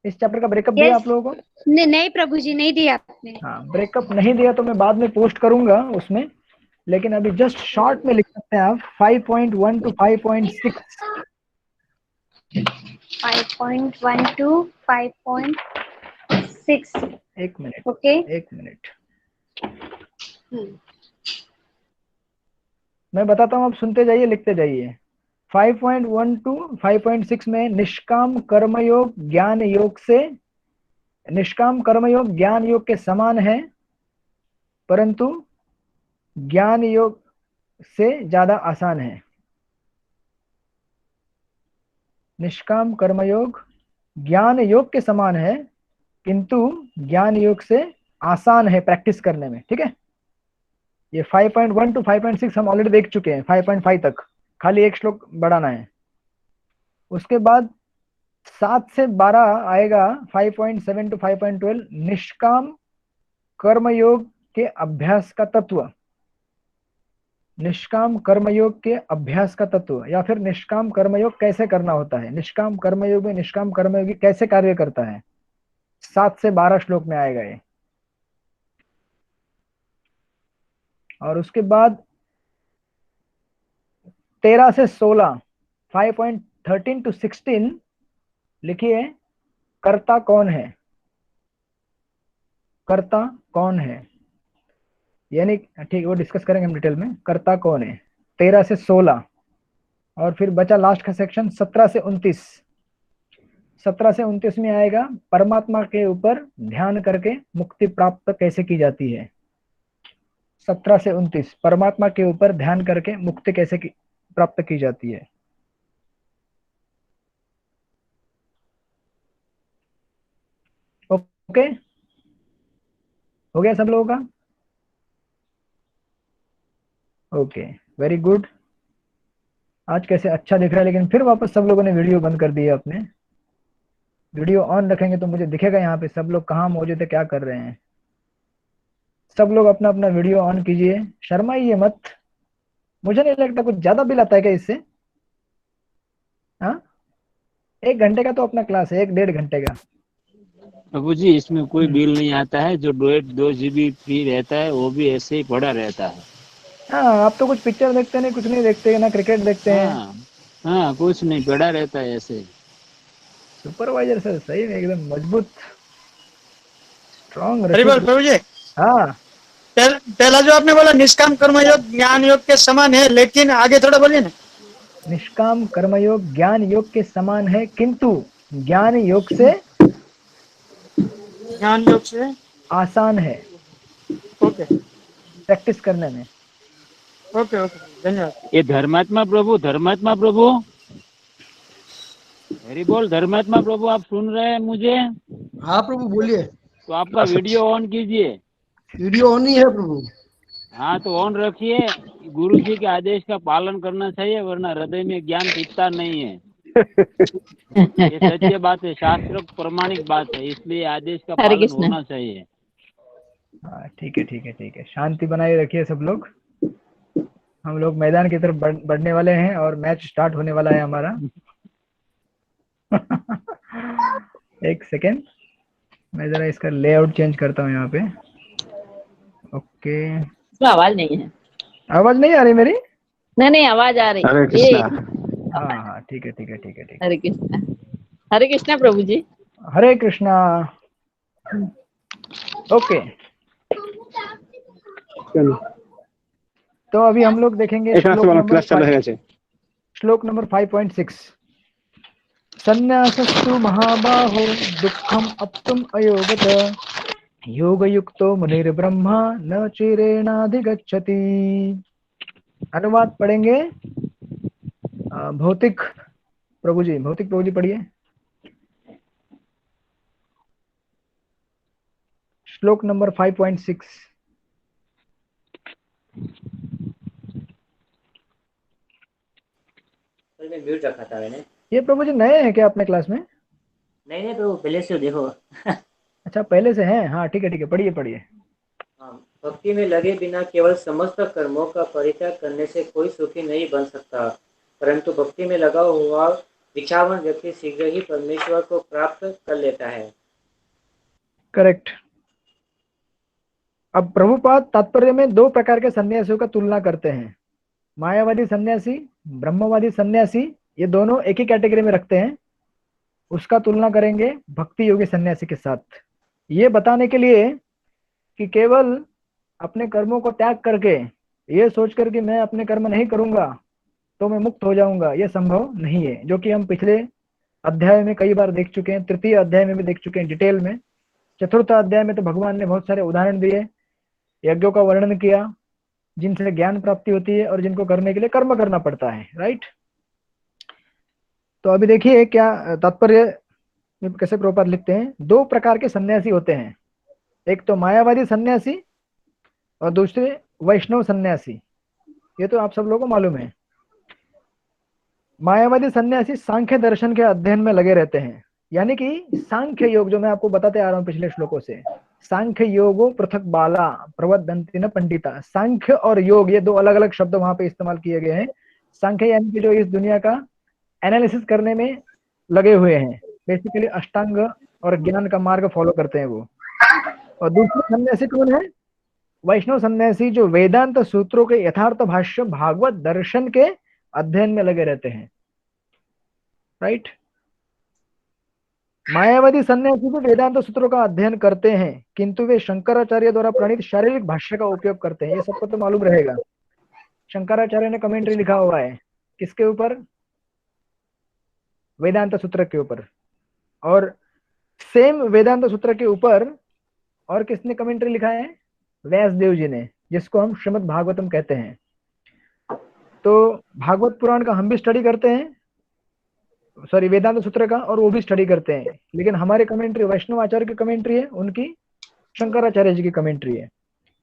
इस चैप्टर का ब्रेकअप दिया यस। आप लोगों को? नहीं नहीं प्रभु जी, नहीं दिया आपने। हाँ, ब्रेकअप नहीं दिया तो मैं बाद में पोस्ट करूंगा उसमें, लेकिन अभी जस्ट शॉर्ट में लिख सकते हैं आप 5.1 to 5.6। 5.1 to 5.6। एक मिनट, ओके। एक मिनट, मैं बताता हूँ, आप सुनते जाइए, लिखते जाइए। 5.1 to 5.6 में निष्काम कर्मयोग ज्ञान योग से, निष्काम कर्मयोग ज्ञान योग के समान है, परंतु ज्ञान योग से ज्यादा आसान है। निष्काम कर्मयोग ज्ञान योग के समान है, किंतु ज्ञान योग से आसान है प्रैक्टिस करने में। ठीक है, ये 5.1 to 5.6 हम ऑलरेडी देख चुके हैं, 5.5 तक खाली एक श्लोक बढ़ाना है। उसके बाद 7 से 12 आएगा 5.7 to 5.12 निष्काम कर्मयोग के अभ्यास का तत्व। निष्काम कर्मयोग के अभ्यास का तत्व, या फिर निष्काम कर्मयोग कैसे करना होता है, निष्काम कर्मयोग में निष्काम कर्मयोगी कैसे कार्य करता है, 7 से 12 श्लोक में आएगा ये। और उसके बाद 13 से 16 5.13 to 16 लिखिए, कर्ता कौन है, कर्ता कौन है, यानी ठीक, वो डिस्कस करेंगे हम डिटेल में, कर्ता कौन है 13 से 16। और फिर बचा लास्ट का सेक्शन 17 से 29। 17 से 29 में आएगा परमात्मा के ऊपर ध्यान करके मुक्ति प्राप्त कैसे की जाती है। 17 से 29 परमात्मा के ऊपर ध्यान करके मुक्ति कैसे प्राप्त की जाती है। ओके, हो गया सब लोगों का? Okay, very good. आज कैसे अच्छा दिख रहा है, लेकिन फिर वापस सब लोगों ने वीडियो बंद कर दिया अपने। वीडियो ऑन रखेंगे तो मुझे दिखेगा यहाँ पे सब लोग कहाँ मौजूद है, क्या कर रहे हैं। सब लोग अपना अपना वीडियो ऑन कीजिए, शर्माइए मत। मुझे नहीं लगता कुछ ज्यादा बिल आता है क्या इससे? हाँ, 1 घंटे का तो अपना क्लास है, 1 डेढ़ घंटे का। प्रभु जी इसमें कोई बिल नहीं आता है, जो 2 GB फ्री रहता है वो भी ऐसे ही पड़ा रहता है। हाँ, आप तो कुछ पिक्चर देखते नहीं, कुछ नहीं देखते ना, क्रिकेट देखते हैं। हाँ हाँ, कुछ नहीं, पड़ा रहता है ऐसे। सुपरवाइजर सर सही में एकदम मजबूत, स्ट्रॉन्ग हरी बोल रचित। प्रभु जी। हाँ, पहला जो आपने बोला निष्काम कर्म योग ज्ञान योग के समान है, लेकिन आगे थोड़ा बोलिए ना। निष्काम कर्मयोग ज्ञान योग के समान है, किंतु ज्ञान योग से ज्ञान योग से आसान है ओके प्रैक्टिस करने में। ओके ओके, धन्यवाद। ये धर्मात्मा प्रभु, धर्मात्मा प्रभु, हरि बोल, धर्मात्मा प्रभु, आप सुन रहे हैं मुझे? हाँ प्रभु बोलिए। तो आपका वीडियो ऑन कीजिए। वीडियो ऑन ही है प्रभु। हाँ तो ऑन रखिए। गुरु जी के आदेश का पालन करना चाहिए, वरना हृदय में ज्ञान टिकता नहीं है। ये सत्य बात है, शास्त्र प्रमाणिक बात है, इसलिए आदेश का हरे पालन कृष्ण। होना चाहिए। हाँ ठीक है, ठीक है, ठीक है, शांति बनाए रखिए सब लोग। हम लोग मैदान की तरफ बढ़ने वाले हैं और मैच स्टार्ट होने वाला है हमारा। एक सेकेंड, मैं जरा इसका लेआउट चेंज करता हूँ यहाँ पे। ओके, इसमें आवाज नहीं है। आवाज नहीं आ रही मेरी? नहीं नहीं, आवाज आ रही। हरे ये कृष्णा। हाँ हाँ, ठीक है, ठीक है, ठीक है, ठीक हरे कृष्ण। हरे कृष्ण प्रभु जी। है। हरे कृष्णा। ओके, तो अभी हम लोग देखेंगे श्लोक नंबर 5.6। संन्यासस्तु महाबाहो दुःखम अप्तुम अयोगत योगयुक्तो मुनिर्ब्रह्मा न चिरेणाधिगच्छति। अनुवाद पढ़ेंगे भौतिक प्रभु जी, भौतिक प्रभु जी पढ़िए श्लोक नंबर 5.6। मैं म्यूट रखा था मैंने। ये प्रभु जी नए हैं क्या अपने क्लास में? नहीं नहीं तो पहले से देखो। अच्छा, पहले से हैं। हाँ ठीक है, ठीक है, पढ़िए पढ़िए। हाँ, भक्ति में लगे बिना केवल समस्त कर्मों का परित्याग करने से कोई सुखी नहीं बन सकता, परंतु भक्ति में लगा हुआ निष्ठावान व्यक्ति शीघ्र ही परमेश्वर को प्राप्त कर लेता है। करेक्ट। अब प्रभुपाद तात्पर्य में दो प्रकार के सन्यासियों का तुलना करते हैं, मायावादी सन्यासी, ब्रह्मवादी सन्यासी, ये दोनों एक ही कैटेगरी में रखते हैं। उसका तुलना करेंगे भक्ति योगी सन्यासी के साथ, ये बताने के लिए कि केवल अपने कर्मों को त्याग करके ये सोचकर कि मैं अपने कर्म नहीं करूंगा तो मैं मुक्त हो जाऊंगा, ये संभव नहीं है, जो कि हम पिछले अध्याय में कई बार देख चुके हैं, तृतीय अध्याय में भी देख चुके हैं डिटेल में। चतुर्थ अध्याय में तो भगवान ने बहुत सारे उदाहरण दिए, यज्ञों का वर्णन किया जिनसे ज्ञान प्राप्ति होती है और जिनको करने के लिए कर्म करना पड़ता है, राइट। तो अभी देखिए क्या तात्पर्य कैसे प्रभुपाद लिखते हैं। दो प्रकार के सन्यासी होते हैं, एक तो मायावादी सन्यासी और दूसरे वैष्णव सन्यासी। ये तो आप सब लोगों को मालूम है। मायावादी सन्यासी सांख्य दर्शन के अध्ययन में लगे रहते हैं, यानी कि सांख्य योग जो मैं आपको बताते आ रहा हूं पिछले श्लोकों से, सांख्य योगो पृथक बाला प्रवदंती न पंडिता। सांख्य और योग ये दो अलग अलग शब्द वहां पे इस्तेमाल किए गए हैं। सांख्य यानी कि जो इस दुनिया का एनालिसिस करने में लगे हुए हैं, बेसिकली अष्टांग और ज्ञान का मार्ग फॉलो करते हैं वो। और दूसरे सन्यासी कौन है? वैष्णव सन्यासी, जो वेदांत सूत्रों के यथार्थ भाष्य भागवत दर्शन के अध्ययन में लगे रहते हैं, राइट। मायावादी सन्यासी भी वेदांत सूत्रों का अध्ययन करते हैं, किंतु वे शंकराचार्य द्वारा प्रणीत शारीरिक भाष्य का उपयोग करते हैं। ये सबको तो मालूम रहेगा। शंकराचार्य ने कमेंट्री लिखा हुआ है किसके ऊपर? वेदांत सूत्र के ऊपर। और सेम वेदांत सूत्र के ऊपर और किसने कमेंट्री लिखा है? व्यासदेव जी ने, जिसको हम श्रीमद् भागवतम कहते हैं। तो भागवत पुराण का हम भी स्टडी करते हैं, सॉरी वेदांत सूत्र का, और वो भी स्टडी करते हैं, लेकिन हमारी कमेंट्री वैष्णव आचार्य की कमेंट्री है, उनकी शंकराचार्य जी की कमेंट्री है।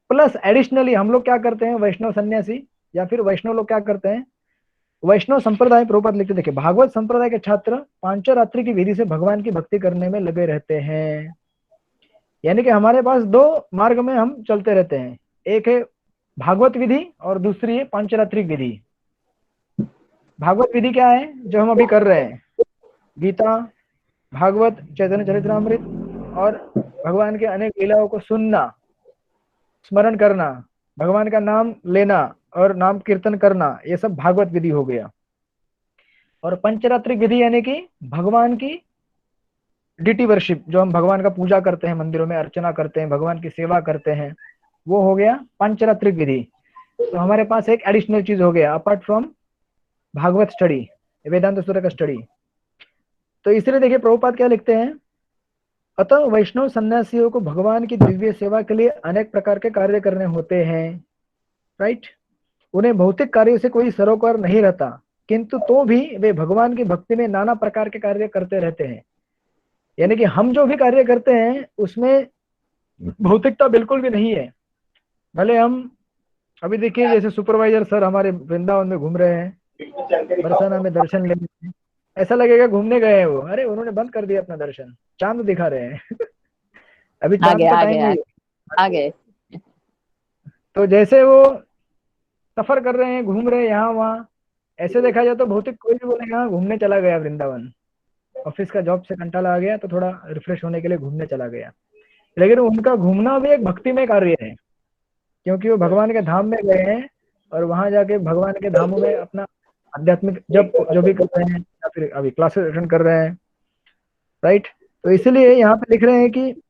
प्लस एडिशनली हम लोग क्या करते हैं, वैष्णव सन्यासी या फिर वैष्णव लोग क्या करते हैं, वैष्णव संप्रदाय, प्रभुपाद लिखते देखिए, भागवत संप्रदाय के छात्र पांचरात्रि की विधि से भगवान की भक्ति करने में लगे रहते हैं। यानी कि हमारे पास दो मार्ग में हम चलते रहते हैं, एक है भागवत विधि और दूसरी है पांचरात्रिक विधि। भागवत विधि क्या है? जो हम अभी कर रहे हैं, गीता, भागवत, चैतन्य चरितमृत और भगवान के अनेक लीलाओं को सुनना, स्मरण करना, भगवान का नाम लेना और नाम कीर्तन करना, ये सब भागवत विधि हो गया। और पंचरात्रिक विधि यानी कि भगवान की डिटी वर्शिप, जो हम भगवान का पूजा करते हैं, मंदिरों में अर्चना करते हैं, भगवान की सेवा करते हैं, वो हो गया पंचरात्रिक विधि। तो हमारे पास एक एडिशनल चीज हो गया अपार्ट फ्रॉम भागवत स्टडी, वेदांत सूत्र का स्टडी। तो इसलिए देखिए प्रभुपाद क्या लिखते हैं, अतः वैष्णव सन्यासियों को भगवान की दिव्य सेवा के लिए अनेक प्रकार के कार्य करने होते हैं, राइट। उन्हें भौतिक कार्यों से कोई सरोकार नहीं रहता, किंतु तो भी वे भगवान की भक्ति में नाना प्रकार के कार्य करते रहते हैं। यानी कि हम जो भी कार्य करते हैं उसमें भौतिकता बिल्कुल भी नहीं है। भले हम अभी देखिए जैसे सुपरवाइजर सर हमारे वृंदावन में घूम रहे हैं, बरसाना में दर्शन ले रहे हैं, ऐसा लगेगा घूमने गए हैं वो, अरे उन्होंने बंद कर दिया अपना दर्शन, चांद दिखा रहे हैं अभी चांद का टाइम नहीं है। आगे तो जैसे वो सफर कर रहे हैं, घूम रहे हैं यहाँ वहाँ, ऐसे देखा जाए तो भौतिक कोई भी बोलेगा हाँ घूमने चला गया वृंदावन, ऑफिस का जॉब से कंटाला आ गया तो थोड़ा रिफ्रेश होने के लिए घूमने चला गया। लेकिन उनका घूमना भी एक भक्तिमय कार्य है, क्योंकि वो भगवान के धाम में गए हैं और वहां जाके भगवान के धामों में अपना आध्यात्मिक जब जो भी कर रहे हैं या फिर अभी क्लासेस अटेंड कर रहे हैं, राइट। तो इसलिए यहाँ पे लिख रहे हैं कि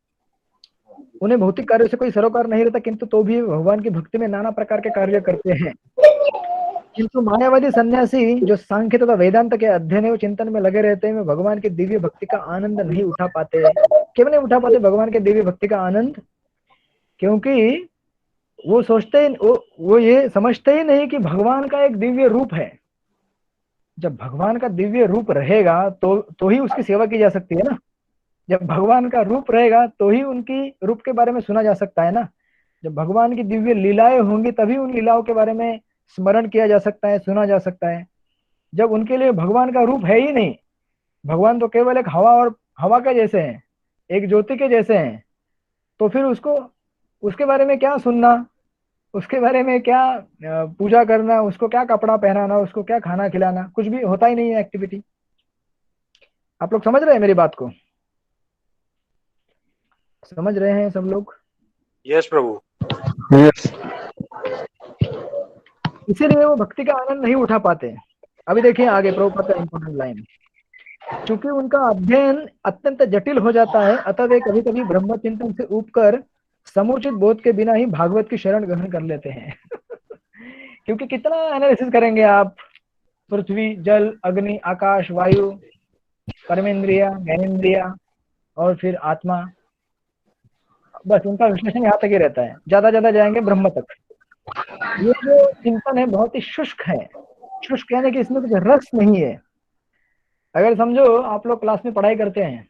उन्हें भौतिक कार्य से कोई सरोकार नहीं रहता, किंतु तो भी भगवान की भक्ति में नाना प्रकार के कार्य करते हैं। किंतु मायावादी सन्यासी जो सांख्य तथा वेदांत के अध्ययन एवं चिंतन में लगे रहते हैं, वे भगवान की दिव्य भक्ति का आनंद नहीं उठा पाते। क्यों नहीं उठा पाते भगवान के दिव्य भक्ति का आनंद? क्योंकि वो सोचते, वो ये समझते ही नहीं कि भगवान का एक दिव्य रूप है। जब भगवान का दिव्य रूप रहेगा तो ही उसकी सेवा की जा सकती है ना। जब भगवान का रूप रहेगा तो ही उनकी रूप के बारे में सुना जा सकता है ना। जब भगवान की दिव्य लीलाएं होंगी तभी उन लीलाओं के बारे में स्मरण किया जा सकता है, सुना जा सकता है। जब उनके लिए भगवान का रूप है ही नहीं, भगवान तो केवल एक हवा के जैसे हैं, एक ज्योति के जैसे हैं, तो फिर उसके बारे में क्या सुनना, उसके बारे में क्या पूजा करना, उसको क्या कपड़ा पहनाना, उसको क्या खाना खिलाना, कुछ भी होता ही नहीं है एक्टिविटी। आप लोग समझ रहे हैं मेरी बात को? समझ रहे हैं सब लोग? यस प्रभु। इसीलिए वो भक्ति का आनंद नहीं उठा पाते। अभी देखिए आगे प्रभुपाद का इंपॉर्टेंट लाइन, क्योंकि उनका अध्ययन अत्यंत जटिल हो जाता है, अतः वे कभी कभी ब्रह्म चिंतन से ऊबकर समुचित बोध के बिना ही भागवत की शरण ग्रहण कर लेते हैं। क्योंकि कितना एनालिसिस करेंगे आप, पृथ्वी, जल, अग्नि, आकाश, वायु, कर्मेंद्रिया, ज्ञानेन्द्रिया और फिर आत्मा, बस उनका विश्लेषण यहाँ तक ही रहता है, ज्यादा ज्यादा जाएंगे ब्रह्म तक। ये जो चिंतन है बहुत ही शुष्क है। शुष्क यानी कि इसमें कुछ रस नहीं है। अगर समझो आप लोग क्लास में पढ़ाई करते हैं,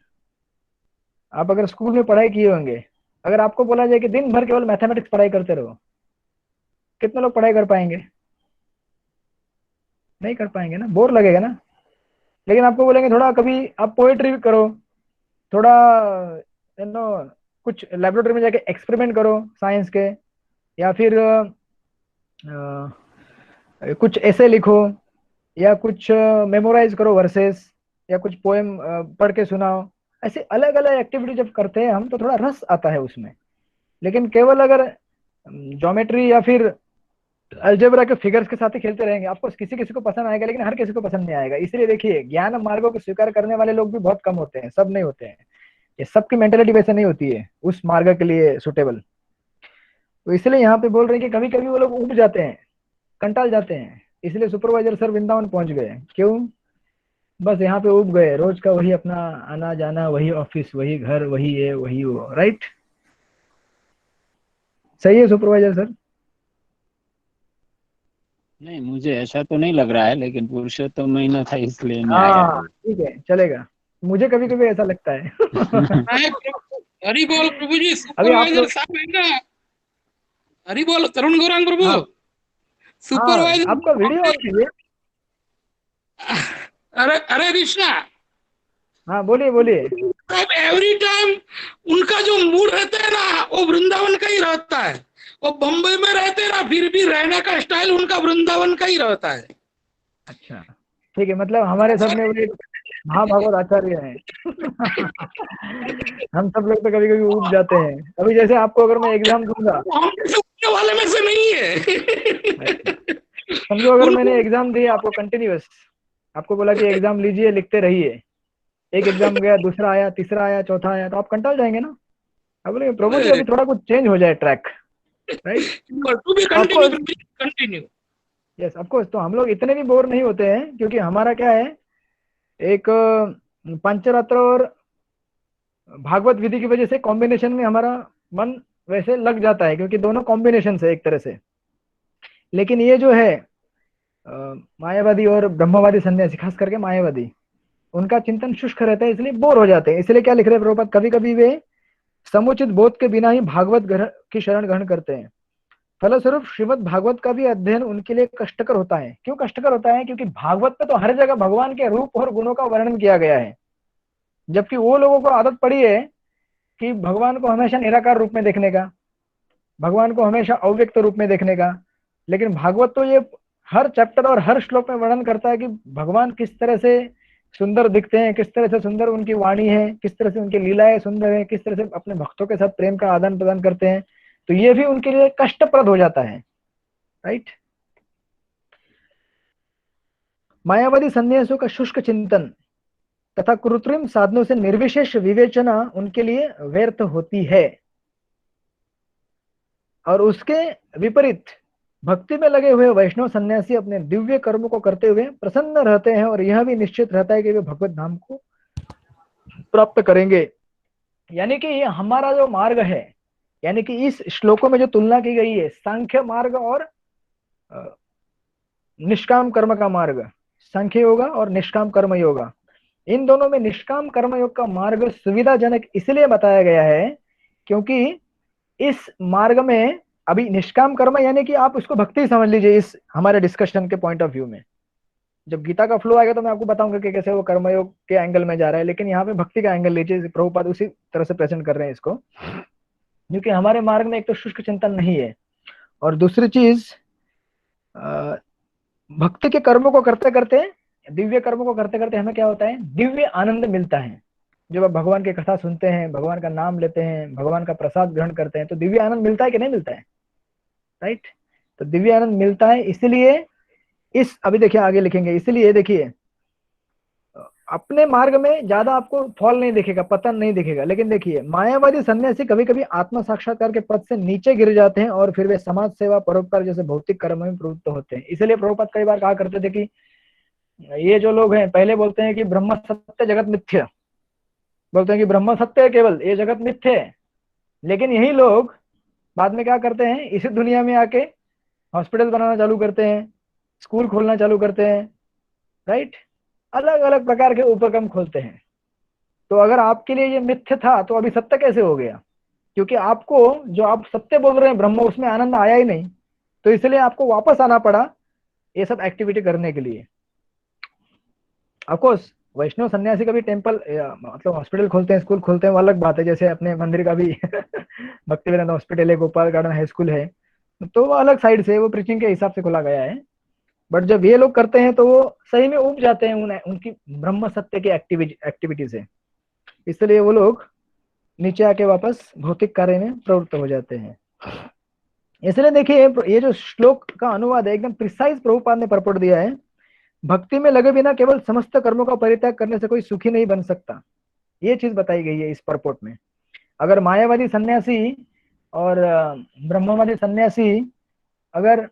आप अगर स्कूल में पढ़ाई किए होंगे, अगर आपको बोला जाए कि दिन भर केवल मैथमेटिक्स पढ़ाई करते रहो, कितने लोग पढ़ाई कर पाएंगे? नहीं कर पाएंगे ना, बोर लगेगा ना। लेकिन आपको बोलेंगे थोड़ा कभी आप पोएट्री करो, थोड़ा कुछ लेबोरेटरी में जाके एक्सपेरिमेंट करो साइंस के, या फिर कुछ ऐसे लिखो, या कुछ मेमोराइज करो वर्सेस, या कुछ पोएम पढ़ के सुनाओ। ऐसे अलग अलग एक्टिविटी जब करते हैं हम तो थोड़ा रस आता है उसमें। लेकिन केवल अगर ज्योमेट्री या फिर अलजेब्रा के फिगर्स के साथ ही खेलते रहेंगे, आपको किसी किसी को पसंद आएगा, लेकिन हर किसी को पसंद नहीं आएगा। इसलिए देखिए ज्ञान मार्गों को स्वीकार करने वाले लोग भी बहुत कम होते हैं, सब नहीं होते हैं। ये सबकी मेंटेलिटी वैसे नहीं होती है उस मार्ग के लिए सुटेबल। तो इसलिए यहाँ पे बोल रहे हैं कि कभी कभी वो लोग उब जाते हैं, कंटाल जाते हैं। इसलिए सुपरवाइजर सर वृंदावन पहुंच गए। क्यों? बस यहाँ पे उब गए, रोज का वही अपना आना जाना, वही ऑफिस, वही घर, वही ये वही वो। राइट? सही है सुपरवाइजर सर? नहीं, मुझे ऐसा तो नहीं लग रहा है, लेकिन पुरुषोत्तम महीना था इसलिए मैं आ गया। हाँ ठीक है, चलेगा। मुझे कभी कभी ऐसा लगता है। हरी बोल प्रभु जी, अभी आप सुपरवाइजर लोग, साहब है ना। हरी बोल तरुण गौरांग प्रभु। हाँ, सुपरवाइजर आपका वीडियो ऑन कीजिए। अरे अरे कृष्णा, हाँ बोलिए बोलिए। एवरी टाइम उनका जो मूड रहता है ना वो वृंदावन का ही रहता है। वो बम्बई में रहते हैं ना, फिर भी रहने का स्टाइल उनका वृंदावन का ही रहता है। अच्छा ठीक है, मतलब हमारे सब में वही महाभागवत आचार्य हैं। हम सब लोग तो कभी कभी उब जाते हैं। अभी जैसे आपको अगर मैं एग्जाम दूंगा, हम उठने वाले में से नहीं है। समझो अगर मैंने एग्जाम दिया आपको कंटिन्यूअस, आपको बोला कि एग्जाम लीजिए, लिखते रहिए, एक एग्जाम गया, दूसरा आया, तीसरा आया, चौथा आया, तो आप कंटाल जाएंगे ना। अब बोले प्रभु जी अभी थोड़ा कुछ चेंज हो जाए track. Right? Continue. Yes of course. तो हम लोग इतने भी बोर नहीं होते हैं, क्योंकि हमारा क्या है, एक पंचरात्र और भागवत विधि की वजह से कॉम्बिनेशन में हमारा मन वैसे लग जाता है, क्योंकि दोनों कॉम्बिनेशन है एक तरह से। लेकिन ये जो है मायावादी और ब्रह्मवादी सन्यासी, खास करके मायावादी, उनका चिंतन शुष्क रहता है, इसलिए बोर हो जाते हैं। इसलिए क्या लिख रहे हैं प्रभुपाद, कभी कभी वे समुचित बोध के बिना ही भागवत की शरण ग्रहण करते हैं। फलस्वरूप श्रीमद् भागवत का भी अध्ययन उनके लिए कष्टकर होता है। क्यों कष्टकर होता है? क्योंकि भागवत में तो हर जगह भगवान के रूप और गुणों का वर्णन किया गया है, जबकि वो लोगों को आदत पड़ी है कि भगवान को हमेशा निराकार रूप में देखने का, भगवान को हमेशा अव्यक्त रूप में देखने का। लेकिन भागवत तो ये हर चैप्टर और हर श्लोक में वर्णन करता है कि भगवान किस तरह से सुंदर दिखते हैं, किस तरह से सुंदर उनकी वाणी है, किस तरह से उनकी लीलाएं सुंदर है, किस तरह से अपने भक्तों के साथ प्रेम का आदान प्रदान करते हैं। तो ये भी उनके लिए कष्टप्रद हो जाता है। राइट? मायावादी सन्यासियों का शुष्क चिंतन तथा कृत्रिम साधनों से निर्विशेष विवेचना उनके लिए व्यर्थ होती है, और उसके विपरीत भक्ति में लगे हुए वैष्णव सन्यासी अपने दिव्य कर्मों को करते हुए प्रसन्न रहते हैं, और यह भी निश्चित रहता है कि वे भगवत धाम को प्राप्त करेंगे। यानी कि ये हमारा जो मार्ग है, यानी कि इस श्लोकों में जो तुलना की गई है, सांख्य मार्ग और निष्काम कर्म का मार्ग, सांख्य योगा और निष्काम कर्म योगा, इन दोनों में निष्काम कर्म योग का मार्ग सुविधाजनक इसलिए बताया गया है क्योंकि इस मार्ग में, अभी निष्काम कर्म यानी कि आप उसको भक्ति समझ लीजिए इस हमारे डिस्कशन के पॉइंट ऑफ व्यू में। जब गीता का फ्लो आएगा तो मैं आपको बताऊंगा कि कैसे वो कर्मयोग के एंगल में जा रहा है, लेकिन यहाँ पे भक्ति का एंगल लीजिए। प्रभुपाद उसी तरह से प्रेजेंट कर रहे हैं इसको, क्योंकि हमारे मार्ग में एक तो शुष्क चिंतन नहीं है, और दूसरी चीज भक्ति के कर्मों को करते करते दिव्य कर्मों को करते करते हमें क्या होता है, दिव्य आनंद मिलता है। जब आप भगवान की कथा सुनते हैं, भगवान का नाम लेते हैं, भगवान का प्रसाद ग्रहण करते हैं, तो दिव्य आनंद मिलता है कि नहीं मिलता है, राइट। तो दिव्य आनंद मिलता है, इसलिए इस अभी देखिए आगे लिखेंगे, इसलिए देखिए अपने मार्ग में ज्यादा आपको फॉल नहीं दिखेगा, पतन नहीं दिखेगा, लेकिन देखिए मायावादी सन्यासी कभी कभी आत्म साक्षात्कार के पद से नीचे गिर जाते हैं और फिर वे समाज सेवा, परोपकार जैसे भौतिक कर्म में प्रवृत्त होते हैं। इसलिए प्रभुपाद कई बार कहा करते थे कि ये जो लोग हैं पहले बोलते हैं कि ब्रह्म सत्य जगत मिथ्य, बोलते हैं कि ब्रह्म सत्य है केवल, ये जगत मिथ्य है, लेकिन यही लोग बाद में क्या करते हैं, इसी दुनिया में आके हॉस्पिटल बनाना चालू करते हैं, स्कूल खोलना चालू करते हैं, राइट, अलग अलग प्रकार के उपक्रम खोलते हैं। तो अगर आपके लिए ये मिथ्य था तो अभी सत्य कैसे हो गया, क्योंकि आपको जो आप सत्य बोल रहे हैं ब्रह्म, उसमें आनंद आया ही नहीं, तो इसलिए आपको वापस आना पड़ा ये सब एक्टिविटी करने के लिए। ऑफकोर्स वैष्णव सन्यासी का भी टेम्पल मतलब हॉस्पिटल खोलते हैं, स्कूल खोलते हैं, वो अलग बात है। जैसे अपने मंदिर का भी भक्तिवेदांत हॉस्पिटल है, गोपाल गार्डन हाई स्कूल है, तो वो अलग साइड से वो प्रीचिंग के हिसाब से खोला गया है। बट जब ये लोग करते हैं तो वो सही में उब जाते हैं उनकी ब्रह्म सत्य की एक्टिविटी से, इसलिए वो लोग नीचे आके वापस भौतिक कार्य में प्रवृत्त हो जाते हैं। इसलिए देखिए ये जो श्लोक का अनुवाद है एकदम प्रिसाइज प्रभुपाद ने परपट दिया है। भक्ति में लगे बिना केवल समस्त कर्मों का परित्याग करने से कोई सुखी नहीं बन सकता, ये चीज बताई गई है इस परपोट में। अगर मायावादी सन्यासी और ब्रह्मवादी सन्यासी अगर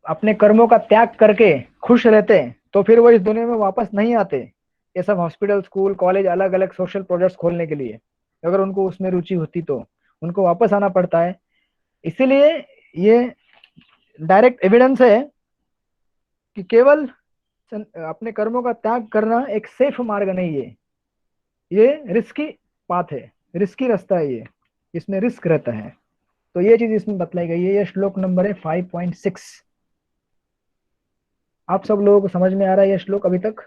अपने कर्मों का त्याग करके खुश रहते तो फिर वो इस दुनिया में वापस नहीं आते, ये सब हॉस्पिटल, स्कूल, कॉलेज, अलग अलग सोशल प्रोजेक्ट्स खोलने के लिए। अगर उनको उसमें रुचि होती तो उनको वापस आना पड़ता है। इसीलिए ये डायरेक्ट एविडेंस है कि केवल अपने कर्मों का त्याग करना एक सेफ मार्ग नहीं है, ये रिस्की पाथ है, रिस्की रास्ता है, ये इसमें रिस्क रहता है। तो ये चीज इसमें बतलाई गई है। ये श्लोक नंबर है 5.6। आप सब लोगों को समझ में आ रहा है ये श्लोक अभी तक?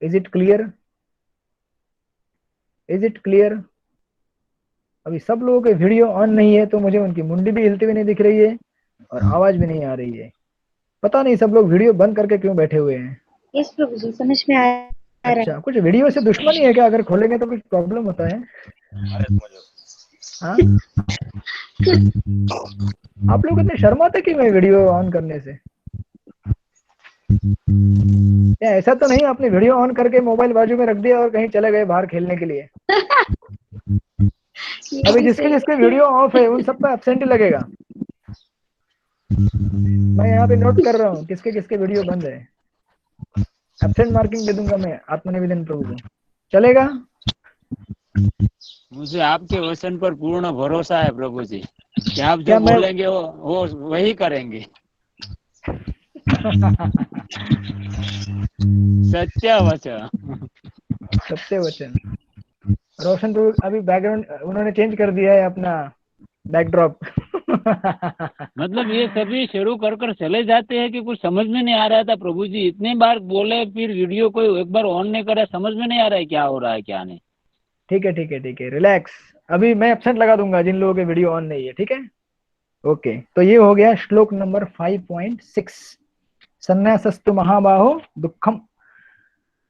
Is it clear? Is it clear? अभी सब लोगों के वीडियो ऑन नहीं है तो मुझे उनकी मुंडी भी हिलती हुई नहीं दिख रही है और आवाज भी नहीं आ रही है। पता नहीं सब लोग वीडियो बंद करके क्यों बैठे हुए हैं। यस प्रभु जी, समझ में आ रहा है। अच्छा, कुछ वीडियो से दुश्मनी है क्या? अगर खोलेंगे तो कुछ प्रॉब्लम होता है? हाँ, आप लोग इतने शर्माते कि मैं वीडियो ऑन करने से? या ऐसा तो नहीं आपने वीडियो ऑन करके मोबाइल बाजू में रख दिया और कहीं चले गए बाहर खेलने के लिए? अभी जिसके जिसके वीडियो ऑफ है उन सब पे एब्सेंट ही लगेगा। मैं यहाँ पे नोट कर रहा हूँ किसके किसके वीडियो बंद है, एब्सेंट मार्किंग दे दूंगा मैं आत्मनिवेदन प्रभु को। चलेगा? मुझे आपके वचन पर पूर्ण भरोसा है प्रभु जी कि आप क्या जो बोलेंगे वो वही करेंगे। सत्य वचन, सत्य वचन। रोशन प्रभु अभी बैकग्राउंड उन्होंने चेंज कर दिया है अपना बैकड्रॉप। मतलब ये सभी शुरू कर चले जाते हैं कि कुछ समझ में नहीं आ रहा था प्रभु जी। इतने बार बोले फिर वीडियो को एक बार ऑन नहीं करा, समझ में नहीं आ रहा है क्या हो रहा है क्या नहीं। ठीक है ठीक है ठीक है, रिलैक्स। अभी मैं एब्सेंट लगा दूंगा जिन लोगों के वीडियो ऑन नहीं है, ठीक है? ओके, तो ये हो गया श्लोक नंबर 5.6। संन्यासस्तु महाबाहो दुखम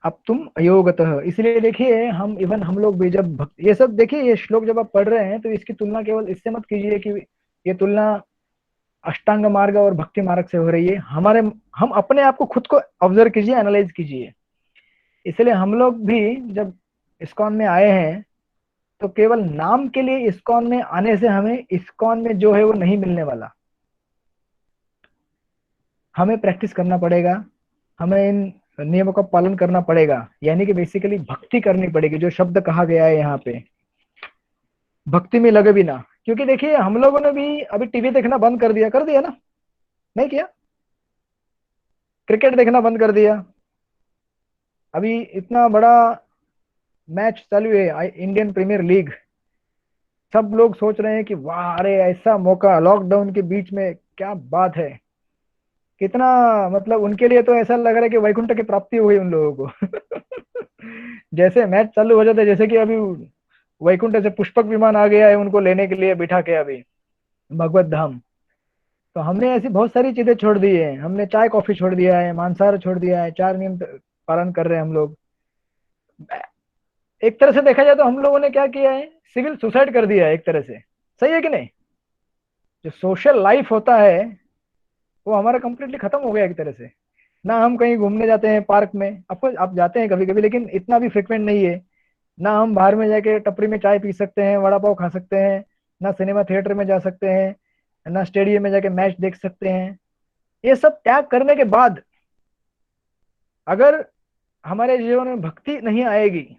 अब तुम अयोगतः। इसलिए देखिए हम लोग भी जब ये सब देखिए ये श्लोक जब आप पढ़ रहे हैं तो इसकी तुलना केवल इससे मत कीजिए कि ये तुलना अष्टांग मार्ग और भक्ति मार्ग से हो रही है। हम अपने आप को खुद को ऑब्जर्व कीजिए, एनालाइज कीजिए। इसलिए हम लोग भी जब इस्कॉन में आए हैं तो केवल नाम के लिए इस्कॉन में आने से हमें इस्कॉन में जो है वो नहीं मिलने वाला। हमें प्रैक्टिस करना पड़ेगा, हमें इन नियमों का पालन करना पड़ेगा, यानी कि बेसिकली भक्ति करनी पड़ेगी। जो शब्द कहा गया है यहाँ पे, भक्ति में लगे बिना। क्योंकि देखिए हम लोगों ने भी अभी टीवी देखना बंद कर दिया ना? नहीं किया? क्रिकेट देखना बंद कर दिया। अभी इतना बड़ा मैच चालू है इंडियन प्रीमियर लीग, सब लोग सोच रहे हैं कि वाह अरे ऐसा मौका लॉकडाउन के बीच में, क्या बात है। कितना मतलब उनके लिए तो ऐसा लग रहा है कि वैकुंठ की प्राप्ति हुई उन लोगों को। जैसे मैच चालू हो जाता है, जैसे कि अभी वैकुंठ से पुष्पक विमान आ गया है उनको लेने के लिए बिठा के अभी भगवत धाम। तो हमने ऐसी बहुत सारी चीजें छोड़ दी है, हमने चाय कॉफी छोड़ दिया है, मांसाहार छोड़ दिया है, 4 नियम पालन कर रहे हैं हम लोग। एक तरह से देखा जाए तो हम लोगों ने क्या किया है, सिविल सुसाइड कर दिया है एक तरह से, सही है कि नहीं? जो सोशल लाइफ होता है वो हमारा कंप्लीटली खत्म हो गया एक तरह से। ना हम कहीं घूमने जाते हैं पार्क में, ऑफकोर्स आप जाते हैं कभी कभी, लेकिन इतना भी फ्रिक्वेंट नहीं है। ना हम बाहर में जाके टपरी में चाय पी सकते हैं, वड़ा पाव खा सकते हैं, ना सिनेमा थिएटर में जा सकते हैं, ना स्टेडियम में जाके मैच देख सकते हैं। ये सब त्याग करने के बाद अगर हमारे जीवन में भक्ति नहीं आएगी,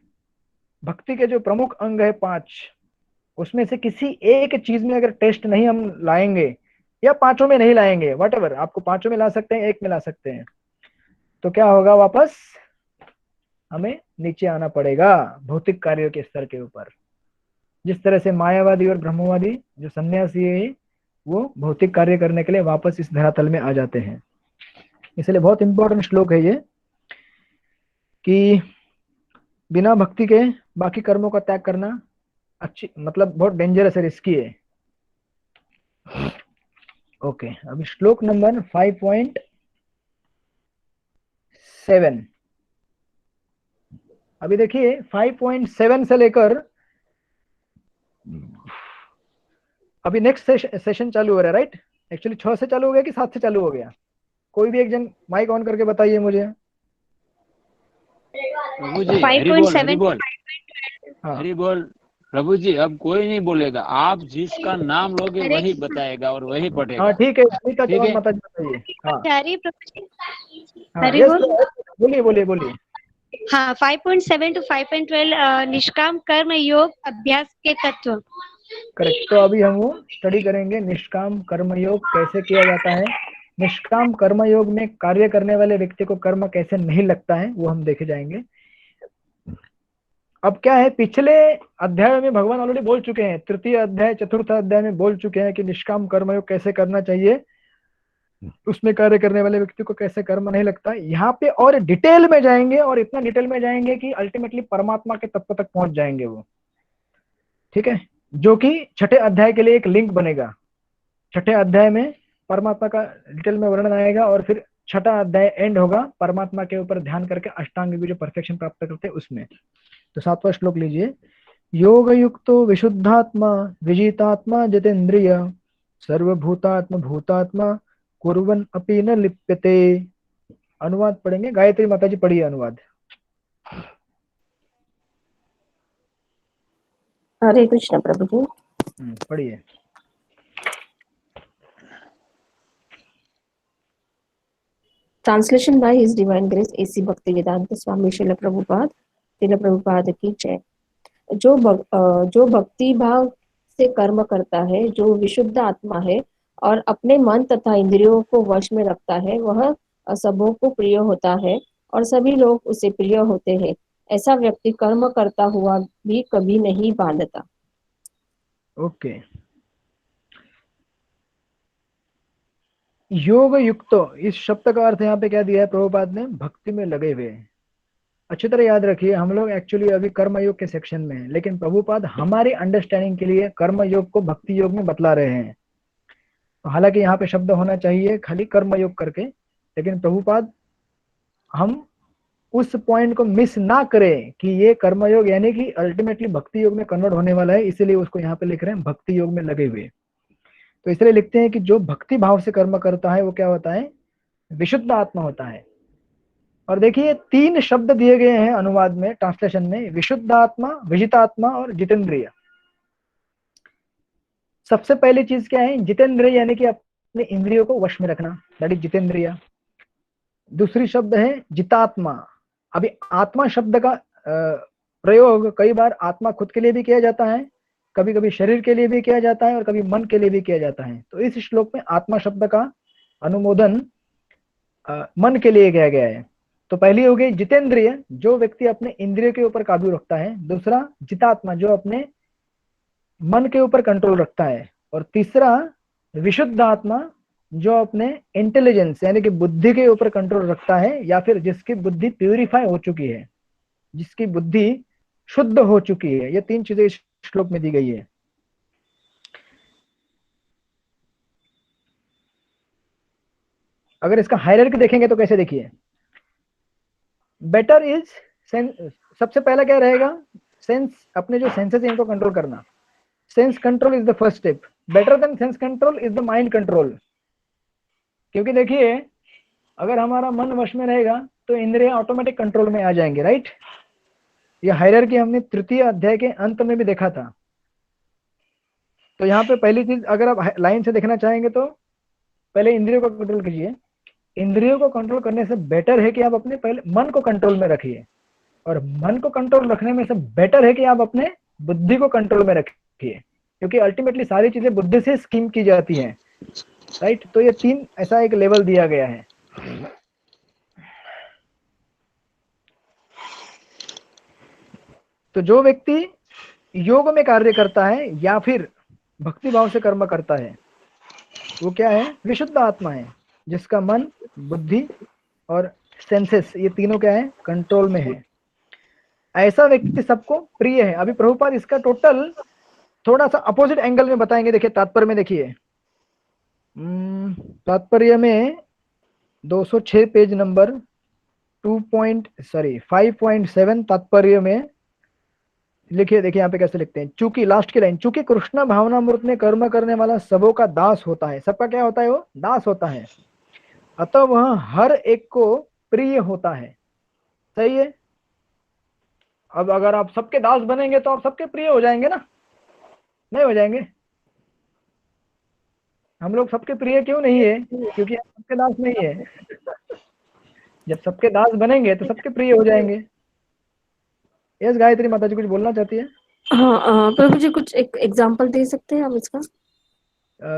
भक्ति के जो प्रमुख अंग है 5, उसमें से किसी एक चीज में अगर टेस्ट नहीं हम लाएंगे, या 5 में नहीं लाएंगे, वट एवर, आपको 5 में ला सकते हैं, 1 में ला सकते हैं, तो क्या होगा, वापस हमें नीचे आना पड़ेगा भौतिक कार्यों के स्तर के ऊपर। जिस तरह से मायावादी और ब्रह्मवादी जो सन्यासी है वो भौतिक कार्य करने के लिए वापस इस धरातल में आ जाते हैं। इसलिए बहुत इंपॉर्टेंट श्लोक है ये, कि बिना भक्ति के बाकी कर्मों का त्याग करना अच्छी, मतलब बहुत डेंजरस है, रिस्की है। ओके, अभी श्लोक नंबर 5.7। अभी देखिए 5.7 से लेकर अभी नेक्स्ट सेशन चालू हो रहा है, राइट? एक्चुअली 6 से चालू हो गया कि 7 से चालू हो गया? कोई भी एक जन माइक ऑन करके बताइए मुझे। प्रभु जी हरि बोल, हरि बोल, हाँ, हरि बोल। प्रभु जी अब कोई नहीं बोलेगा, आप जिसका नाम लोगे हरे वही बताएगा और वही पढ़ेगा। हाँ ठीक है, अभी तक ठीक और है, माता जी बताइए। हाँ हरी प्रभु जी। हाँ, हरि यस, बोल। बोलिए बोलिए बोलिए। हाँ, 5.7 to 5.12 निष्काम कर्म योग अभ्यास के तत्व। करेक्ट। तो अभी हम वो स्टडी करेंगे, निष्काम कर्मयोग कैसे किया जाता है, निष्काम कर्मयोग में कार्य करने वाले व्यक्ति को कर्म कैसे नहीं लगता है, वो हम देखे जाएंगे। अब क्या है, पिछले अध्याय में भगवान ऑलरेडी बोल चुके हैं, तृतीय अध्याय चतुर्थ अध्याय में बोल चुके हैं कि निष्काम कर्मयोग कैसे करना चाहिए, उसमें कार्य करने वाले व्यक्ति को कैसे कर्म नहीं लगता। यहाँ पे और डिटेल में जाएंगे, और इतना डिटेल में जाएंगे कि अल्टीमेटली परमात्मा के तत्व तक पहुंच जाएंगे वो, ठीक है, जो कि 6ठे अध्याय के लिए एक लिंक बनेगा। 6ठे अध्याय में परमात्मा का डिटेल में वर्णन आएगा, और फिर 6ठा अध्याय एंड होगा परमात्मा के ऊपर ध्यान करके अष्टांग योगी जो परफेक्शन प्राप्त करते हैं उसमें। तो 7वां श्लोक लीजिए। योग युक्तो विशुद्धात्मा विजितात्मा जितेन्द्रिय सर्वभूतात्म भूतात्मा कुर्वन् अपि न लिप्यते। अनुवाद पढ़ेंगे, गायत्री माता जी पढ़िए अनुवाद। हरे कृष्ण प्रभु जी। पढ़िए। Translation by his divine grace AC Bhaktivedanta Swami Srila Prabhupada की जय। जो भक्ति भाव से कर्म करता है, जो विशुद्ध आत्मा है और अपने मन तथा इंद्रियों को वश में रखता है, वह सबों को प्रिय होता है और सभी लोग उसे प्रिय होते हैं। ऐसा व्यक्ति कर्म करता हुआ भी कभी नहीं बांधता। ओके, योग युक्तो, इस शब्द का अर्थ यहाँ पे क्या दिया है प्रभुपाद ने, भक्ति में लगे हुए। अच्छी तरह याद रखिए, हम लोग एक्चुअली अभी कर्म योग के सेक्शन में हैं, लेकिन प्रभुपाद हमारी अंडरस्टैंडिंग के लिए कर्म योग को भक्ति योग में बतला रहे हैं। तो हालांकि यहाँ पे शब्द होना चाहिए खाली कर्म योग करके, लेकिन प्रभुपाद हम उस पॉइंट को मिस ना करें कि ये कर्म योग यानी कि अल्टीमेटली भक्ति योग में कन्वर्ट होने वाला है, इसीलिए उसको यहाँ पे लिख रहे हैं भक्ति योग में लगे हुए। तो इसलिए लिखते हैं कि जो भक्ति भाव से कर्म करता है वो क्या होता है, विशुद्ध आत्मा होता है। और देखिए 3 शब्द दिए गए हैं अनुवाद में, ट्रांसलेशन में, विशुद्ध आत्मा, विजितात्मा और जितेंद्रिय। सबसे पहली चीज क्या है, जितेंद्रिय यानी कि अपने इंद्रियों को वश में रखना, दैट इज जितेंद्रिय। दूसरी शब्द है जितात्मा। अभी आत्मा शब्द का प्रयोग कई बार आत्मा खुद के लिए भी किया जाता है, कभी कभी शरीर के लिए भी किया जाता है, और कभी मन के लिए भी किया जाता है। तो इस श्लोक में आत्मा शब्द का अनुमोदन मन के लिए किया गया है। तो पहली हो गई जितेंद्रिय, जो व्यक्ति अपने इंद्रिय के ऊपर काबू रखता है। दूसरा जितात्मा, जो अपने मन के ऊपर कंट्रोल रखता है। और तीसरा विशुद्ध आत्मा, जो अपने इंटेलिजेंस यानी कि बुद्धि के ऊपर कंट्रोल रखता है, या फिर जिसकी बुद्धि प्यूरिफाई हो चुकी है, जिसकी बुद्धि शुद्ध हो चुकी है। ये 3 चीजें इस श्लोक में दी गई है। अगर इसका हायरार्की देखेंगे तो कैसे देखिए, बेटर इज सबसे पहला क्या रहेगा, सेंस, अपने जो सेंसेस हैं इनको कंट्रोल करना। Sense control is the first step, better than sense control is the mind control. क्योंकि देखिए अगर हमारा मन वश में रहेगा तो इंद्रिय ऑटोमेटिक कंट्रोल में आ जाएंगे, राइट। ये हायरार्की हमने तृतीय अध्याय के अंत में भी देखा था। तो यहाँ पे पहली चीज अगर आप लाइन से देखना चाहेंगे तो पहले इंद्रियों को कंट्रोल कीजिए। इंद्रियों को कंट्रोल करने से बेटर है कि आप अपने पहले मन को कंट्रोल में रखिए, और मन को कंट्रोल रखने में से बेटर है कि आप अपने बुद्धि को कंट्रोल में रखिए, क्योंकि अल्टीमेटली सारी चीजें बुद्धि से स्कीम की जाती हैं, राइट। तो ये 3 ऐसा एक लेवल दिया गया है। तो जो व्यक्ति योग में कार्य करता है या फिर भक्ति भाव से कर्म करता है वो क्या है, विशुद्ध आत्मा है, जिसका मन, बुद्धि और सेंसेस ये तीनों क्या है, कंट्रोल में है। ऐसा व्यक्ति सबको प्रिय है। अभी प्रभुपाद इसका टोटल थोड़ा सा अपोजिट एंगल में बताएंगे। देखिए तात्पर्य में, देखिए तात्पर्य में 206 पेज नंबर 5.7 तात्पर्य में लिखिए। देखिए यहाँ पे कैसे लिखते हैं, चूंकि लास्ट की लाइन, चूंकि कृष्ण भावनामृत में कर्म करने वाला सबों का दास होता है, सबका क्या होता है, वो दास होता है, अतः वह हर एक को प्रिय होता है। सही है। अब अगर आप सबके दास बनेंगे तो आप सबके प्रिय हो जाएंगे ना, नहीं हो जाएंगे। हम लोग सबके प्रिय क्यों नहीं है, क्योंकि आप सबके दास नहीं है। जब सबके दास बनेंगे तो सबके प्रिय हो जाएंगे। यस गायत्री माता जी कुछ बोलना चाहती है? हाँ प्रभु जी, कुछ एक एग्जांपल दे सकते हैं आप इसका?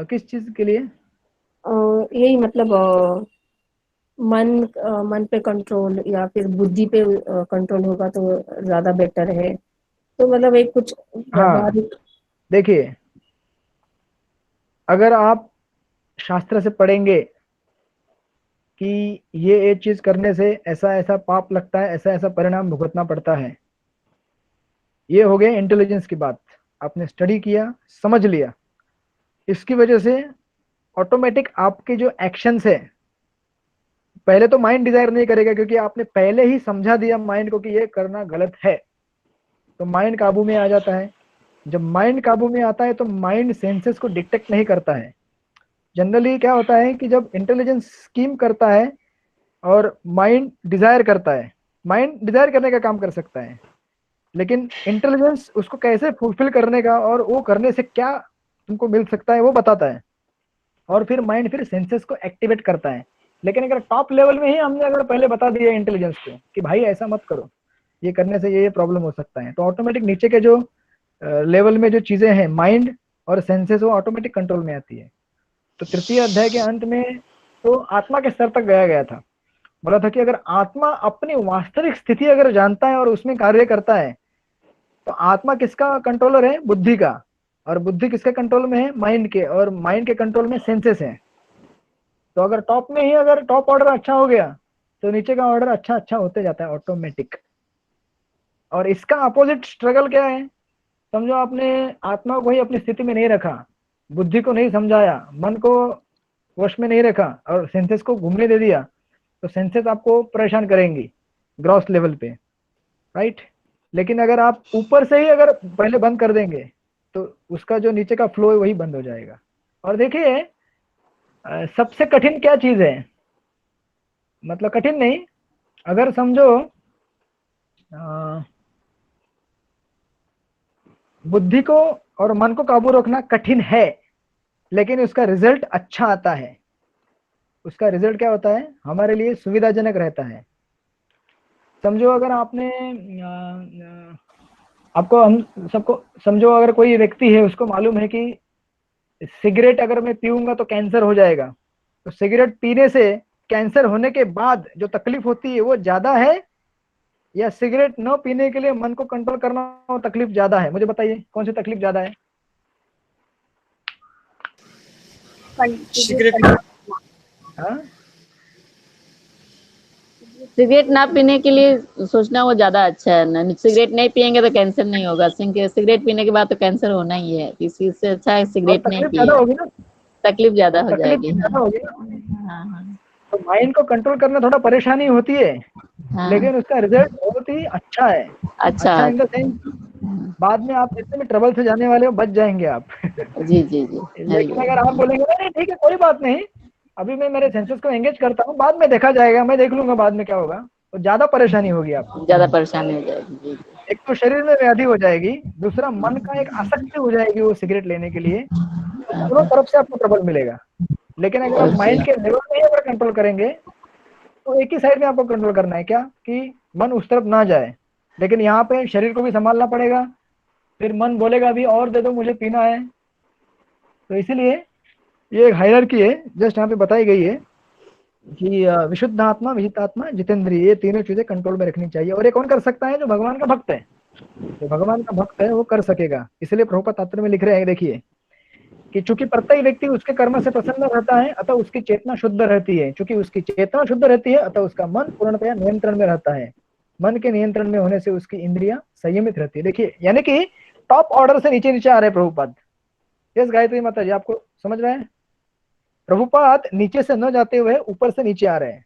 किस चीज के लिए? यही मतलब मन पे कंट्रोल या फिर बुद्धि पे कंट्रोल होगा तो ज्यादा बेटर है। तो मतलब एक कुछ व्यावहारिक। देखिए अगर आप शास्त्र से पढ़ेंगे कि ये चीज करने से ऐसा ऐसा पाप लगता है, ऐसा ऐसा परिणाम भुगतना पड़ता है, ये हो गया इंटेलिजेंस की बात। आपने स्टडी किया, समझ लिया, इसकी वजह से ऑटोमेटिक आपके जो एक्शंस है, पहले तो माइंड डिजायर नहीं करेगा क्योंकि आपने पहले ही समझा दिया माइंड को कि ये करना गलत है, तो माइंड काबू में आ जाता है। जब माइंड काबू में आता है तो माइंड सेंसेस को डिटेक्ट नहीं करता है। जनरली क्या होता है कि जब इंटेलिजेंस स्कीम करता है और माइंड डिजायर करता है, माइंड डिजायर करने का काम कर सकता है, लेकिन इंटेलिजेंस उसको कैसे फुलफिल करने का और वो करने से क्या तुमको मिल सकता है वो बताता है, और फिर माइंड फिर सेंसेस को एक्टिवेट करता है। लेकिन अगर टॉप लेवल में ही हमने अगर पहले बता दिया इंटेलिजेंस को कि भाई ऐसा मत करो, ये करने से ये प्रॉब्लम हो सकता है, तो ऑटोमेटिक नीचे के जो लेवल में जो चीजें हैं, माइंड और सेंसेस, वो ऑटोमेटिक कंट्रोल में आती है। तो तृतीय अध्याय के अंत में तो आत्मा के स्तर तक गया था। बोला था कि अगर आत्मा अपनी वास्तविक स्थिति अगर जानता है और उसमें कार्य करता है तो आत्मा किसका कंट्रोलर है, बुद्धि का, और बुद्धि किसके कंट्रोल में है, माइंड के, और माइंड के कंट्रोल में सेंसेस हैं। तो अगर टॉप में ही अगर टॉप ऑर्डर अच्छा हो गया तो नीचे का ऑर्डर अच्छा अच्छा होते जाता है ऑटोमेटिक। और इसका अपोजिट स्ट्रगल क्या है, समझो आपने आत्मा को ही अपनी स्थिति में नहीं रखा, बुद्धि को नहीं समझाया, मन को वश में नहीं रखा और सेंसेस को घूमने दे दिया, तो सेंसेस आपको परेशान करेंगी ग्रॉस लेवल पे, राइट। लेकिन अगर आप ऊपर से ही अगर पहले बंद कर देंगे तो उसका जो नीचे का फ्लो है वही बंद हो जाएगा। और देखिए सबसे कठिन क्या चीज है, मतलब कठिन नहीं, अगर समझो बुद्धि को और मन को काबू रखना कठिन है, लेकिन उसका रिजल्ट अच्छा आता है। उसका रिजल्ट क्या होता है, हमारे लिए सुविधाजनक रहता है। समझो अगर आपने आपको, हम सबको समझो, अगर कोई व्यक्ति है उसको मालूम है कि सिगरेट अगर मैं पीऊंगा तो कैंसर हो जाएगा, तो सिगरेट पीने से कैंसर होने के बाद जो तकलीफ होती है वो ज्यादा है या सिगरेट न पीने के लिए मन को कंट्रोल करना वो तकलीफ ज्यादा है? मुझे बताइए कौन सी तकलीफ ज्यादा है? सिगरेट ना पीने के लिए सोचना वो ज्यादा अच्छा है ना। सिगरेट नहीं पियेंगे तो कैंसर नहीं होगा, सिगरेट पीने के बाद तो कैंसर होना ही है, इसी से अच्छा है सिगरेट नहीं पिए, तकलीफ ज्यादा हो जाएगी। हाँ। तो माइंड को कंट्रोल करना थोड़ा परेशानी होती है, हाँ, लेकिन उसका रिजल्ट बहुत ही अच्छा है। अच्छा, अच्छा इन द सेंस बाद में आप जितने भी ट्रबल से जाने वाले हो बच जाएंगे आप। जी जी जी, है लेकिन ये। अगर आप बोलेंगे नहीं ठीक है कोई बात नहीं, अभी मैं मेरे सेंसेस को एंगेज करता हूँ, बाद में देखा जाएगा, मैं देख लूंगा बाद में क्या होगा, तो ज्यादा परेशानी होगी आपको। ज्यादा परेशानी हो जाएगी। जी जी। एक तो शरीर में व्याधि हो जाएगी, दूसरा मन का एक आसक्ति हो जाएगी वो सिगरेट लेने के लिए, दोनों तरफ से आपको ट्रबल मिलेगा। लेकिन अगर आप माइंड के लेवल में ही अगर कंट्रोल करेंगे तो एक ही साइड में आपको कंट्रोल करना है, क्या कि मन उस तरफ ना जाए, लेकिन यहाँ पे शरीर को भी संभालना पड़ेगा, फिर मन बोलेगा अभी और दे दो मुझे पीना है। तो इसीलिए ये एक हायरार्की है जस्ट यहाँ पे बताई गई है कि विशुद्ध आत्मा, विहितात्मा, जितेंद्रिय, ये तीनों चीजें कंट्रोल में रखनी चाहिए। और ये कौन कर सकता है? जो भगवान का भक्त है। जो भगवान का भक्त है वो कर सकेगा। इसलिए प्रभुपाद तात्पर्य में लिख रहे हैं, देखिए कि चूंकि प्रत्येक व्यक्ति उसके कर्म से प्रसन्न रहता है अतः उसकी चेतना शुद्ध रहती है, चूंकि उसकी चेतना शुद्ध रहती है अतः उसका मन पूर्णतया नियंत्रण में रहता है। मन के नियंत्रण में होने से उसकी इंद्रियां संयमित रहती है। देखिए यानी कि टॉप ऑर्डर से नीचे नीचे आ रहे हैं प्रभुपाद। यस गायत्री माता जी, आपको समझ रहे हैं? प्रभुपाद नीचे से न जाते हुए ऊपर से नीचे आ रहे हैं,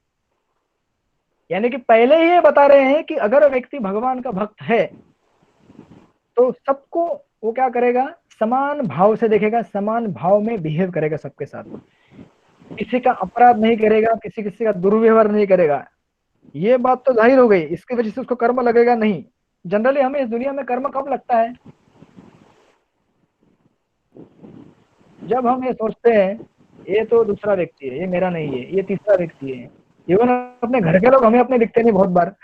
यानी कि पहले ही ये बता रहे हैं कि अगर व्यक्ति भगवान का भक्त है तो सबको वो क्या करेगा? समान भाव से देखेगा, समान भाव में बिहेव करेगा सबके साथ, किसी का अपराध नहीं करेगा, किसी किसी का दुर्व्यवहार नहीं करेगा। ये बात तो जाहिर हो गई, इसकी वजह से उसको कर्म लगेगा नहीं। जनरली हमें इस दुनिया में कर्म कब लगता है? जब हम ये सोचते हैं ये तो दूसरा व्यक्ति है, ये मेरा नहीं है, ये तीसरा व्यक्ति है। इवन अपने घर के लोग हमें अपने दिखते नहीं बहुत बार।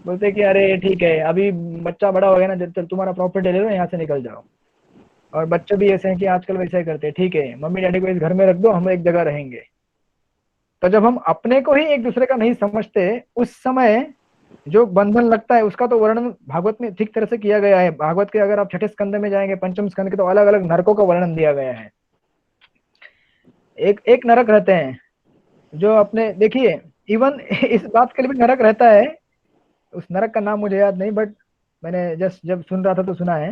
बोलते कि अरे ठीक है अभी बच्चा बड़ा हो गया ना, चल तुम्हारा प्रॉपर्टी ले लो, यहाँ से निकल जाओ। और बच्चे भी ऐसे हैं कि आजकल वैसे ही करते हैं, ठीक है मम्मी डैडी को इस घर में रख दो, हम एक जगह रहेंगे। तो जब हम अपने को ही एक दूसरे का नहीं समझते उस समय जो बंधन लगता है उसका तो वर्णन भागवत में ठीक तरह से किया गया है। भागवत के अगर आप छठे स्कंद में जाएंगे, पंचम स्कंद के, तो अलग अलग नरकों का वर्णन दिया गया है। एक एक नरक रहते हैं जो अपने, देखिए इवन इस बात के लिए भी नरक रहता है, उस नरक का नाम मुझे याद नहीं, बट मैंने जस्ट जब सुन रहा था तो सुना है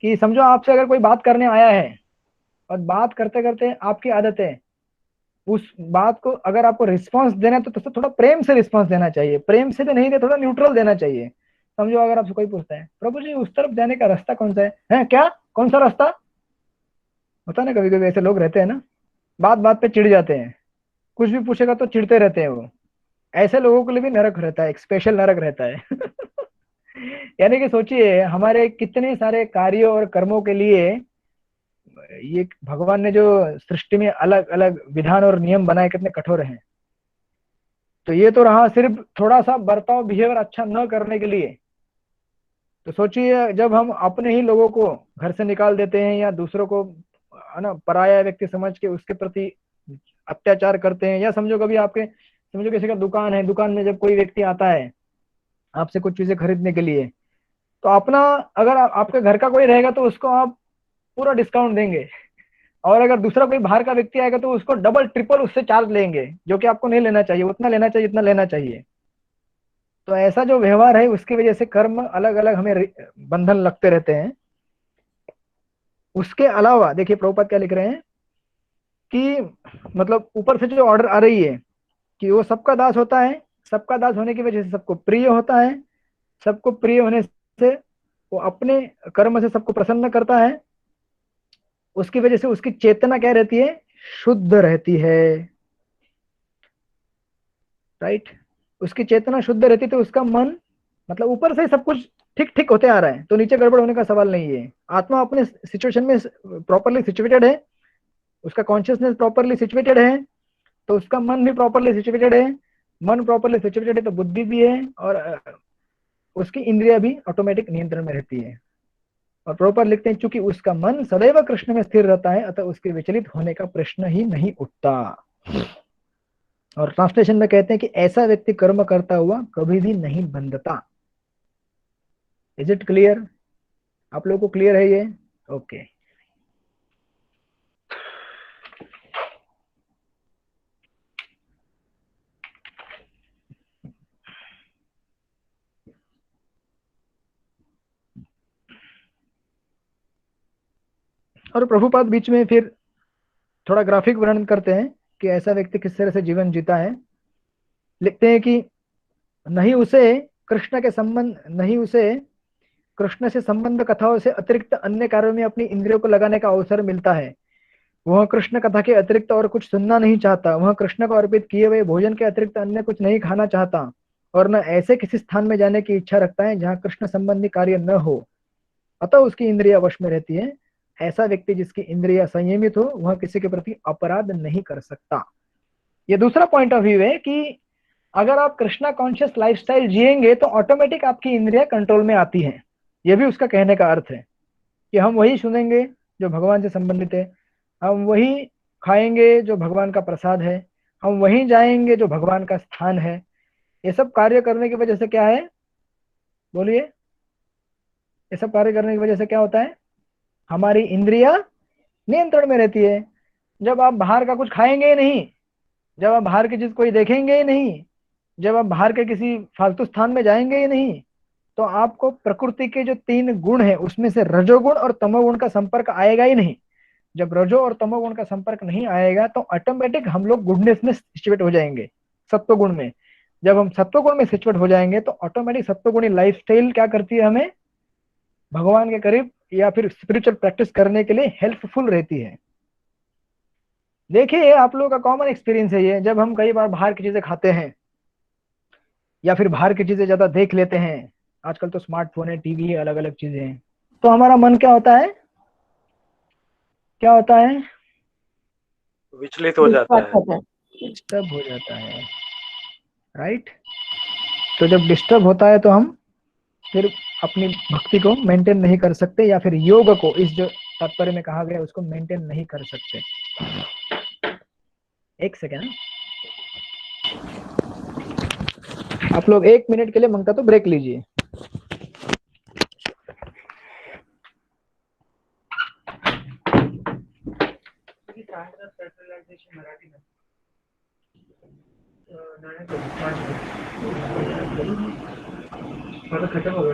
कि समझो आपसे अगर कोई बात करने आया है और बात करते करते आपकी आदत है उस बात को अगर आपको रिस्पांस देना है तो थोड़ा प्रेम से रिस्पांस देना चाहिए, प्रेम से भी नहीं दे, थोड़ा न्यूट्रल देना चाहिए। समझो अगर आपसे कोई पूछता है प्रभु जी उस तरफ जाने का रास्ता कौन सा है? हैं क्या? कौन सा रास्ता? होता ना कभी कभी ऐसे लोग रहते हैं ना, बात बात पे चिढ़ जाते हैं, कुछ भी पूछेगा तो चिढ़ते रहते हैं वो। ऐसे लोगों के लिए भी नरक रहता है, एक स्पेशल नरक रहता है। यानी कि सोचिए हमारे कितने सारे कार्यों और कर्मों के लिए ये भगवान ने जो सृष्टि में अलग अलग विधान और नियम बनाए कितने कठोर हैं। तो ये तो रहा सिर्फ थोड़ा सा बर्ताव, बिहेवियर अच्छा न करने के लिए। तो सोचिए जब हम अपने ही लोगों को घर से निकाल देते हैं या दूसरों को है ना पराया व्यक्ति समझ के उसके प्रति अत्याचार करते हैं, या समझो कभी आपके, समझो किसी का दुकान है, दुकान में जब कोई व्यक्ति आता है आपसे कुछ चीजें खरीदने के लिए, तो अपना अगर आपके घर का कोई रहेगा तो उसको आप पूरा डिस्काउंट देंगे, और अगर दूसरा कोई बाहर का व्यक्ति आएगा तो उसको डबल ट्रिपल उससे चार्ज लेंगे, जो कि आपको नहीं लेना चाहिए, उतना लेना चाहिए इतना लेना चाहिए। तो ऐसा जो व्यवहार है उसकी वजह से कर्म अलग अलग हमें बंधन लगते रहते हैं। उसके अलावा देखिए प्रभुपाद क्या लिख रहे हैं कि मतलब ऊपर से जो ऑर्डर आ रही है कि वो सबका दास होता है, सबका दास होने की वजह से सबको प्रिय होता है, सबको प्रिय होने से वो अपने कर्म से सबको प्रसन्न करता है, उसकी वजह से उसकी चेतना क्या रहती है? शुद्ध रहती है। राइट, उसकी चेतना शुद्ध रहती तो उसका मन मतलब ऊपर से सब कुछ ठीक ठीक होते आ रहा है, तो नीचे गड़बड़ होने का सवाल नहीं है। आत्मा अपने सिचुएशन में प्रॉपरली सिचुएटेड है, उसका कॉन्शियसनेस प्रॉपरली सिचुएटेड है, तो उसका मन भी प्रॉपरली सिचुएटेड है। मन प्रॉपरली सिचुएटेड है तो बुद्धि भी है, और उसकी इंद्रिया भी ऑटोमेटिक नियंत्रण में रहती है। और प्रॉपर लिखते हैं चूंकि उसका मन सदैव कृष्ण में स्थिर रहता है अतः उसके विचलित होने का प्रश्न ही नहीं उठता। और ट्रांसलेशन में कहते हैं कि ऐसा व्यक्ति कर्म करता हुआ कभी भी नहीं बंधता। Is it clear? आप लोगों को क्लियर है ये? ओके। और प्रभुपाद बीच में फिर थोड़ा ग्राफिक वर्णन करते हैं कि ऐसा व्यक्ति किस तरह से जीवन जीता है। लिखते हैं कि नहीं उसे कृष्ण से संबंध कथाओं से अतिरिक्त अन्य कार्यों में अपनी इंद्रियों को लगाने का अवसर मिलता है। वह कृष्ण कथा के अतिरिक्त और कुछ सुनना नहीं चाहता। वह कृष्ण को अर्पित किए हुए भोजन के अतिरिक्त अन्य कुछ नहीं खाना चाहता और न ऐसे किसी स्थान में जाने की इच्छा रखता है जहाँ कृष्ण संबंधी कार्य न हो, अतः उसकी इंद्रिया वश में रहती है। ऐसा व्यक्ति जिसकी इंद्रिया संयमित हो वह किसी के प्रति अपराध नहीं कर सकता। ये दूसरा पॉइंट ऑफ व्यू है कि अगर आप कृष्णा कॉन्शियस लाइफस्टाइल जिएंगे तो ऑटोमेटिक आपकी इंद्रिया कंट्रोल में आती हैं। ये भी उसका कहने का अर्थ है कि हम वही सुनेंगे जो भगवान से संबंधित है, हम वही खाएंगे जो भगवान का प्रसाद है, हम वहीं जाएंगे जो भगवान का स्थान है। ये सब कार्य करने की वजह से क्या है, बोलिए, ये सब कार्य करने की वजह से क्या होता है, हमारी इंद्रिया नियंत्रण में रहती है। जब आप बाहर का कुछ खाएंगे ही नहीं, जब आप बाहर की चीज कोई देखेंगे ही नहीं, जब आप बाहर के किसी फालतू स्थान में जाएंगे ही नहीं, तो आपको प्रकृति के जो 3 गुण है उसमें से रजोगुण और तमोगुण का संपर्क आएगा ही नहीं। जब रजो और तमोगुण का संपर्क नहीं आएगा तो ऑटोमेटिक हम लोग गुडनेस में सिचुएट हो जाएंगे, सत्व गुण में। जब हम सत्व गुण में सिचुएट हो जाएंगे तो ऑटोमेटिक सत्वगुणी लाइफस्टाइल क्या करती है, हमें भगवान के करीब या फिर स्पिरिचुअल प्रैक्टिस करने के लिए हेल्पफुल रहती है। देखिए आप लोगों का कॉमन एक्सपीरियंस है ये, जब हम कई बार बाहर की चीजें खाते हैं या फिर बाहर की चीजें ज्यादा देख लेते हैं, आजकल तो स्मार्टफोन है, टीवी है, अलग अलग चीजें हैं, तो हमारा मन क्या होता है, विचलित हो जाता है, डिस्टर्ब हो जाता है, राइट। तो जब डिस्टर्ब होता है तो हम फिर अपनी भक्ति को मेंटेन नहीं कर सकते या फिर योग को, इस जो तात्पर्य में कहा गया उसको मेंटेन नहीं कर सकते। एक सेकेंड, आप लोग 1 मिनट के लिए मंगता तो ब्रेक लीजिए। खत्म हो गया।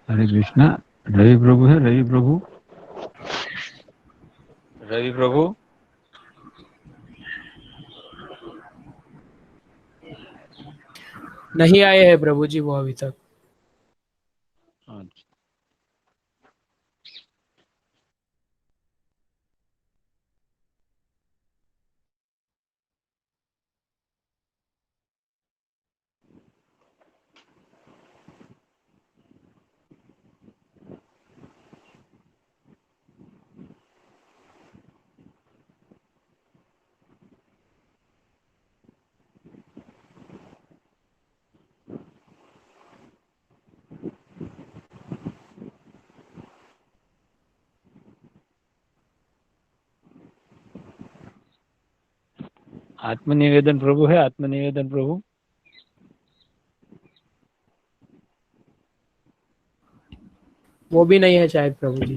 हरे कृष्णा। रवि प्रभु है, रवि प्रभु, रवि प्रभु। नहीं आए हैं प्रभु जी वो अभी तक। अच्छा, आत्मनिवेदन प्रभु है, आत्मनिवेदन प्रभु। वो भी नहीं है शायद प्रभु जी।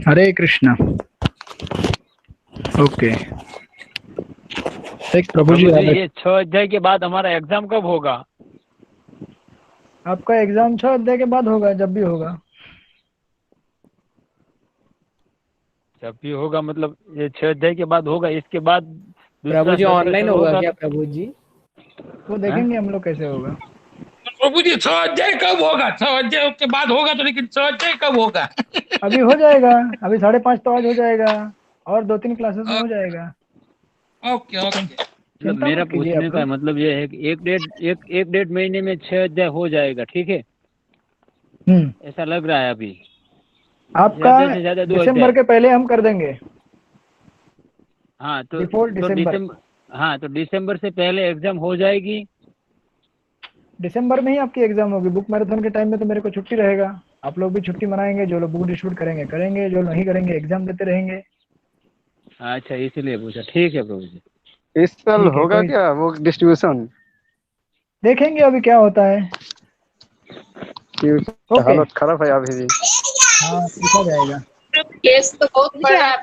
हरे कृष्णा। ओके। एक प्रभु जी ये 6 अध्याय के बाद हमारा एग्जाम कब होगा? आपका एग्जाम 6 अध्याय के बाद होगा, जब भी होगा। जब भी होगा मतलब ये 6 अध्याय के बाद होगा, इसके बाद प्रभु जी ऑनलाइन होगा क्या प्रभु जी? वो देखेंगे हम लोग कैसे होगा। प्रभु जी 6 अध्याय कब होगा? 6 अध्याय के बाद होगा तो, लेकिन 6 अध्याय कब होगा? अभी हो जाएगा, अभी 5:30 तो आज हो जाएगा, और 2-3 क्लासेस में हो जाएगा। Okay okay. मतलब मेरा पूछने का मतलब ये है कि एक डेढ़ महीने में 6 अध्याय हो जाएगा, ठीक है? ऐसा लग रहा है अभी। आपका ज्यादा से ज्यादा 2 दिसंबर के पहले हम कर देंगे। हाँ तो दिसंबर। हाँ तो दिसंबर से पहले एग्जाम हो जाएगी। दिसंबर में ही आपकी एग्जाम होगी। बुक मैराथन के टाइम में तो मेरे को छुट्टी रहेगा, आप लोग भी छुट्टी मनाएंगे। जो लोग बुक डिस्ट्रीब्यूट करेंगे, जो नहीं करेंगे एग्जाम देते रहेंगे। अच्छा इसलिए पूछा। ठीक है प्रभु जी। इस साल होगा क्या वो डिस्ट्रीब्यूशन? देखेंगे अभी क्या होता है। हालत खराब है अभी भी। हाँ देखा जाएगा। केस तो बहुत बड़ा है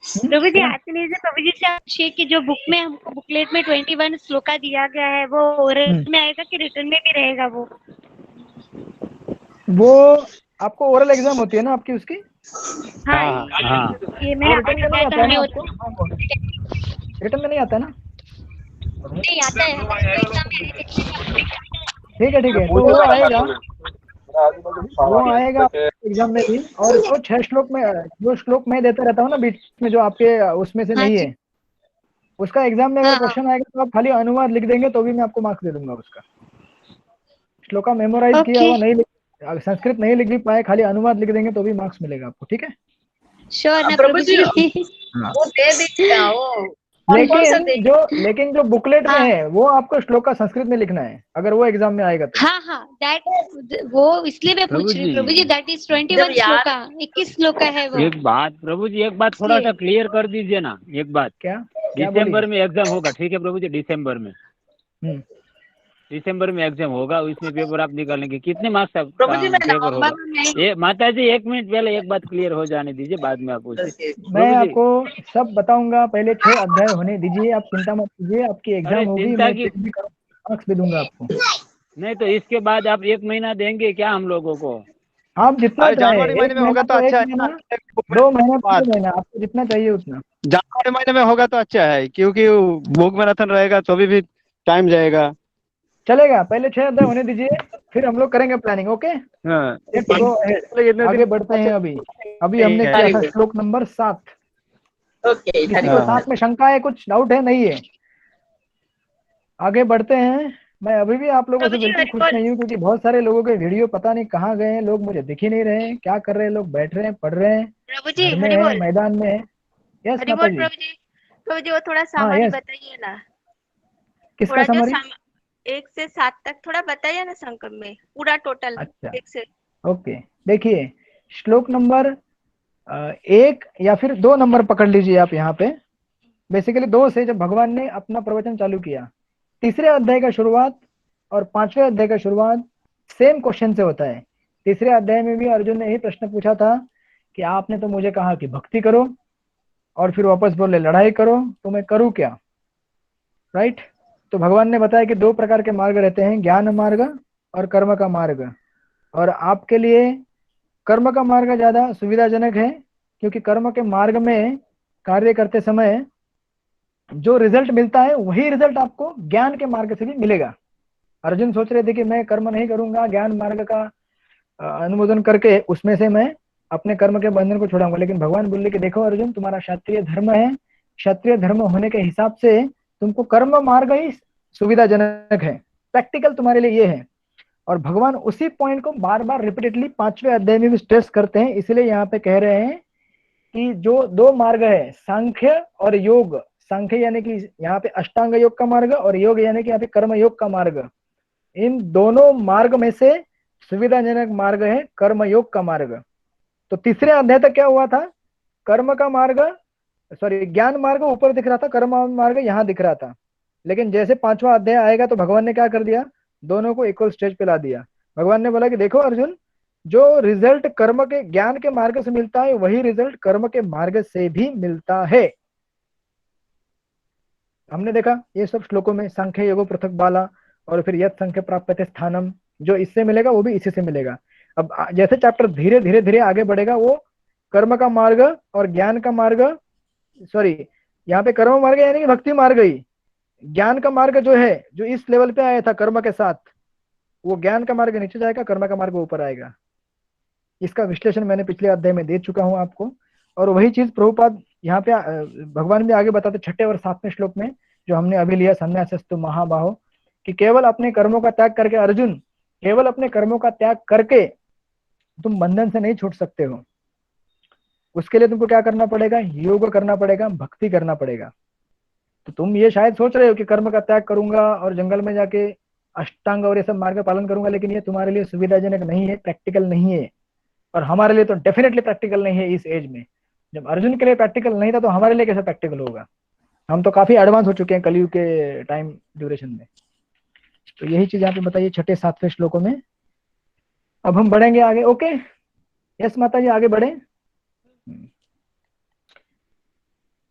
प्रभु जी आते नहीं से प्रभु जी से पूछिए कि जो बुक में हमको बुकलेट में 21 श्लोका दिया गया है वो ओरल में आएगा कि रिटर्न में भी रहेगा? वो आपको ओरल एग्जाम होती है ना आपकी उसकी? हाँ ये मैंने रिटर्न में नहीं आता है ना आपको? रिटर्न में नहीं आता है ना? नहीं आता है हमारे एग्जाम में। ठीक है तो वो आएगा एग्जाम में भी। और जो 6 श्लोक में जो श्लोक मैं देता रहता हूँ ना बीच में, जो आपके उसमें से नहीं है, उसका एग्जाम में अगर क्वेश्चन आएगा तो आप खाली अनुवाद लिख देंगे तो भी मैं आपको मार्क्स दे दूंगा उसका। श्लोका मेमोराइज किया हुआ नहीं, संस्कृत नहीं लिख भी पाए, खाली अनुवाद लिख देंगे तो भी मार्क्स मिलेगा आपको। ठीक है श्योर ना प्रभु जी? वो दे दीजिएगा वो। लेकिन जो बुकलेट में है वो आपको श्लोका संस्कृत में लिखना है अगर वो एग्जाम में आएगा तो। हाँ वो इसलिए मैं पूछ रही हूँ प्रभु जी। दैट इज 21 श्लोका, 21 श्लोका है वो। एक बात प्रभु जी, एक बात थोड़ा सा क्लियर कर दीजिए ना। एक बात, क्या दिसंबर में एग्जाम होगा, ठीक है प्रभु जी? दिसंबर में एग्जाम होगा, इसमें पेपर आप निकालेंगे। कितने मार्क्स का पेपर होगा? माता जी 1 मिनट पहले एक बात क्लियर हो जाने दीजिए, बाद में आप पूछिए। मैं आपको सब बताऊंगा, पहले 6 अध्याय होने दीजिए, आप चिंता मत कीजिए। आपकी एग्जाम होगी, मैं मार्क्स भी दूंगा आपको। नहीं तो इसके बाद आप 1 महीना देंगे क्या हम लोगों को? आप जितना जनवरी महीने में होगा तो अच्छा है। 2 महीने 3 महीना, आपको जितना चाहिए उतना। जनवरी महीने में होगा तो अच्छा है, क्योंकि बुक मैराथन रहेगा तो भी टाइम जाएगा। चलेगा, पहले 6 अध्याय होने दीजिए, फिर हम लोग करेंगे प्लानिंग। ओके आगे बढ़ते हैं। अभी हमने किया था श्लोक नंबर 7। किसी को 7 में शंका है, कुछ डाउट है? नहीं है? आगे बढ़ते हैं। मैं अभी भी आप लोगों से बिल्कुल खुश नहीं हूँ, क्योंकि बहुत सारे लोगों के वीडियो पता नहीं कहाँ गए हैं। लोग मुझे दिख ही नहीं रहे हैं, क्या कर रहे हैं लोग? बैठ रहे हैं, पढ़ रहे हैं, मैदान में है। यस माता जी। प्रभु जी वो थोड़ा सामान्य बताइए ना। किसका समरी? 1 से 7 तक थोड़ा बताइए ना संकल्प में, पूरा टोटल। अच्छा 1 से। ओके देखिए, श्लोक नंबर 1 या फिर 2 नंबर पकड़ लीजिए आप। यहाँ पे बेसिकली 2 से जब भगवान ने अपना प्रवचन चालू किया, तीसरे अध्याय का शुरुआत और 5वें अध्याय का शुरुआत सेम क्वेश्चन से होता है। तीसरे अध्याय में भी अर्जुन ने यही प्रश्न पूछा था कि आपने तो मुझे कहा कि भक्ति करो, और फिर वापस बोले लड़ाई करो, तो मैं करूं क्या? राइट। तो भगवान ने बताया कि 2 प्रकार के मार्ग रहते हैं, ज्ञान मार्ग और कर्म का मार्ग। और आपके लिए कर्म का मार्ग ज्यादा सुविधाजनक है, क्योंकि कर्म के मार्ग में कार्य करते समय जो रिजल्ट मिलता है वही रिजल्ट आपको ज्ञान के मार्ग से भी मिलेगा। अर्जुन सोच रहे थे कि मैं कर्म नहीं करूंगा, ज्ञान मार्ग का अनुमोदन करके उसमें से मैं अपने कर्म के बंधन को छोड़ाऊंगा। लेकिन भगवान बोले कि देखो अर्जुन, तुम्हारा क्षत्रिय धर्म है, क्षत्रिय धर्म होने के हिसाब से तुमको कर्म मार्ग ही सुविधाजनक है, प्रैक्टिकल तुम्हारे लिए ये है। और भगवान उसी पॉइंट को बार बार रिपीटेडली 5वें अध्याय में भी स्ट्रेस करते हैं। इसलिए यहाँ पे कह रहे हैं कि जो 2 मार्ग है, सांख्य और योग। सांख्य यानी कि यहाँ पे अष्टांग योग का मार्ग, और योग यानी कि यहाँ पे कर्म योग का मार्ग। इन दोनों मार्ग में से सुविधाजनक मार्ग है कर्म योग का मार्ग। तो तीसरे अध्याय तक क्या हुआ था? कर्म का मार्ग, सॉरी ज्ञान मार्ग ऊपर दिख रहा था, कर्म मार्ग यहाँ दिख रहा था। लेकिन जैसे 5वां अध्याय आएगा तो भगवान ने क्या कर दिया? दोनों को इक्वल स्टेज पे ला दिया। भगवान ने बोला कि देखो अर्जुन, जो रिजल्ट कर्म के ज्ञान के मार्ग से मिलता है वही रिजल्ट कर्म के मार्ग से भी मिलता है। हमने देखा ये सब श्लोकों में संख्य योगो पृथक बाला और फिर यद संख्य प्राप्यते स्थानम, जो इससे मिलेगा वो भी इसी से मिलेगा। अब जैसे चैप्टर धीरे धीरे धीरे आगे बढ़ेगा वो कर्म का मार्ग और ज्ञान का मार्ग, सॉरी यहाँ पे कर्म मार्ग यानी कि भक्ति मार्ग ही, ज्ञान का मार्ग जो है जो इस लेवल पे आया था कर्म के साथ, वो ज्ञान का मार्ग नीचे जाएगा, कर्म का मार्ग ऊपर आएगा। इसका विश्लेषण मैंने पिछले अध्याय में दे चुका हूं आपको। और वही चीज प्रभुपाद यहाँ पे भगवान भी आगे बताते 6ठे और 7वें श्लोक में जो हमने अभी लिया, संन्यासस्तु महाबाहो, कि केवल अपने कर्मों का त्याग करके अर्जुन, केवल अपने कर्मों का त्याग करके तुम बंधन से नहीं छूट सकते हो। उसके लिए तुमको क्या करना पड़ेगा? योग करना पड़ेगा, भक्ति करना पड़ेगा। तो तुम ये शायद सोच रहे हो कि कर्म का त्याग करूंगा और जंगल में जाके अष्टांग और ये सब मार्ग पालन करूंगा, लेकिन ये तुम्हारे लिए सुविधाजनक नहीं है, प्रैक्टिकल नहीं है। और हमारे लिए तो डेफिनेटली प्रैक्टिकल नहीं है इस एज में। जब अर्जुन के लिए प्रैक्टिकल नहीं था तो हमारे लिए कैसे प्रैक्टिकल होगा? हम तो काफी एडवांस हो चुके हैं कलयुग के टाइम ड्यूरेशन में। तो यही चीज यहाँ पे बताइए 6ठे 7वें श्लोकों में। अब हम बढ़ेंगे आगे। ओके, यस माता जी, आगे बढ़े।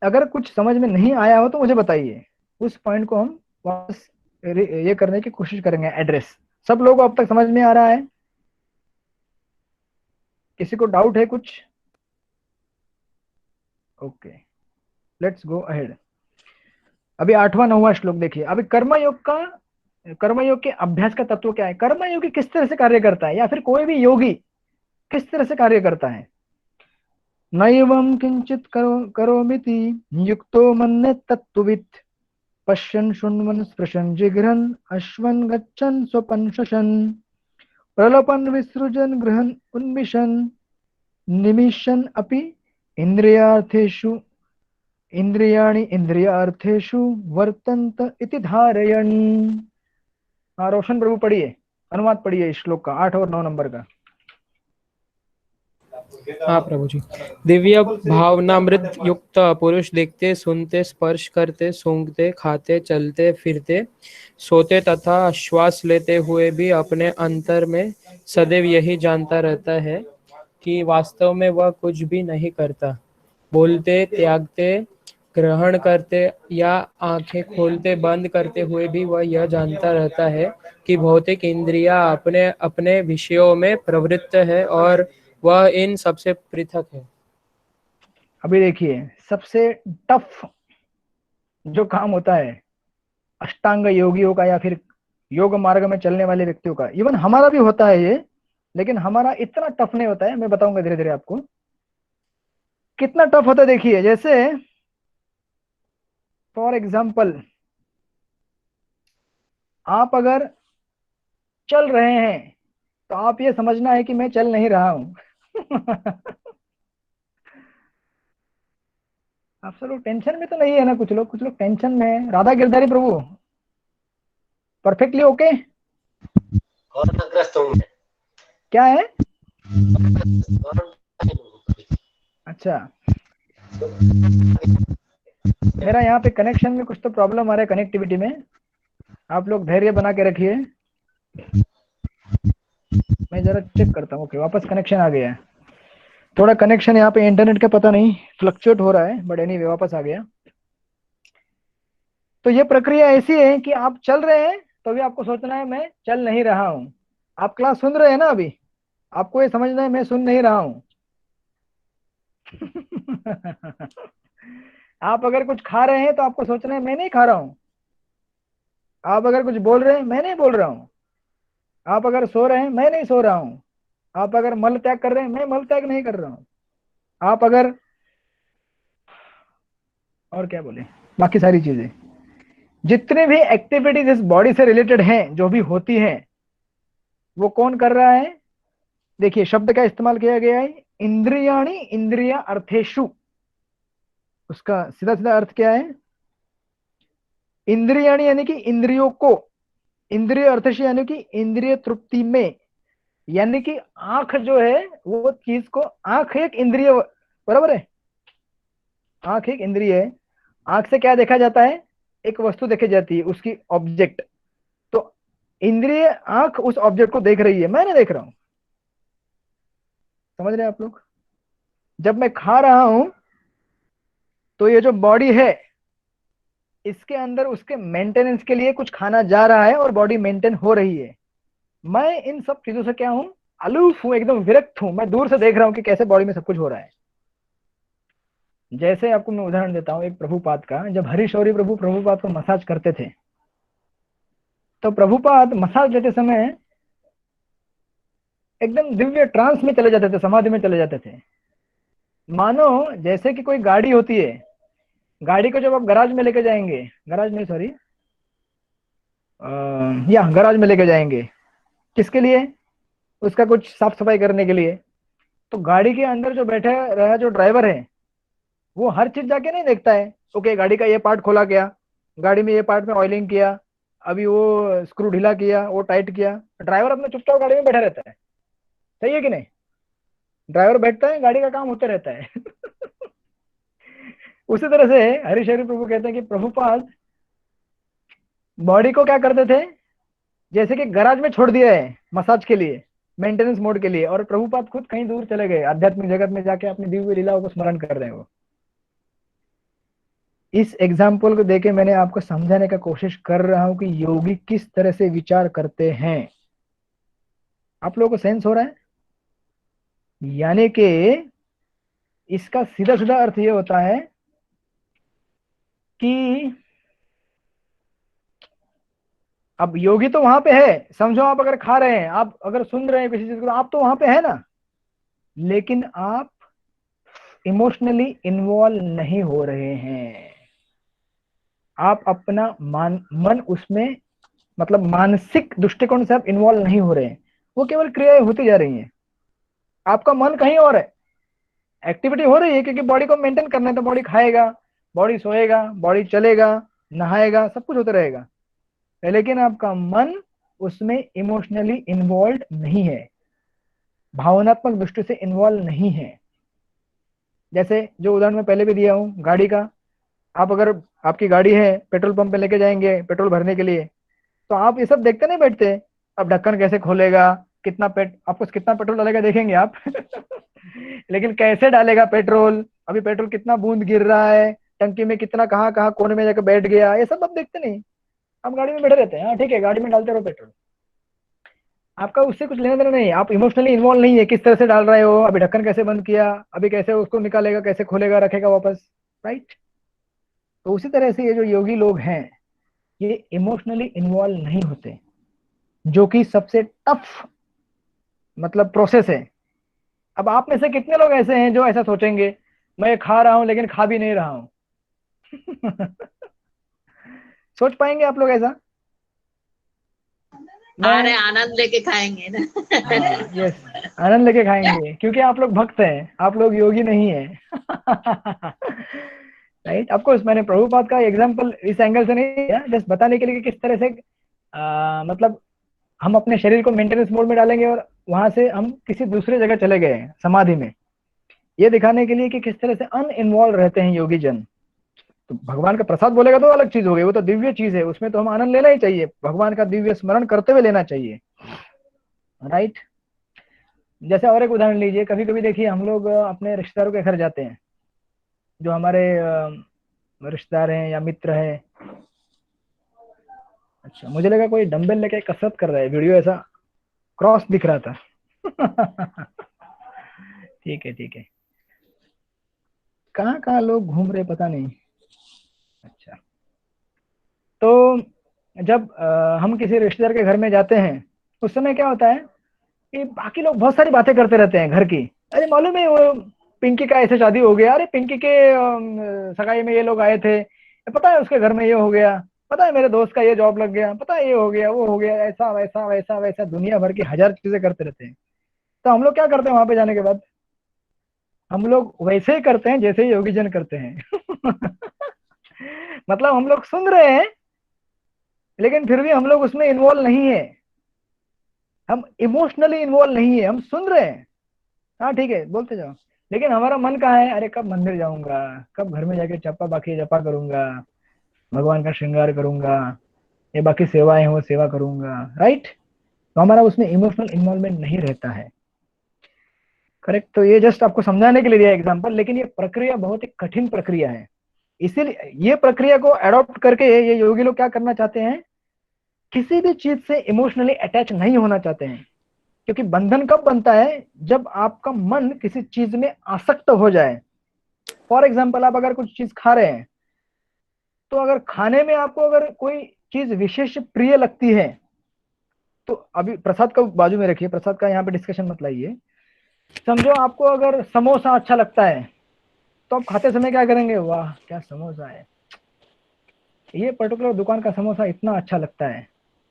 अगर कुछ समझ में नहीं आया हो तो मुझे बताइए, उस पॉइंट को हम वापस ये करने की कोशिश करेंगे एड्रेस। सब लोग अब तक समझ में आ रहा है? किसी को डाउट है कुछ? Okay, let's go ahead. अभी 8वां 9वां श्लोक देखिए। अभी कर्मयोग के अभ्यास का तत्व क्या है? कर्मयोगी किस तरह से कार्य करता है, या फिर कोई भी योगी किस तरह से कार्य करता है? नैवं किंचित करोमिति युक्तो मन्ये तत्त्ववित्, पश्यन् शृण्वन् स्पृशन् जिघ्रन् अश्वन् गच्छन् स्वपन् शशन्, प्रलपन् विसृजन् गृहन् उन्मिषन्, निमिषन् अपि इन्द्रियार्थेषु इंद्रियाणि इंद्रियार्थेषु वर्तन्त इति धारयन्। हाँ, रोशन प्रभु पढ़िए, अनुवाद पढ़िए इस श्लोक का 8 और 9 नंबर का। हाँ प्रभु जी। दिव्य भावनामृत युक्त पुरुष देखते, सुनते, स्पर्श करते, सूंघते, खाते, चलते, फिरते, सोते तथा श्वास लेते हुए भी अपने अंतर में सदैव यही जानता रहता है कि वास्तव में वह कुछ भी नहीं करता। बोलते, त्यागते, ग्रहण करते या आंखें खोलते बंद करते हुए भी वह यह जानता रहता है कि भौतिक इंद्रियां अपने अपने विषयों में प्रवृत्त है और वह इन सबसे पृथक है। अभी देखिए, सबसे टफ जो काम होता है अष्टांग योगियों का या फिर योग मार्ग में चलने वाले व्यक्तियों का, इवन हमारा भी होता है ये, लेकिन हमारा इतना टफ नहीं होता है। मैं बताऊंगा धीरे धीरे आपको कितना टफ होता है। देखिए, जैसे फॉर एग्जाम्पल आप अगर चल रहे हैं तो आप ये समझना है कि मैं चल नहीं रहा हूं। आप सब लोग टेंशन में तो नहीं है ना? कुछ लोग टेंशन में है। राधा गिरधारी प्रभु परफेक्टली ओके? क्या है? अच्छा, मेरा यहाँ पे कनेक्शन में कुछ तो प्रॉब्लम आ रहा है, कनेक्टिविटी में। आप लोग धैर्य बना के रखिए, मैं जरा चेक करता हूँ। ओके, वापस कनेक्शन आ गया है। थोड़ा कनेक्शन यहाँ पे इंटरनेट का पता नहीं फ्लक्चुएट हो रहा है, बट एनीवे वापस आ गया। तो ये प्रक्रिया ऐसी है कि आप चल रहे हैं तो भी आपको सोचना है मैं चल नहीं रहा हूँ। आप क्लास सुन रहे हैं ना, अभी आपको ये समझना है मैं सुन नहीं रहा हूँ। आप अगर कुछ खा रहे हैं तो आपको सोचना है मैं नहीं खा रहा हूँ। आप अगर कुछ बोल रहे हैं मैं नहीं बोल रहा हूँ। आप अगर सो रहे हैं मैं नहीं सो रहा हूँ। आप अगर मल त्याग कर रहे हैं मैं मल त्याग नहीं कर रहा हूँ। आप अगर और क्या बोले, बाकी सारी चीजें जितने भी एक्टिविटीज इस बॉडी से रिलेटेड हैं, जो भी होती हैं, वो कौन कर रहा है? देखिए, शब्द का इस्तेमाल किया गया है इंद्रियाणि इंद्रिया अर्थेषु। उसका सीधा सीधा अर्थ क्या है? इंद्रियाणि यानी कि इंद्रियों को, इंद्रिय अर्थेषु यानी कि इंद्रिय तृप्ति में, यानी कि आंख जो है वो चीज को, आंख एक इंद्रिय, बराबर है? आंख एक इंद्रिय है। आंख से क्या देखा जाता है? एक वस्तु देखी जाती है, उसकी ऑब्जेक्ट। तो इंद्रिय आंख उस ऑब्जेक्ट को देख रही है, मैं नहीं देख रहा हूं। समझ रहे हैं आप लोग? जब मैं खा रहा हूं तो ये जो बॉडी है इसके अंदर उसके मेंटेनेंस के लिए कुछ खाना जा रहा है और बॉडी मेंटेन हो रही है। मैं इन सब चीजों से क्या हूं, अलूफ हूं, एकदम विरक्त हूं। मैं दूर से देख रहा हूं कि कैसे बॉडी में सब कुछ हो रहा है। जैसे आपको मैं उदाहरण देता हूं एक प्रभुपाद का। जब हरिशौरी प्रभु प्रभुपाद को मसाज करते थे तो प्रभुपाद मसाज लेते समय एकदम दिव्य ट्रांस में चले जाते थे, समाधि में चले जाते थे। मानो जैसे कि कोई गाड़ी होती है, गाड़ी को जब आप गराज में लेके जाएंगे, गराज नहीं सॉरी या गराज में लेके जाएंगे, किसके लिए? उसका कुछ साफ सफाई करने के लिए। तो गाड़ी के अंदर जो बैठा रहा जो ड्राइवर है वो हर चीज जाके नहीं देखता है। ओके, गाड़ी का ये पार्ट खोला गया, गाड़ी में ये पार्ट में ऑयलिंग किया, अभी वो स्क्रू ढीला किया, वो टाइट किया। ड्राइवर अपने चुपचाप गाड़ी में बैठा रहता है। सही है कि नहीं? ड्राइवर बैठता है, गाड़ी का काम होता रहता है। उसी तरह से हरिशरी प्रभु कहते हैं कि प्रभुपाद बॉडी को क्या करते थे, जैसे कि गराज में छोड़ दिया है मसाज के लिए, मेंटेनेंस मोड के लिए, और प्रभुपाद खुद कहीं दूर चले गए, आध्यात्मिक जगत में जाके अपनी दिव्य लीलाओं को स्मरण कर रहे हैं वो। इस एग्जाम्पल को देके मैंने आपको समझाने का कोशिश कर रहा हूं कि योगी किस तरह से विचार करते हैं। आप लोगों को सेंस हो रहा है? यानी कि इसका सीधा सीधा अर्थ ये होता है कि अब योगी तो वहां पे है, समझो आप अगर खा रहे हैं, आप अगर सुन रहे हैं किसी चीज को, आप तो वहां पे है ना, लेकिन आप इमोशनली इन्वॉल्व नहीं हो रहे हैं। आप अपना मन उसमें, मतलब मानसिक दृष्टिकोण से आप इन्वॉल्व नहीं हो रहे हैं। वो केवल क्रियाएं होती जा रही हैं, आपका मन कहीं और है। एक्टिविटी हो रही है क्योंकि बॉडी को मेंटेन करना है, तो बॉडी खाएगा, बॉडी सोएगा, बॉडी चलेगा, नहाएगा, सब कुछ होता रहेगा, लेकिन आपका मन उसमें इमोशनली इन्वॉल्व नहीं है, भावनात्मक दृष्टि से इन्वॉल्व नहीं है। जैसे जो उदाहरण मैं पहले भी दिया हूं गाड़ी का, आप अगर आपकी गाड़ी है, पेट्रोल पंप पे लेके जाएंगे पेट्रोल भरने के लिए, तो आप ये सब देखते नहीं बैठते, अब ढक्कन कैसे खोलेगा, आपको कितना पेट्रोल डालेगा देखेंगे आप। लेकिन कैसे डालेगा पेट्रोल, अभी पेट्रोल कितना बूंद गिर रहा है, टंकी में कितना कहाँ कहाँ कोने में जाकर बैठ गया, ये सब आप देखते नहीं। आप गाड़ी में बैठे रहते हैं, हाँ ठीक है, गाड़ी में डालते रहो पेट्रोल, आपका उससे कुछ लेना देना नहीं, आप इमोशनली इन्वॉल्व नहीं है किस तरह से डाल रहे हो, अभी ढक्कन कैसे बंद किया, अभी कैसे उसको निकालेगा, कैसे खोलेगा, रखेगा वापस, राइट। तो उसी तरह से ये जो योगी लोग हैं ये इमोशनली इन्वॉल्व नहीं होते, जो कि सबसे टफ मतलब प्रोसेस है। अब आप में से कितने लोग ऐसे हैं जो ऐसा सोचेंगे मैं खा रहा हूं लेकिन खा भी नहीं रहा हूं? सोच पाएंगे आप लोग ऐसा? अरे आनंद लेके खाएंगे ना। यस, आनंद लेके खाएंगे, क्योंकि आप लोग भक्त हैं, आप लोग योगी नहीं है। राइट। ऑफकोर्स मैंने प्रभुपाद का एग्जांपल इस एंगल से नहीं दिया, जस्ट बताने के लिए कि किस तरह से मतलब हम अपने शरीर को मेंटेनेंस मोड में डालेंगे और वहां से हम किसी दूसरे जगह चले गए समाधि में, ये दिखाने के लिए कि किस तरह से अनइन्वॉल्व रहते हैं योगी जन। तो भगवान का प्रसाद बोलेगा तो अलग चीज हो गई, वो तो दिव्य चीज है, उसमें तो हम आनंद लेना ही चाहिए, भगवान का दिव्य स्मरण करते हुए लेना चाहिए, राइट। जैसे और एक उदाहरण लीजिए, कभी कभी देखिए हम लोग अपने रिश्तेदारों के घर जाते हैं, जो हमारे रिश्तेदार हैं या मित्र हैं। अच्छा, मुझे लगा कोई डंबल लेके कसरत कर रहा है, वीडियो ऐसा क्रॉस दिख रहा था। ठीक है ठीक है, कहाँ कहाँ लोग घूम रहे पता नहीं। अच्छा, तो जब हम किसी रिश्तेदार के घर में जाते हैं उस समय क्या होता है कि बाकी लोग बहुत सारी बातें करते रहते हैं घर की। अरे मालूम है वो पिंकी का ऐसे शादी हो गया, अरे पिंकी के सगाई में ये लोग आए थे, पता है उसके घर में ये हो गया, पता है मेरे दोस्त का ये जॉब लग गया, पता है ये हो गया वो हो गया, ऐसा वैसा वैसा वैसा, दुनिया भर की हजार चीजें करते रहते हैं। तो हम लोग क्या करते हैं वहां पे जाने के बाद? हम लोग वैसे ही करते हैं जैसे ही योगी जन करते हैं। मतलब हम लोग सुन रहे हैं लेकिन फिर भी हम लोग उसमें इन्वॉल्व नहीं है, हम इमोशनली इन्वॉल्व नहीं है, हम सुन रहे हैं, हाँ ठीक है बोलते जाओ, लेकिन हमारा मन कहाँ है, अरे कब मंदिर जाऊंगा, कब घर में जाके चप्पा बाकी जपा करूंगा, भगवान का श्रृंगार करूंगा, ये बाकी सेवाएं हैं वो सेवा करूंगा, राइट। तो हमारा उसमें इमोशनल इन्वॉल्वमेंट नहीं रहता है। करेक्ट। तो ये जस्ट आपको समझाने के लिए दिया एग्जांपल, लेकिन ये प्रक्रिया बहुत ही कठिन प्रक्रिया है। इसीलिए ये प्रक्रिया को अडॉप्ट करके ये योगी लोग क्या करना चाहते हैं, किसी भी चीज से इमोशनली अटैच नहीं होना चाहते हैं। क्योंकि बंधन कब बनता है, जब आपका मन किसी चीज में आसक्त हो जाए। फॉर एग्जाम्पल, आप अगर कुछ चीज खा रहे हैं, तो अगर खाने में आपको अगर कोई चीज विशेष प्रिय लगती है, तो अभी प्रसाद का बाजू में रखिए, प्रसाद का यहाँ पे डिस्कशन मत लाइए। समझो आपको अगर समोसा अच्छा लगता है, तो आप खाते समय क्या करेंगे, वाह क्या समोसा है, ये पर्टिकुलर दुकान का समोसा इतना अच्छा लगता है।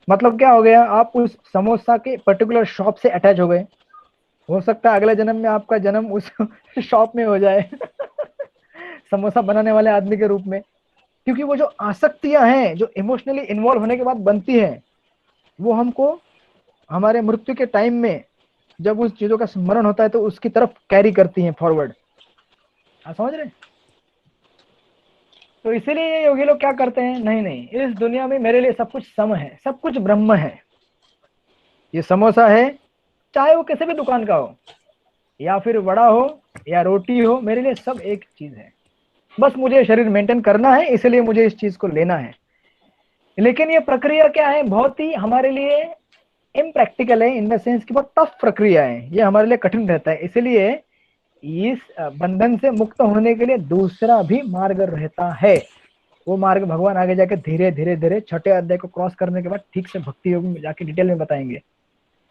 मतलब क्या हो गया, आप उस समोसा के पर्टिकुलर शॉप से अटैच हो गए। हो सकता है अगले जन्म में आपका जन्म उस शॉप में हो जाए समोसा बनाने वाले आदमी के रूप में। क्योंकि वो जो आसक्तियां हैं जो इमोशनली इन्वॉल्व होने के बाद बनती हैं, वो हमको हमारे मृत्यु के टाइम में जब उस चीजों का स्मरण होता है तो उसकी तरफ कैरी करती हैं फॉरवर्ड। आप समझ रहे हैं? तो इसीलिए ये योगी लोग क्या करते हैं, नहीं नहीं, इस दुनिया में मेरे लिए सब कुछ सम है, सब कुछ ब्रह्म है। ये समोसा है, चाहे वो किसी भी दुकान का हो, या फिर वड़ा हो या रोटी हो, मेरे लिए सब एक चीज है। बस मुझे शरीर मेंटेन करना है, इसलिए मुझे इस चीज को लेना है। लेकिन ये प्रक्रिया क्या है, बहुत ही हमारे लिए इम्प्रैक्टिकल है, इन द सेंस की बहुत टफ प्रक्रिया है, ये हमारे लिए कठिन रहता है। इसलिए इस बंधन से मुक्त होने के लिए दूसरा भी मार्ग रहता है। वो मार्ग भगवान आगे जाके धीरे धीरे धीरे छठे अध्याय को क्रॉस करने के बाद ठीक से भक्ति योग में जाके डिटेल में बताएंगे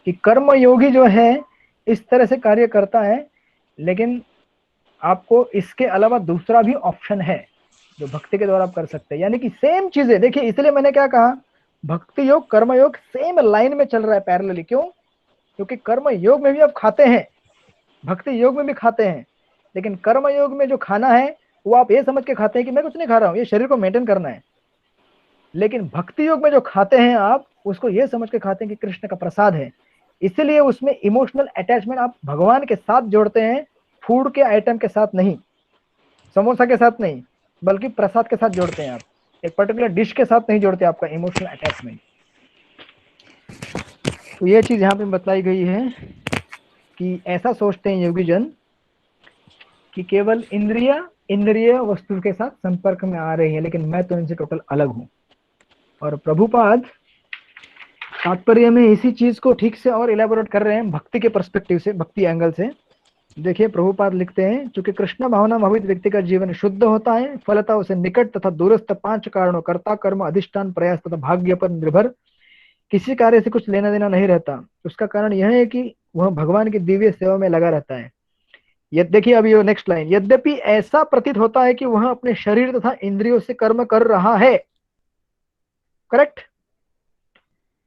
कि कर्म योगी जो है इस तरह से कार्य करता है। लेकिन आपको इसके अलावा दूसरा भी ऑप्शन है जो भक्ति के द्वारा आप कर सकते हैं, यानी कि सेम चीजें। देखिए इसलिए मैंने क्या कहा, भक्ति योग कर्म योग सेम लाइन में चल रहा है पैरेलली। क्यों? क्योंकि कर्म योग में भी आप खाते हैं, भक्ति योग में भी खाते हैं, लेकिन कर्म योग में जो खाना है वो आप ये समझ के खाते हैं कि मैं कुछ नहीं खा रहा हूँ, ये शरीर को मेंटेन करना है। लेकिन भक्ति योग में जो खाते हैं आप उसको ये समझ के खाते हैं कि कृष्ण का प्रसाद है। इसलिए उसमें इमोशनल अटैचमेंट आप भगवान के साथ जोड़ते हैं, फूड के आइटम के साथ नहीं, समोसा के साथ नहीं, बल्कि प्रसाद के साथ जोड़ते हैं। आप एक पर्टिकुलर डिश के साथ नहीं जोड़ते आपका इमोशनल अटैचमेंट। तो ये चीज यहाँ पे बताई गई है कि ऐसा सोचते हैं योगी जन कि केवल इंद्रिय वस्तु के साथ संपर्क में आ रही है, लेकिन मैं तो इनसे टोटल अलग हूं। और प्रभुपाद तात्पर्य में इसी चीज को ठीक से और इलेबोरेट कर रहे हैं भक्ति के पर्सपेक्टिव से, भक्ति एंगल से। देखिए प्रभुपाद लिखते हैं, चूंकि कृष्ण भावना भावित व्यक्ति का जीवन शुद्ध होता है, फलतः उसे निकट तथा दूरस्थ 5 कारणों कर्ता कर्म अधिष्ठान प्रयास तथा भाग्य पर निर्भर किसी कार्य से कुछ लेना देना नहीं रहता। उसका कारण यह है कि वह भगवान की दिव्य सेवा में लगा रहता है। देखिए अभी नेक्स्ट लाइन, यद्यपि ऐसा प्रतीत होता है कि वह अपने शरीर तथा इंद्रियों से कर्म कर रहा है। करेक्ट?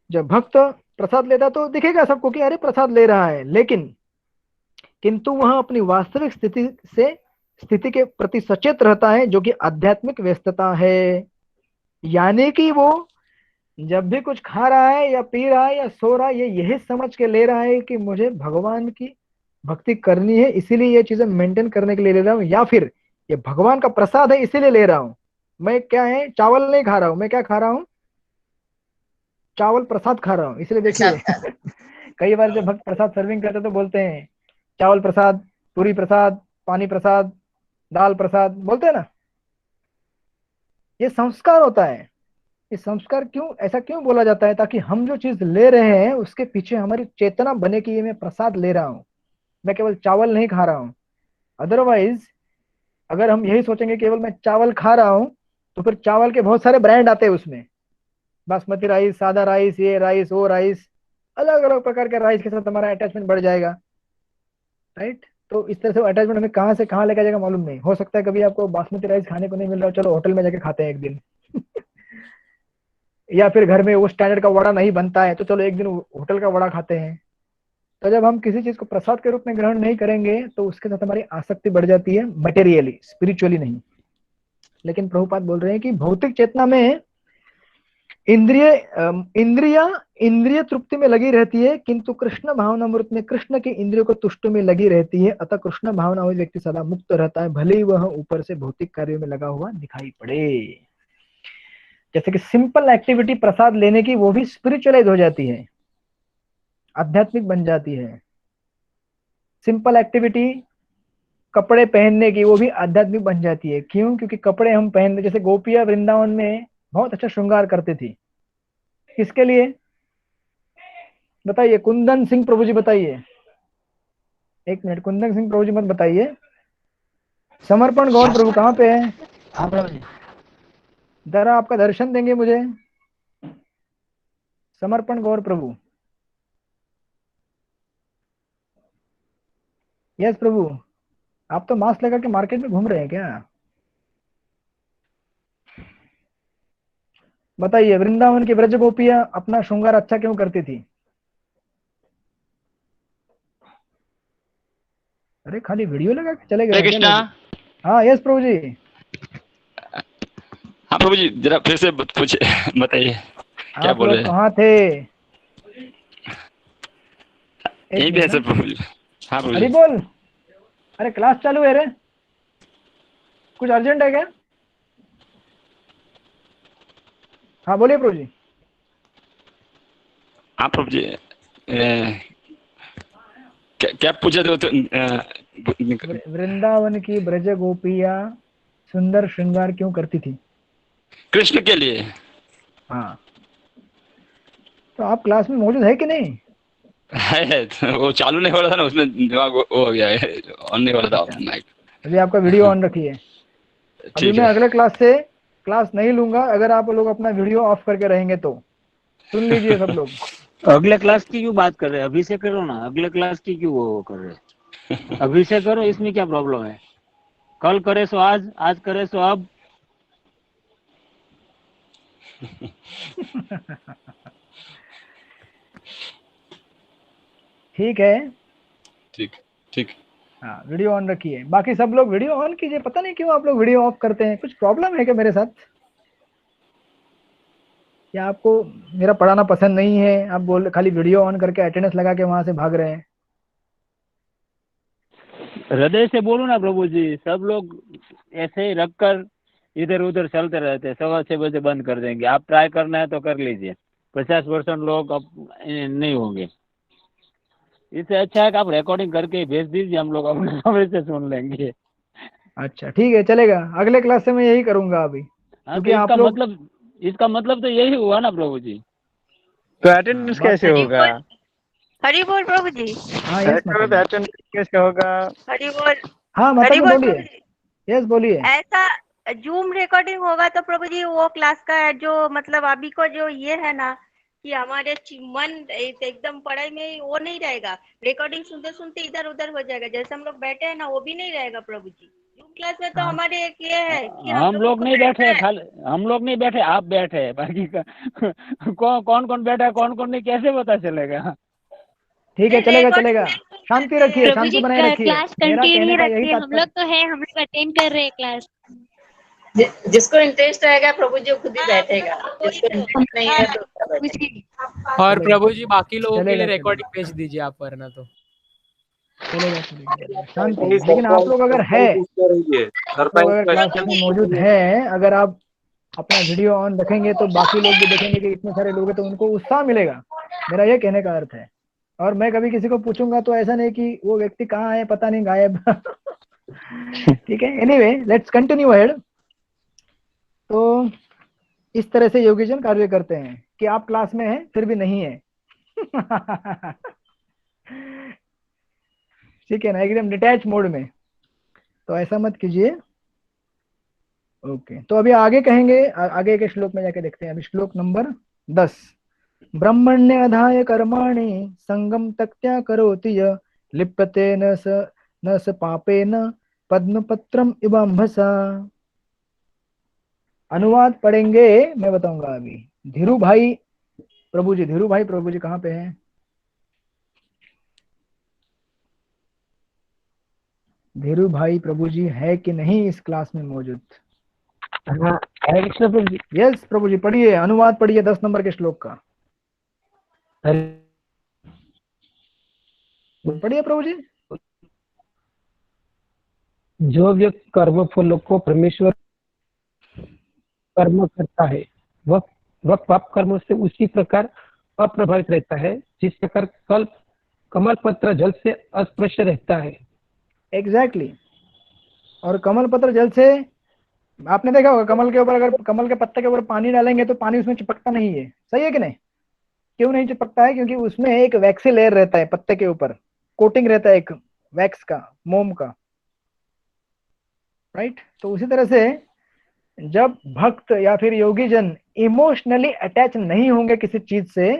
जब भक्त प्रसाद लेता तो दिखेगा सबको कि अरे प्रसाद ले रहा है, लेकिन किंतु वह अपनी वास्तविक स्थिति के प्रति सचेत रहता है, जो कि आध्यात्मिक व्यस्तता है। यानी कि वो जब भी कुछ खा रहा है या पी रहा है या सो रहा है, ये यही समझ के ले रहा है कि मुझे भगवान की भक्ति करनी है, इसीलिए ये चीजें मेंटेन करने के लिए ले रहा हूँ, या फिर ये भगवान का प्रसाद है इसीलिए ले रहा हूँ। मैं क्या है, चावल नहीं खा रहा हूँ, मैं क्या खा रहा हूँ, चावल प्रसाद खा रहा हूँ। इसलिए देखिए कई बार जब भक्त प्रसाद सर्विंग करते तो बोलते हैं चावल प्रसाद, पूरी प्रसाद, पानी प्रसाद, दाल प्रसाद, बोलते हैं ना। ये संस्कार होता है। ये संस्कार क्यों, ऐसा क्यों बोला जाता है? ताकि हम जो चीज ले रहे हैं उसके पीछे हमारी चेतना बने कि ये मैं प्रसाद ले रहा हूँ, मैं केवल चावल नहीं खा रहा हूँ। अदरवाइज अगर हम यही सोचेंगे केवल मैं चावल खा रहा हूँ, तो फिर चावल के बहुत सारे ब्रांड आते हैं उसमें, बासमती राइस, सादा राइस, ये राइस, वो राइस, अलग अलग प्रकार के राइस के साथ हमारा अटैचमेंट बढ़ जाएगा। राइट? तो इस तरह से अटैचमेंट हमें कहाँ से कहाँ लेकर जाएगा मालूम नहीं। हो सकता है कभी आपको बासमती राइस खाने को नहीं मिल रहा, चलो होटल में जाके खाते हैं एक दिन या फिर घर में वो स्टैंडर्ड का वड़ा नहीं बनता है, तो चलो एक दिन होटल का वड़ा खाते हैं। तो जब हम किसी चीज को प्रसाद के रूप में ग्रहण नहीं करेंगे तो उसके साथ हमारी आसक्ति बढ़ जाती है, मटेरियली, स्पिरिचुअली नहीं। लेकिन प्रभुपाद बोल रहे हैं कि भौतिक चेतना में इंद्रिय तृप्ति में लगी रहती है, किंतु कृष्ण भावनामृत में कृष्ण के इंद्रियों को तुष्ट में लगी रहती है। अतः कृष्ण भावना हुई व्यक्ति सदा मुक्त रहता है, भले ही वह ऊपर से भौतिक कार्यों में लगा हुआ दिखाई पड़े। जैसे कि सिंपल एक्टिविटी प्रसाद लेने की, वो भी स्पिरिचुअलाइज हो जाती है, आध्यात्मिक बन जाती है। सिंपल एक्टिविटी कपड़े पहनने की, वो भी आध्यात्मिक बन जाती है। क्यों? क्योंकि कपड़े हम पहनते, जैसे गोपियां वृंदावन में बहुत अच्छा श्रृंगार करती थी, किसके लिए बताइए? कुंदन सिंह प्रभु जी बताइए, एक मिनट, कुंदन सिंह प्रभु जी मत बताइए। समर्पण गौर प्रभु कहाँ पे है? हाँ प्रभु जी। जरा आपका दर्शन देंगे मुझे, समर्पण गौर प्रभु। यस प्रभु। आप तो मास्क लगा के मार्केट में घूम रहे हैं क्या? बताइए, वृंदावन की ब्रज गोपियां अपना श्रृंगार अच्छा क्यों करती थी? अरे खाली वीडियो लगा के चले गए हरे हैं क्या कृष्णा। लोग? हाँ यस प्रभु जी। हाँ प्रभु जी, जरा फिर से पूछे, बताइए क्या आप बोल लोग रहे हैं? कहाँ थे? यहीं पे है सर प्रभु जी। हाँ प्रभु हरी जी। बोल। अरे क्लास चालू है रे, कुछ अर्जेंट है क्या? हाँ बोलिए प्रभु जी। हाँ प्रभु जी, क्या पूछे थे? तो वृंदावन की ब्रज गोपियां सुंदर श्रृंगार क्यों करती थी? कृष्ण के लिए। हाँ, तो आप क्लास में मौजूद है कि नहीं? है, वो चालू नहीं हो रहा था ना, उसमें दिमाग वो हो गया है, ऑन नहीं हो रहा था माइक। अभी आपका वीडियो ऑन रखिए। अभी ठीक मैं है। अगले क्लास से क्लास नहीं लूंगा अगर आप लोग अपना वीडियो ऑफ करके रहेंगे तो। सुन लीजिए सब लोग। अगले क्लास की क्यों बात कर रहे हैं? अभी से करो ना, अगले क्लास की क्यों वो कर रहे हैं? अभी से करो, इसमें क्या प्रॉब्लम है? कल करे सो आज, आज करे सो अब। ठीक है। ठीक ठीक। हाँ वीडियो ऑन रखिए, बाकी सब लोग वीडियो ऑन कीजिए। पता नहीं क्यों आप लोग वीडियो ऑफ करते हैं, कुछ प्रॉब्लम है क्या मेरे साथ? क्या आपको मेरा पढ़ाना पसंद नहीं है? आप बोल खाली वीडियो ऑन करके अटेंडेंस लगा के वहां से भाग रहे हैं। हृदय से बोलो ना प्रभु जी, सब लोग ऐसे ही रखकर इधर उधर चलते रहते हैं, 6:15 बजे बंद कर देंगे। आप ट्राई करना है तो कर लीजिए, 50% लोग अब नहीं होंगे। इससे अच्छा है कि आप रिकॉर्डिंग करके भेज दीजिए, हम लोग अपने समय से सुन लेंगे। अच्छा ठीक है, चलेगा। अगले क्लास से मैं यही करूंगा अभी, हाँ, क्योंकि तो आप लोग इसका मतलब तो यही हुआ ना प्रभु जी। तो अटेंडेंस कैसे होगा? हरी बोल प्रभु जी। हाँ यस माता जी। अटेंडेंस कैसे होगा? हरी बोल। हाँ माता हरी जी बोल बोलिए। प्रभु जी। यस बोलिए। ऐसा जूम रिकॉर्डिंग होगा तो प्रभु जी वो क्लास का जो मतलब अभी को जो ये है ना कि हमारे मन एकदम पढ़ाई में वो नहीं रहेगा। रिकॉर्डिंग सुनते सुनते इधर उधर हो जाएगा, जैसे हम लोग बैठे हैं ना वो भी नहीं रहेगा प्रभु जी। जूम क्लास में तो हमारे एक ये है कि हम लोग को नहीं बैठना बैठे, है। खाली हम लोग नहीं बैठे, आप बैठे हैं। बाकी कौन कौन बैठा है, कौन कौन नहीं, कैसे पता चलेगा? ठीक है, चलेगा चलेगा। शांति रखिए, प्रभु जी शांति बनाए रखिए। क्लास मेरा कहने कंटिन्यू का यही रखिए, हम तात्पर्य। लोग तो है, हम लोग अटेंड कर रहे हैं क्लास। जिसको इंटरेस्ट रहेगा प्रभु जी खुद ही बैठेगा, जिसको इंटरेस्ट नहीं है तो क्या बैठेगा। और प्रभु जी बाकी लोगों के लिए चलेगा रिकॉर्डिंग भेज दीजिए आप, वरना तो चलेगा चलेगा। शांति। लेकिन आप लोग अगर है, आप लोग अगर क्लास में मौजूद है, अगर आप अपना वीडियो ऑन रखेंगे तो बाकी लोग भी देखेंगे कि इतने सारे लोग हैं, तो उनको उत्साह मिलेगा। मेरा ये कहने का अर्थ है। और मैं कभी किसी को पूछूंगा तो ऐसा नहीं कि वो व्यक्ति कहाँ है पता नहीं, गायब। ठीक है, एनीवे लेट्स कंटिन्यू अहेड। तो इस तरह से योगीजन कार्य करते हैं कि आप क्लास में हैं फिर भी नहीं है। ठीक है ना, एकदम डिटैच मोड में। तो ऐसा मत कीजिए। ओके, तो अभी आगे कहेंगे, आगे के श्लोक में जाके देखते हैं। अभी श्लोक नंबर 10। ब्रह्मण्याधाय कर्माणि संगम त्यक्त्वा करोति य लिप्यते न स पापेन पद्मपत्रम इवाम्भसा। अनुवाद पढ़ेंगे, मैं बताऊंगा अभी। धीरू भाई प्रभु जी, धीरू भाई प्रभु जी कहाँ पे हैं? धीरू भाई प्रभु जी है कि नहीं इस क्लास में मौजूद? यस प्रभु जी, पढ़िए, अनुवाद पढ़िए 10 नंबर के श्लोक का। पढ़िए प्रभु जी। जो व्यक्ति कर्म फलों को परमेश्वर कर्म करता है वह पाप कर्म से उसी प्रकार अप्रभावित रहता है जिस प्रकार कल्प कमल पत्र जल से अस्पृश्य रहता है। एग्जैक्टली और कमल पत्र जल से, आपने देखा होगा कमल के ऊपर अगर कमल के पत्ते के ऊपर पानी डालेंगे तो पानी उसमें चिपकता नहीं है, सही है कि नहीं? क्यों नहीं चिपकता है? क्योंकि उसमें एक वैक्सी लेयर रहता है, पत्ते के ऊपर कोटिंग रहता है एक वैक्स का, मोम का, राइट। तो उसी तरह से जब भक्त या फिर योगी जन इमोशनली अटैच नहीं होंगे किसी चीज से,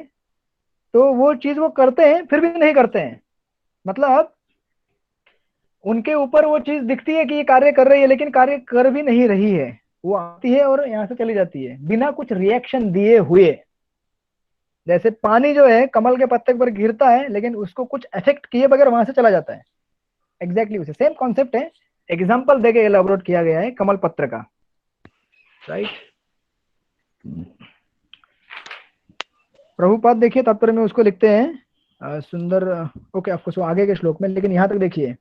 तो वो चीज वो करते हैं फिर भी नहीं करते हैं। मतलब उनके ऊपर वो चीज दिखती है कि ये कार्य कर रही है, लेकिन कार्य कर भी नहीं रही है, वो आती है और यहाँ से चली जाती है बिना कुछ रिएक्शन दिए हुए। जैसे पानी जो है कमल के पत्ते पर गिरता है, लेकिन उसको कुछ इफेक्ट किए बगैर वहां से चला जाता है। एग्जैक्टली उसे सेम कॉन्सेप्ट है, एग्जाम्पल देके एलाबोरेट किया गया है कमल पत्र का, राइट। प्रभुपाद देखिए तात्पर्य में उसको लिखते हैं सुंदर, ओके ऑफकोर्स वो आगे के श्लोक में, लेकिन यहां तक देखिए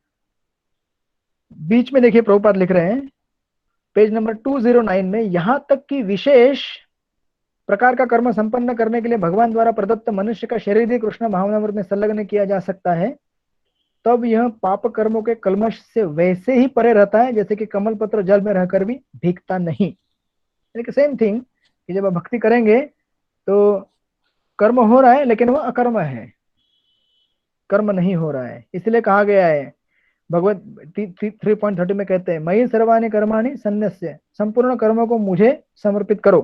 बीच में देखिए प्रभुपाद लिख रहे हैं पेज नंबर 209 में, यहां तक कि विशेष प्रकार का कर्म संपन्न करने के लिए भगवान द्वारा प्रदत्त मनुष्य का शरीर ही कृष्ण भावनामृत में संलग्न किया जा सकता है, तब यह पाप कर्मों के कलमश से वैसे ही परे रहता है जैसे कि कमल पत्र जल में रहकर भी भीगता नहीं। सेम थिंग कि जब आप भक्ति करेंगे तो कर्म हो रहा है लेकिन वो अकर्म है, कर्म नहीं हो रहा है। इसलिए कहा गया है भगवत 3.30 में कहते हैं मयि सर्वाणि कर्माणि सन्न्यस्य, संपूर्ण कर्मों को मुझे समर्पित करो।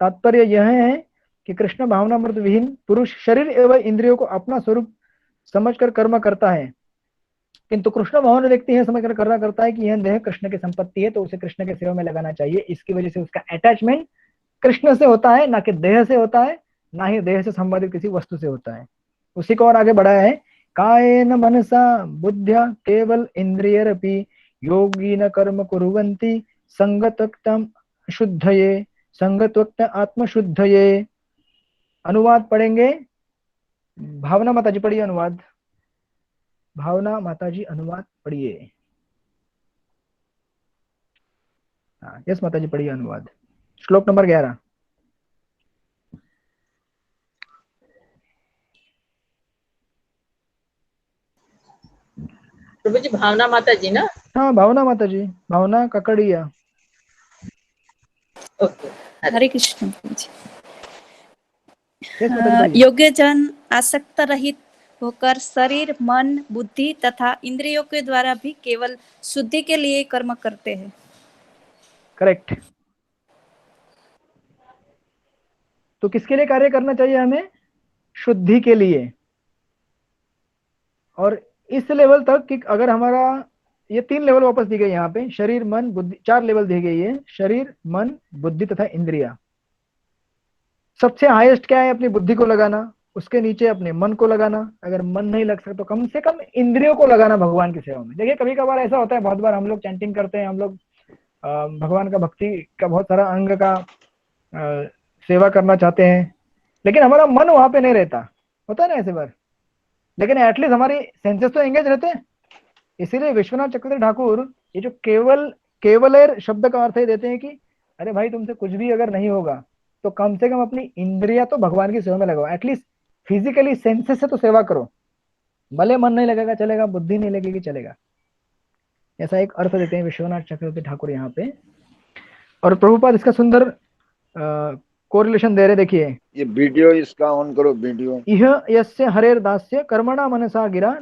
तात्पर्य यह है कि कृष्ण भावनामृत विहीन पुरुष शरीर एवं इंद्रियों को अपना स्वरूप समझकर कर्म करता है, किंतु कृष्ण भावन व्यक्ति है समझकर कर्म करता है कि यह देह कृष्ण की संपत्ति है, तो उसे कृष्ण के सेवा में लगाना चाहिए। इसकी वजह से उसका अटैचमेंट कृष्ण से होता है, ना कि देह से होता है, ना ही देह से संबंधित किसी वस्तु से होता है। उसी को और आगे बढ़ाया है, कायेन मनसा बुद्ध्या केवल इंद्रियरपि योगिन कर्म कुर्वन्ति संगतक्तम शुद्धये संगतवक्त आत्मशुद्धये। अनुवाद पढ़ेंगे, भावना माता जी पढ़िए अनुवाद, भावना माता जी अनुवाद पढ़िए। हाँ यस माता जी पढ़िए अनुवाद, श्लोक नंबर 11। प्रभु जी भावना माता जी ना? हाँ भावना माता जी, भावना ककड़िया। ओके हरे कृष्ण। यस माता जी। योग्य जन आसक्त रहित होकर शरीर मन बुद्धि तथा इंद्रियों के द्वारा भी केवल शुद्धि के लिए कर्म करते हैं। करेक्ट। तो किसके लिए कार्य करना चाहिए हमें? शुद्धि के लिए। और इस लेवल तक कि अगर हमारा ये 3 लेवल वापस दी गई यहाँ पे, शरीर मन बुद्धि, 4 लेवल दी गई है, शरीर मन बुद्धि तथा इंद्रिया। सबसे हाईएस्ट क्या है? अपनी बुद्धि को लगाना, उसके नीचे अपने मन को लगाना, अगर मन नहीं लग सकता तो कम से कम इंद्रियों को लगाना भगवान की सेवा में। देखिए कभी कभार ऐसा होता है, बहुत बार हम लोग चैंटिंग करते हैं, हम लोग भगवान का भक्ति का बहुत सारा अंग का सेवा करना चाहते हैं, लेकिन हमारा मन वहां पे नहीं रहता, होता है ना ऐसे बार, लेकिन एटलीस्ट हमारी सेंसेस तो एंगेज रहते हैं। इसीलिए विश्वनाथ चक्रवर्ती ठाकुर ये जो केवलेर शब्द का अर्थ ही देते हैं कि अरे भाई तुमसे कुछ भी अगर नहीं होगा तो कम से कम अपनी इंद्रिया तो भगवान की सेवा में लगाओ, एटलीस्ट फिजिकली सेंसेस से तो सेवा करो। भले मन नहीं लगेगा चलेगा, बुद्धि नहीं लगेगी चलेगा, ऐसा एक अर्थ देते हैं विश्वनाथ चक्रवर्ती ठाकुर यहाँ पे। और प्रभुपाद इसका सुंदर कोरिलेशन दे रहे, देखिए ये वीडियो इसका ऑन करो, वीडियो। इह यस्य हरेर दास्य कर्मणा मनसा गिरा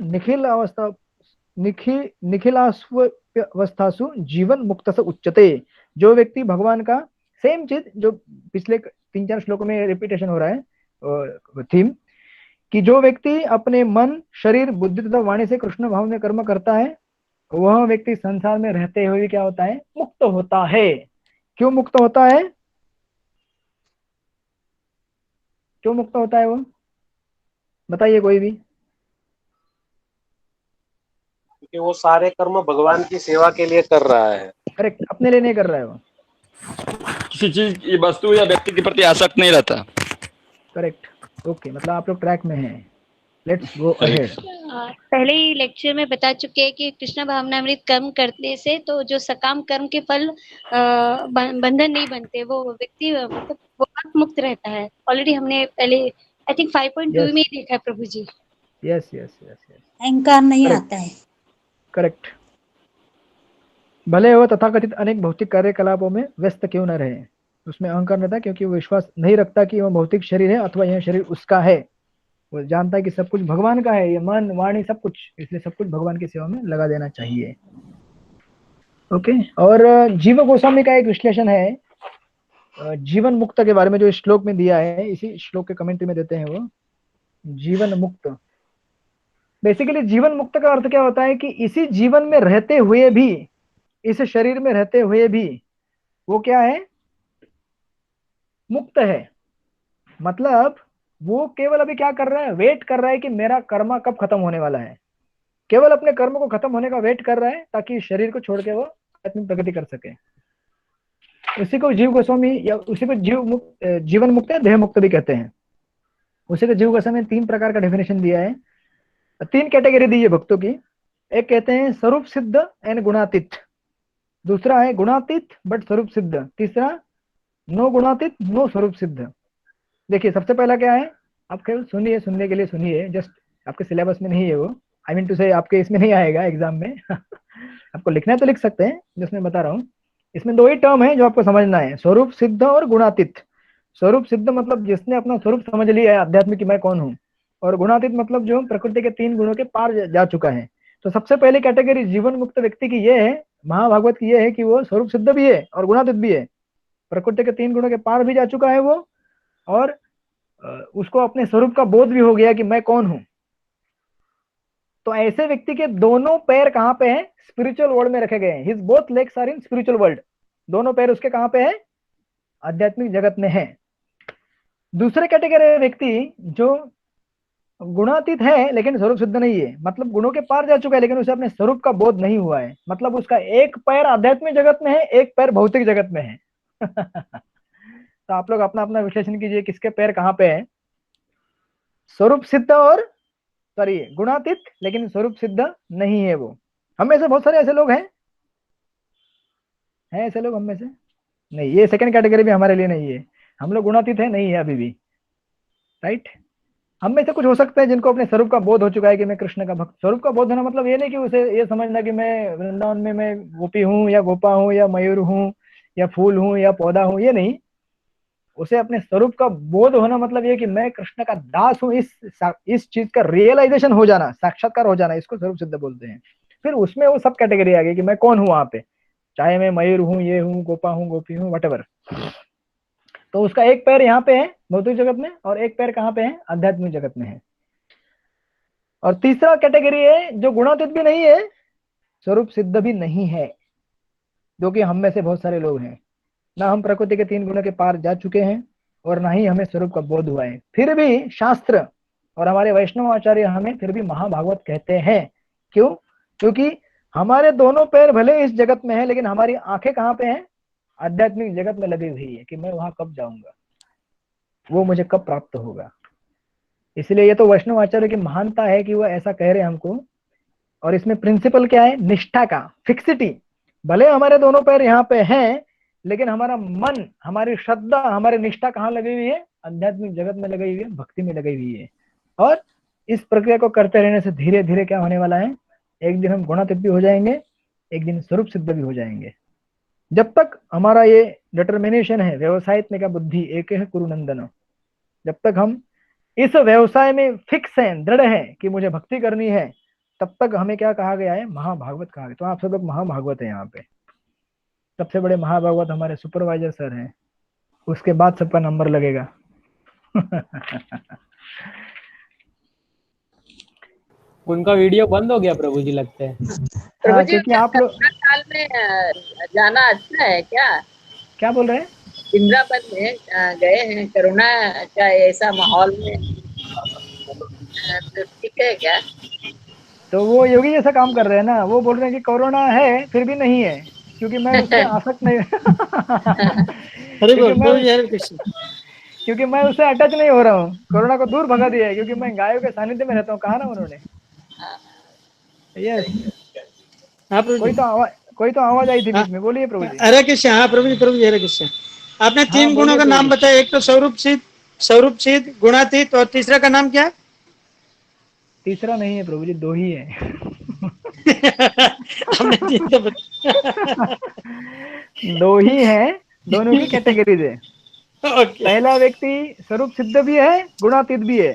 निखिलावस्थासु जीवन मुक्त से उच्चते। जो व्यक्ति भगवान का, सेम चीज जो पिछले 3-4 श्लोकों में रिपीटेशन हो रहा है थीम, कि जो व्यक्ति अपने मन शरीर बुद्धि तथा वाणी से कृष्ण भाव में कर्म करता है, वह व्यक्ति संसार में रहते हुए क्या होता है? मुक्त होता है। क्यों मुक्त होता है? क्यों मुक्त होता है वो? बताइए कोई भी। क्योंकि वो सारे कर्म भगवान की सेवा के लिए कर रहा है। करेक्ट, अपने लिए नहीं कर रहा है वो, किसी चीज वस्तु या व्यक्ति के प्रति आसक्त नहीं रहता। करेक्ट, ओके, मतलब आप लोग ट्रैक में हैं। Let's go ahead. पहले ही लेक्चर में बता चुके हैं कि कृष्ण भावनामृत कर्म करने से तो जो सकाम कर्म के फल बंधन नहीं बनते, वो व्यक्ति मतलब वो मुक्त रहता है। ऑलरेडी हमने पहले आई थिंक 5.2 में ही देखा है प्रभु जी। यस यस यस यस, अहंकार नहीं आता है। करेक्ट। भले वो तथाकथित अनेक भौतिक कार्यकलापों में व्यस्त क्यों न रहे, उसमें अहंकार रहता है क्योंकि वो विश्वास नहीं रखता कि वह भौतिक शरीर है अथवा यह शरीर उसका है। वो जानता है कि सब कुछ भगवान का है, ये मन वाणी सब कुछ, इसलिए सब कुछ भगवान की सेवा में लगा देना चाहिए। ओके। और जीव गोस्वामी का एक विश्लेषण है जीवन मुक्त के बारे में, जो इस श्लोक में दिया है, इसी श्लोक के कमेंट्री में देते हैं वो। जीवन मुक्त, बेसिकली जीवन मुक्त का अर्थ क्या होता है कि इसी जीवन में रहते हुए भी, इस शरीर में रहते हुए भी वो क्या है, मुक्त है। मतलब वो केवल अभी क्या कर रहा है, वेट कर रहा है कि मेरा कर्म कब खत्म होने वाला है। केवल अपने कर्म को खत्म होने का वेट कर रहा है ताकि शरीर को छोड़ के वो आत्मिक प्रगति कर सके। उसी को जीव गोस्वामी या उसी को जीवन मुक्त या देह मुक्त भी कहते हैं। उसी को जीव गोस्वामी ने 3 प्रकार का डेफिनेशन दिया है, 3 कैटेगरी दी है भक्तों की। एक कहते हैं स्वरूप सिद्ध एंड गुणातीत, दूसरा है गुणातीत बट स्वरूप सिद्ध, तीसरा नो गुणातीत नो स्वरूप सिद्ध। देखिए सबसे पहला क्या है, आप केवल सुनिए, सुनने के लिए सुनिए, जस्ट आपके सिलेबस में नहीं है वो, आई मीन टू से आपके इसमें नहीं आएगा एग्जाम में आपको लिखना है तो लिख सकते हैं, जिसमें बता रहा हूँ। इसमें 2 ही टर्म है जो आपको समझना है, स्वरूप सिद्ध और गुणातीत। स्वरूप सिद्ध मतलब जिसने अपना स्वरूप समझ लिया है आध्यात्मिक कि मैं कौन हूँ, और गुणातीत मतलब जो प्रकृति के 3 गुणों के पार जा चुका है। तो सबसे पहली कैटेगरी जीवन मुक्त व्यक्ति की ये है, महाभागवत की ये है कि वो स्वरूप सिद्ध भी है और गुणातीत भी है, प्रकृति के 3 गुणों के पार भी जा चुका है वो, और उसको अपने स्वरूप का बोध भी हो गया कि मैं कौन हूं। तो ऐसे व्यक्ति के दोनों पैर कहां पे हैं, स्पिरिचुअल वर्ल्ड में रखे गए हैं। His both legs are in spiritual world, दोनों पैर उसके कहां पे है, आध्यात्मिक जगत में है। दूसरे कैटेगरी व्यक्ति जो गुणातीत है लेकिन स्वरूप सिद्ध नहीं है, मतलब गुणों के पार जा चुका है लेकिन उसे अपने स्वरूप का बोध नहीं हुआ है, मतलब उसका एक पैर आध्यात्मिक जगत में है, एक पैर भौतिक जगत में है तो आप लोग अपना अपना विश्लेषण कीजिए किसके पैर कहां पे है, स्वरूप सिद्ध और सॉरी गुणातीत लेकिन स्वरूप सिद्ध नहीं है वो। हम में से बहुत सारे ऐसे लोग हैं ऐसे लोग हम में से नहीं, ये सेकंड कैटेगरी भी हमारे लिए नहीं है, हम लोग गुणातीत है नहीं है अभी भी, राइट। हम में से कुछ हो सकते हैं जिनको अपने स्वरूप का बोध हो चुका है कि मैं कृष्ण का भक्त। स्वरूप का बोध होना मतलब ये नहीं कि उसे ये समझना कि मैं वृंदावन में मैं गोपी हूँ या गोपा हूँ या मयूर हूँ या फूल हूँ या पौधा हूँ, ये नहीं। उसे अपने स्वरूप का बोध होना मतलब ये कि मैं कृष्ण का दास हूँ, इस चीज का रियलाइजेशन हो जाना, साक्षात्कार हो जाना, इसको स्वरूप सिद्ध बोलते हैं। फिर उसमें वो सब कैटेगरी आ गई कि मैं कौन हूँ वहां पे, चाहे मैं मयूर हूँ, ये हूँ, गोपा हूँ, गोपी हूँ, वटेवर। तो उसका एक पैर यहाँ पे है भौतिक जगत में और एक पैर कहाँ पे है, आध्यात्मिक जगत में है। और तीसरा कैटेगरी है जो गुणातीत भी नहीं है, स्वरूप सिद्ध भी नहीं है, जो कि हम में से बहुत सारे लोग हैं। ना हम प्रकृति के 3 गुणों के पार जा चुके हैं और ना ही हमें स्वरूप का बोध हुआ है, फिर भी शास्त्र और हमारे वैष्णव आचार्य हमें फिर भी महाभागवत कहते हैं। क्यों? क्योंकि हमारे दोनों पैर भले इस जगत में है लेकिन हमारी आंखें कहाँ पे हैं, आध्यात्मिक जगत में लगी हुई है कि मैं वहां कब जाऊंगा, वो मुझे कब प्राप्त होगा। इसलिए ये तो वैष्णव आचार्य की महानता है कि वो ऐसा कह रहे हैं हमको। और इसमें प्रिंसिपल क्या है, निष्ठा का, फिक्सिटी। भले हमारे दोनों पैर यहाँ पे हैं लेकिन हमारा मन, हमारी श्रद्धा, हमारी निष्ठा कहाँ लगी हुई है, आध्यात्मिक जगत में लगी हुई है, भक्ति में लगी हुई है। और इस प्रक्रिया को करते रहने से धीरे धीरे क्या होने वाला है, एक दिन हम गुणातीत भी हो जाएंगे, एक दिन स्वरूप सिद्ध भी हो जाएंगे। जब तक हमारा ये डिटर्मिनेशन है, व्यवसायित्मिक का बुद्धि एक है कुरुनंदन, जब तक हम इस व्यवसाय में फिक्स हैं, दृढ़ हैं कि मुझे भक्ति करनी है, तब तक हमें क्या कहा गया है, महाभागवत कहा गया। तो आप सब लोग महाभागवत है। यहाँ पे सबसे बड़े महाभागवत हमारे सुपरवाइजर सर हैं, उसके बाद सबका नंबर लगेगा उनका वीडियो बंद हो गया प्रभु जी लगता है। प्रभु जी क्योंकि आप लोग साल में जाना अच्छा है क्या बोल रहे हैं? वृंदावन में गए हैं कोरोना का ऐसा माहौल में, तो ठीक है क्या? तो वो योगी जैसा काम कर रहे हैं ना, वो बोल रहे हैं कि कोरोना है फिर भी नहीं है, क्योंकि मैं उससे आसक्त नहीं क्योंकि मैं उससे अटैच नहीं हो रहा हूँ। कोरोना को दूर भगा दिया है क्योंकि मैं गायों के सानिध्य में रहता हूँ, कहा ना उन्होंने। यस, कोई तो आवाज आई थी बीच में, बोलिए प्रभु जी। हरे कृष्ण। हाँ प्रभु जी हरे कृष्ण। आपने 3 गुणों का नाम बताया, एक तो स्वरूप सिद्ध, गुणातीत, और तीसरा का नाम क्या है? तीसरा नहीं है प्रभु जी, दो ही है। हमने तीन तो दो ही है, दोनों की कैटेगरीज है। ओके पहला व्यक्ति स्वरूप सिद्ध भी है, गुणातीत भी है।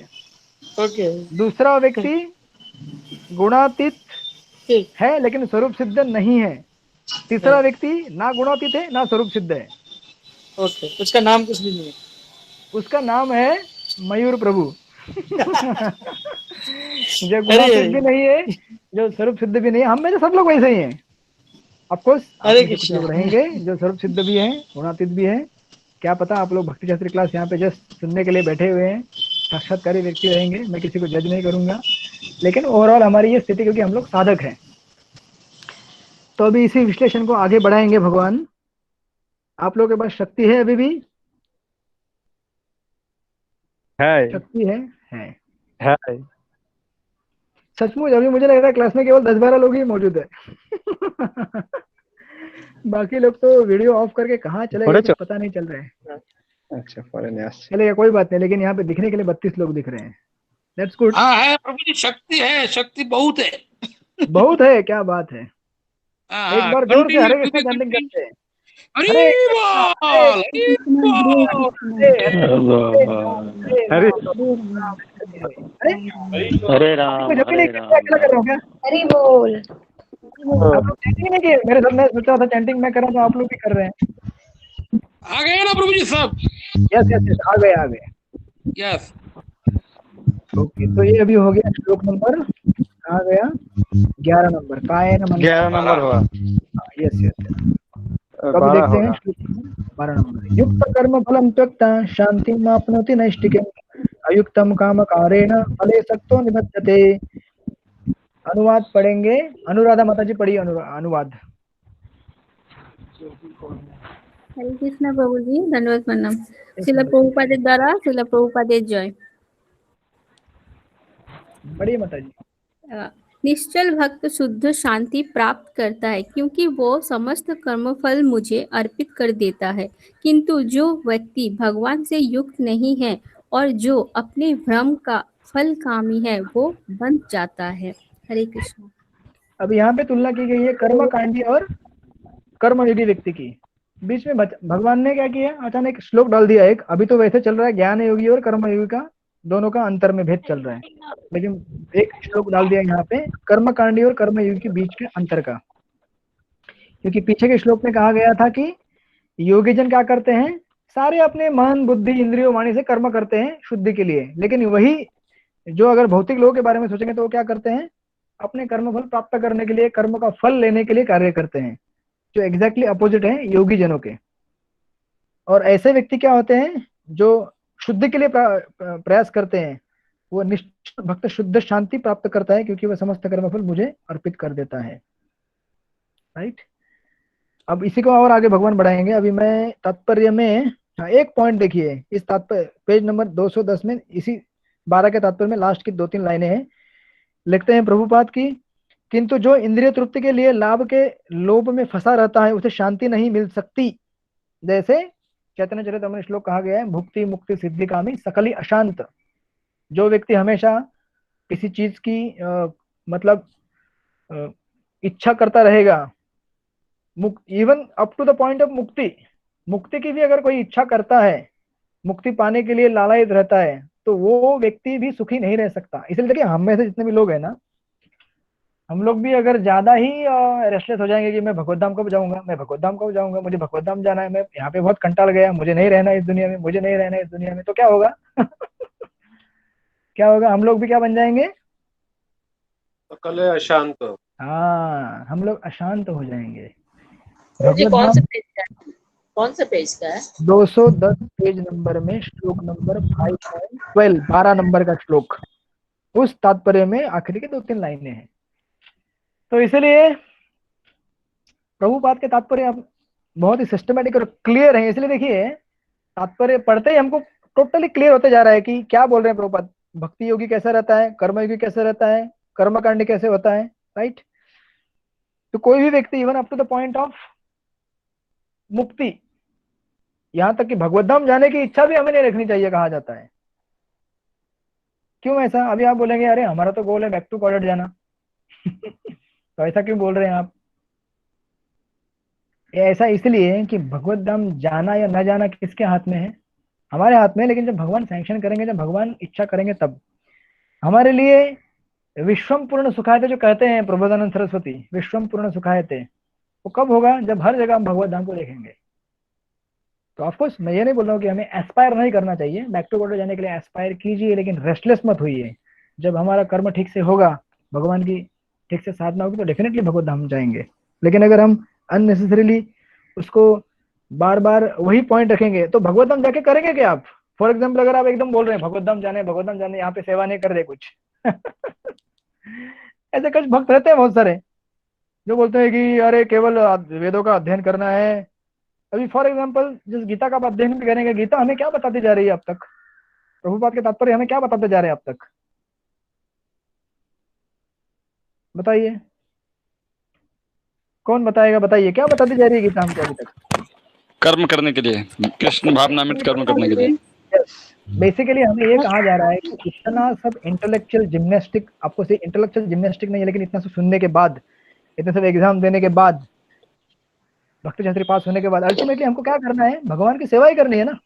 ओके दूसरा व्यक्ति गुणातीत ठीक है लेकिन स्वरूप सिद्ध नहीं है। तीसरा व्यक्ति ना गुणातीत है ना स्वरूप सिद्ध है। ओके, उसका नाम कुछ भी नहीं है। उसका नाम है मयूर प्रभु। जो गुणातीत भी नहीं है, जो स्वरूप सिद्ध भी नहीं है। हम में तो सब लोग वैसे ही हैं। ऑफकोर्स आप में से कुछ लोग रहेंगे जो स्वरूप सिद्ध भी हैं, गुणातीत भी हैं। क्या पता आप लोग भक्ति शास्त्री क्लास यहाँ पे जस्ट सुनने के लिए बैठे हुए हैं, साक्षात्कारी व्यक्ति रहेंगे। मैं किसी को जज नहीं करूंगा, लेकिन ओवरऑल हमारी ये स्थिति, क्योंकि हम लोग साधक हैं। तो अभी इसी विश्लेषण को आगे बढ़ाएंगे भगवान। आप लोगों के पास शक्ति है अभी भी? है शक्ति है? है। सचमुच अभी मुझे लग रहा है क्लास में केवल 10-12 लोग ही मौजूद है। बाकी लोग तो वीडियो ऑफ करके कहाँ चले गए, कुछ पता नहीं चल रहा है। अच्छा फॉरेनर्स चलेगा, कोई बात नहीं, लेकिन यहाँ पे दिखने के लिए 32 लोग दिख रहे हैं। That's good. हाँ है प्रभु जी, शक्ति है, शक्ति बहुत है। बहुत है, क्या बात है। एक बार जोर से हरे कृष्ण चैंटिंग करते हैं। हरे बोल, हरे हरे राम हरे राम। अकेला कर रहा हूँ क्या? हरि बोल। आप लोग चैंटिंग नहीं किए? मेरे साथ मैं सोचा था चैंटिंग मैं कर रहा हूँ, तो आप लोग भी कर रहे हैं। आ गए ना प्रभु जी सब? यस यस यस, आ गए। यस ओके, तो ये अभी हो गया श्लोक नंबर, आ गया 11 नंबर। कायेन मनसा 11 नंबर हुआ। Yes yes. अभी देखते हैं श्लोक नंबर 12 नंबर। युक्त कर्म फलम त्यक्ता शांति मापनोति नैष्टिकम् अयुक्तम काम कारेण फले सक्तो निबध्यते। अनुवाद पढ़ेंगे। अनुराधा माता जी पढ़िए अनुवाद। हरे कृष्ण प्रभु जी, धन्यवाद प्रणाम। श्रील प्रभुपाद द्वारा श्रील प्रभुपाद जय। बढ़िया माता जी। निश्चल भक्त शुद्ध शांति प्राप्त करता है क्योंकि वो समस्त कर्मफल मुझे अर्पित कर देता है। किंतु जो व्यक्ति भगवान से युक्त नहीं है और जो अपने भ्रम का फल कामी है वो बंध जाता है। हरे कृष्ण। अब यहाँ पे तुलना की गई है कर्मकांडी और कर्मयोगी व्यक्ति की। बीच में भगवान ने क्या किया, अचानक श्लोक डाल दिया एक। अभी तो वैसे चल रहा है ज्ञान योगी और कर्मयोगी का, दोनों का अंतर में भेद चल रहा है, लेकिन एक श्लोक डाल दिया यहाँ पे कर्मकांडी और कर्मयोगी के बीच के अंतर का। क्योंकि पीछे के श्लोक में कहा गया था कि योगी जन क्या करते हैं, सारे अपने मन बुद्धि इंद्रियों वाणी से कर्म करते हैं शुद्धि के लिए, लेकिन वही जो अगर भौतिक लोगों के बारे में सोचेंगे तो वो क्या करते हैं, अपने कर्म फल प्राप्त करने के लिए, कर्म का फल लेने के लिए कार्य करते हैं, जो एग्जैक्टली अपोजिट है योगी जनों के। और ऐसे व्यक्ति क्या होते हैं जो शुद्धि के लिए प्रयास करते हैं, वो निश्चल भक्त शुद्ध शांति प्राप्त करता है क्योंकि वह समस्त कर्मफल मुझे अर्पित कर देता है। राइट। अब इसी को और आगे भगवान बढ़ाएंगे। अभी मैं तात्पर्य में एक पॉइंट देखिए, इस तात्पर्य पेज नंबर 210 में इसी 12 के तात्पर्य में लास्ट की 2-3 लाइनें हैं। लिखते हैं प्रभुपाद की, किंतु जो इंद्रिय तृप्ति के लिए लाभ के लोभ में फंसा रहता है उसे शांति नहीं मिल सकती। जैसे चैतन्य चरितामृत श्लोक कहा गया है, भुक्ति मुक्ति सिद्धि कामी सकली अशांत। जो व्यक्ति हमेशा किसी चीज की मतलब इच्छा करता रहेगा, even up to the point of mukti की भी अगर कोई इच्छा करता है, मुक्ति पाने के लिए लालायित रहता है, तो वो व्यक्ति भी सुखी नहीं रह सकता। इसलिए देखिए हम में से जितने भी लोग हैं ना, हम लोग भी अगर ज्यादा ही रेस्टलेस हो जाएंगे कि मैं भगवत धाम कब जाऊंगा, मैं भगवत धाम कब जाऊंगा, मुझे भगवत धाम जाना है, मैं यहाँ पे बहुत कंटाल गया, मुझे नहीं रहना इस दुनिया में, मुझे नहीं रहना इस दुनिया में, तो क्या होगा? क्या होगा? हम लोग भी क्या बन जाएंगे? सकल अशांत। हाँ, हम लोग अशांत हो जाएंगे। कौन सा पेज का है? 210 पेज नंबर में श्लोक नंबर 5.12 12 नंबर का श्लोक, उस तात्पर्य में आखिरी के 2-3 लाइनें हैं। तो इसलिए प्रभुपाद के तात्पर्य अब बहुत ही सिस्टमेटिक और क्लियर है। इसलिए देखिए तात्पर्य पढ़ते ही हमको टोटली क्लियर होते जा रहा है कि क्या बोल रहे हैं प्रभुपाद। भक्ति योगी कैसा रहता है, कर्मयोगी कैसे रहता है, कर्मकांडी कैसे होता है। राइट। तो कोई भी व्यक्ति even up to the point of mukti, यहां तक कि भगवत धाम जाने की इच्छा भी हमें नहीं रखनी चाहिए, कहा जाता है। क्यों ऐसा? अभी आप बोलेंगे अरे हमारा तो गोल है बैक टू कॉलेज जाना तो ऐसा क्यों बोल रहे हैं आप? ये ऐसा इसलिए कि भगवत धाम जाना या न जाना किसके हाथ में है? हमारे हाथ में। लेकिन जब भगवान सैंक्शन करेंगे, जब भगवान इच्छा करेंगे, तब हमारे लिए विश्वम पूर्ण सुखायते जो कहते हैं प्रबोधानंद सरस्वती, विश्वम पूर्ण सुखायते, वो कब होगा? जब हर जगह हम भगवत धाम को देखेंगे। तो ऑफकोर्स मैं ये नहीं बोल रहा हूँ कि हमें एस्पायर नहीं करना चाहिए, बैक टू गॉड जाने के लिए एस्पायर कीजिए, लेकिन रेस्टलेस मत होइए। जब हमारा कर्म ठीक से होगा, भगवान की ठीक से साधना होगी, तो डेफिनेटली भगवत धाम जाएंगे। लेकिन अगर हम अननेसेसरीली उसको बार बार वही पॉइंट रखेंगे, तो भगवत धाम जाके करेंगे क्या आप? फॉर एग्जाम्पल, अगर आप एकदम बोल रहे हैं भगवत धाम जाने, भगवत धाम जाने, यहाँ पे सेवा नहीं कर रहे कुछ ऐसे कुछ भक्त रहते हैं बहुत सारे जो बोलते हैं कि अरे केवल वेदों का अध्ययन करना है। अभी फॉर एग्जाम्पल जिस गीता का आप अध्ययन भी करेंगे, गीता हमें क्या बताती जा रही है अब तक? प्रभुपाद के तात्पर्य हमें क्या बताते जा रहे हैं अब तक? बताइए, कौन बताएगा? बताइए, क्या बताती जा रही है गीता हमको अभी तक? कर्म करने के लिए, कृष्ण भावनामृत कर्म करने के लिए। बेसिकली हमें ये कहा जा रहा है कि इतना सब इंटेलेक्चुअल जिम्नास्टिक, आपको सिर्फ इंटेलेक्चुअल जिम्नास्टिक नहीं है, लेकिन इतना सब सुनने के बाद, इतने सब एग्जाम देने के बाद, भक्ति शास्त्री पास होने के बाद, अल्टीमेटली हमको क्या करना है? भगवान की सेवा ही करनी है ना।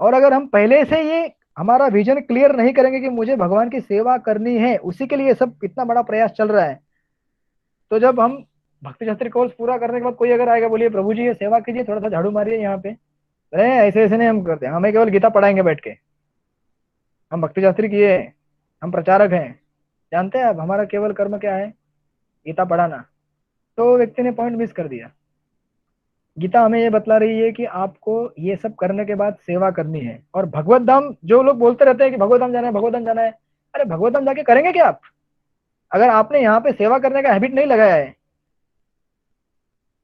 और अगर हम पहले से ये हमारा विजन क्लियर नहीं करेंगे कि मुझे भगवान की सेवा करनी है, उसी के लिए सब इतना बड़ा प्रयास चल रहा है, तो जब हम भक्ति शास्त्री कोर्स पूरा करने के बाद कोई अगर आएगा, बोलिए प्रभु जी ये सेवा कीजिए, थोड़ा सा झाड़ू मारिए यहाँ पे, अरे ऐसे ऐसे नहीं हम करते, हमें केवल गीता पढ़ाएंगे बैठ के, हम भक्ति शास्त्री किए, हम प्रचारक हैं, जानते हैं आप हमारा केवल कर्म क्या है? गीता पढ़ाना। तो व्यक्ति ने पॉइंट मिस कर दिया। गीता हमें ये बतला रही है कि आपको ये सब करने के बाद सेवा करनी है। और भगवत धाम, जो लोग बोलते रहते हैं कि भगवत धाम जाना है, भगवत धाम जाना है, अरे भगवत धाम जाके करेंगे क्या आप? अगर आपने यहाँ पे सेवा करने का हैबिट नहीं लगाया है,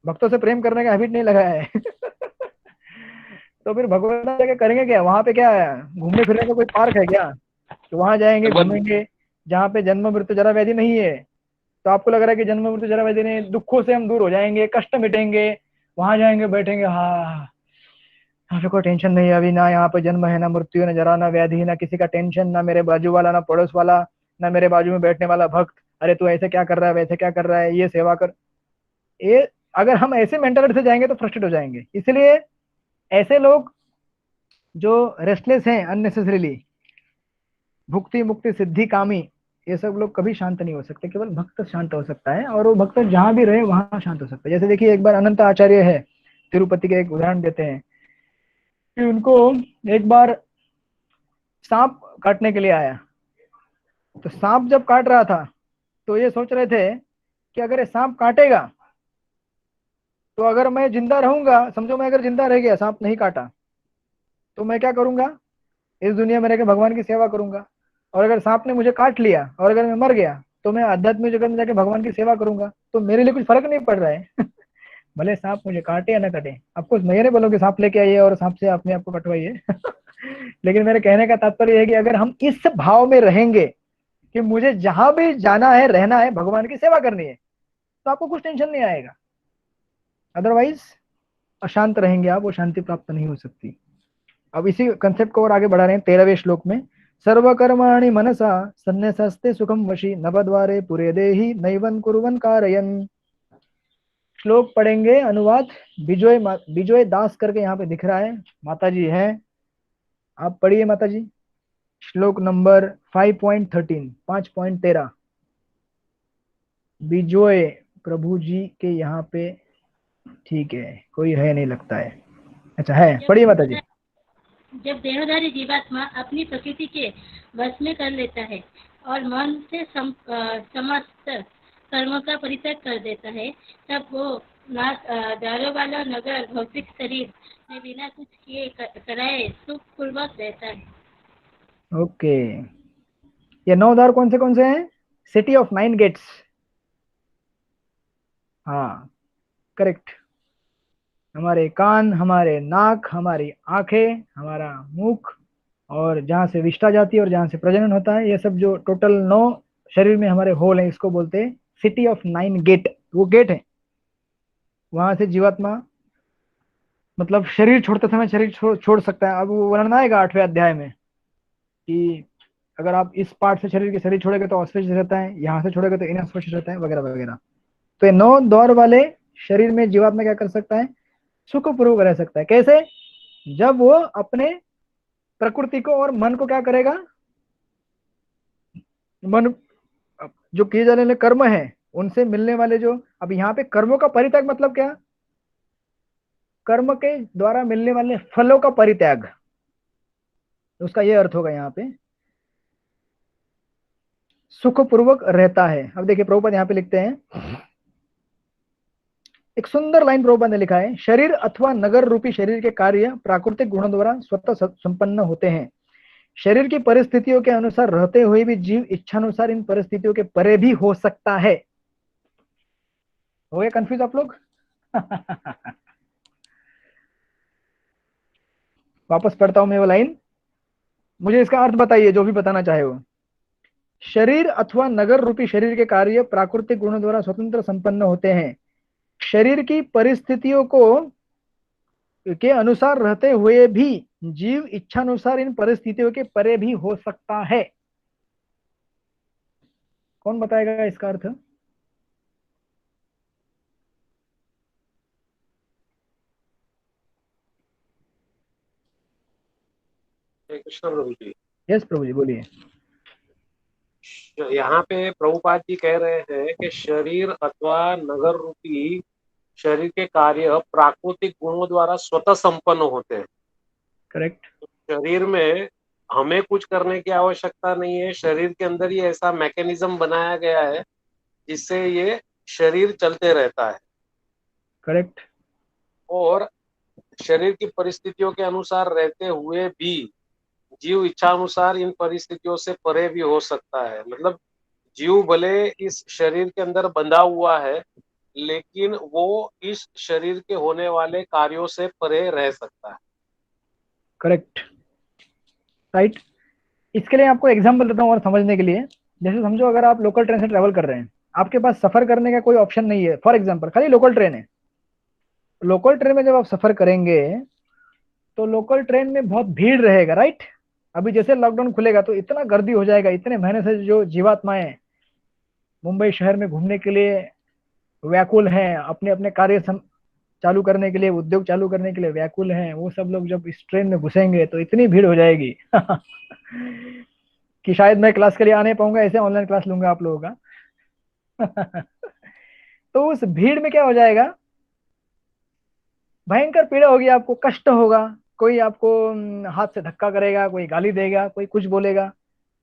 भक्तों से प्रेम करने का हैबिट नहीं लगाया है तो फिर भगवत धाम जाके करेंगे क्या? वहां पे क्या है, घूमने फिरने का कोई पार्क है क्या? तो वहां जाएंगे, घूमेंगे, जहाँ पे जन्म मृत्यु जरा व्याधि नहीं है। तो आपको लग रहा है कि जन्म मृत्यु जरा व्याधि नहीं, दुखों से हम दूर हो जाएंगे, कष्ट मिटेंगे, वहां जाएंगे, बैठेंगे, हाँ यहाँ पे कोई टेंशन नहीं है अभी, ना यहाँ पे जन्म है, ना मृत्यु, ना जरा, ना व्याधि, ना किसी का टेंशन, ना मेरे बाजू वाला, ना पड़ोस वाला, ना मेरे बाजू में बैठने वाला भक्त, अरे तू ऐसे क्या कर रहा है, वैसे क्या कर रहा है, ये सेवा कर। ये अगर हम ऐसे मेंटालिटी से जाएंगे तो फ्रस्ट्रेट हो जाएंगे। इसलिए ऐसे लोग जो रेस्टलेस हैं अननेसेसरीली, भुक्ति मुक्ति सिद्धि कामी, ये सब लोग कभी शांत नहीं हो सकते। केवल भक्त शांत हो सकता है, और वो भक्त जहां भी रहे वहां शांत हो सकता है। जैसे देखिए, एक बार अनंत आचार्य है तिरुपति के, एक उदाहरण देते हैं कि उनको एक बार सांप काटने के लिए आया। तो सांप जब काट रहा था तो ये सोच रहे थे कि अगर ये सांप काटेगा तो अगर मैं जिंदा रहूंगा, समझो मैं अगर जिंदा रह गया, सांप नहीं काटा, तो मैं क्या करूंगा? इस दुनिया में रहकर भगवान की सेवा करूंगा। और अगर सांप ने मुझे काट लिया और अगर मैं मर गया तो मैं आध्यात्मिक जगत में जाके भगवान की सेवा करूंगा। तो मेरे लिए कुछ फर्क नहीं पड़ रहा है भले सांप मुझे काटे या ना काटे। आपको मैं ये नहीं बोलूँ कि सांप लेके आइए और सांप से अपने आप को कटवाइए लेकिन मेरे कहने का तात्पर्य है कि अगर हम इस भाव में रहेंगे कि मुझे जहां भी जाना है, रहना है, भगवान की सेवा करनी है, तो आपको कुछ टेंशन नहीं आएगा। अदरवाइज अशांत रहेंगे आप, वो शांति प्राप्त नहीं हो सकती। अब इसी कंसेप्ट को और आगे बढ़ा रहे हैं 13वें श्लोक में। सर्वकर्माणि मनसा सन्न्यसस्ते सुखम वशी नवद्वारे पुरे देहि नैवं कुर्वन् कारयन्। श्लोक पढ़ेंगे, अनुवाद विजय दास करके यहाँ पे दिख रहा है, माता जी हैं, आप पढ़िए माता जी। श्लोक नंबर 5.13, 5.13, विजय प्रभु जी के यहाँ पे, ठीक है, कोई है नहीं लगता है, अच्छा है, पढ़िए माता जी। जब देहधारी जीवात्मा अपनी प्रकृति के वश में कर लेता है और मन से समस्त कर्मों का परित्याग कर देता है, तब वो दारों वाला नगर भौतिक शरीर में बिना कुछ किए कराए सुख पूर्वक रहता है। ओके, ये 9 द्वार कौन से हैं? City of 9 gates. हाँ करेक्ट। हमारे कान, हमारे नाक, हमारी आंखें, हमारा मुख, और जहाँ से विष्ठा जाती है और जहाँ से प्रजनन होता है, ये सब जो टोटल 9 शरीर में हमारे होल हैं, इसको बोलते हैं सिटी ऑफ 9 गेट। वो गेट है, वहां से जीवात्मा मतलब शरीर छोड़ते समय शरीर छोड़ सकता है। अब वो वर्णन आएगा 8वें अध्याय में कि अगर आप इस पार्ट से शरीर के शरीर छोड़ेंगे तो ऑस्पिशियस रहता है, यहाँ से छोड़ेंगे तो इनऑस्पिशियस रहता है, वगैरह वगैरह। तो ये 9 दौर वाले शरीर में जीवात्मा क्या कर सकता है, सुखपूर्वक रह सकता है। कैसे? जब वो अपने प्रकृति को और मन को क्या करेगा, मन जो किए जाने वाले कर्म है उनसे मिलने वाले जो, अब यहाँ पे कर्मों का परित्याग मतलब क्या, कर्म के द्वारा मिलने वाले फलों का परित्याग, उसका ये अर्थ होगा यहाँ पे सुखपूर्वक रहता है। अब देखिए प्रभुपाद यहाँ पे लिखते हैं, एक सुंदर लाइन प्रभुपाद ने लिखा है, शरीर अथवा नगर रूपी शरीर के कार्य प्राकृतिक गुणों द्वारा स्वतः संपन्न होते हैं। शरीर की परिस्थितियों के अनुसार रहते हुए भी जीव इच्छानुसार इन परिस्थितियों के परे भी हो सकता है। हो गए कंफ्यूज आप लोग? वापस पढ़ता हूं मैं वो लाइन, मुझे इसका अर्थ बताइए जो भी बताना चाहे वो। शरीर अथवा नगर रूपी शरीर के कार्य प्राकृतिक गुणों द्वारा स्वतंत्र संपन्न होते हैं। शरीर की परिस्थितियों को के अनुसार रहते हुए भी जीव इच्छानुसार इन परिस्थितियों के परे भी हो सकता है। कौन बताएगा इसका अर्थ? कृष्ण प्रभु जी। यस प्रभु जी बोलिए। यहाँ पे प्रभुपाद जी कह रहे हैं कि शरीर अथवा नगर रूपी शरीर के कार्य प्राकृतिक गुणों द्वारा स्वतः संपन्न होते हैं। करेक्ट। शरीर में हमें कुछ करने की आवश्यकता नहीं है, शरीर के अंदर ही ऐसा मैकेनिज्म बनाया गया है जिससे ये शरीर चलते रहता है। करेक्ट। और शरीर की परिस्थितियों के अनुसार रहते हुए भी जीव इच्छानुसार इन परिस्थितियों से परे भी हो सकता है। मतलब जीव भले इस शरीर के अंदर बंधा हुआ है लेकिन वो इस शरीर के होने वाले कार्यों से परे रह सकता है। Correct, right. इसके लिए आपको एग्जांपल देता हूँ और समझने के लिए। जैसे समझो अगर आप लोकल ट्रेन से ट्रेवल कर रहे हैं, आपके पास सफर करने का कोई ऑप्शन नहीं है, फॉर एग्जांपल खाली लोकल ट्रेन है। लोकल ट्रेन में जब आप सफर करेंगे तो लोकल ट्रेन में बहुत भीड़ रहेगा, राइट। अभी जैसे लॉकडाउन खुलेगा तो इतना गर्दी हो जाएगा, इतने महीने से जो जीवात्माएं मुंबई शहर में घूमने के लिए व्याकुल हैं, अपने अपने कार्य चालू करने के लिए, उद्योग चालू करने के लिए व्याकुल हैं, वो सब लोग जब इस ट्रेन में घुसेंगे तो इतनी भीड़ हो जाएगी कि शायद मैं क्लास के लिए आने पाऊंगा, ऐसे ऑनलाइन क्लास लूंगा आप लोगों का तो उस भीड़ में क्या हो जाएगा, भयंकर पीड़ा होगी, आपको कष्ट होगा, कोई आपको हाथ से धक्का करेगा, कोई गाली देगा, कोई कुछ बोलेगा।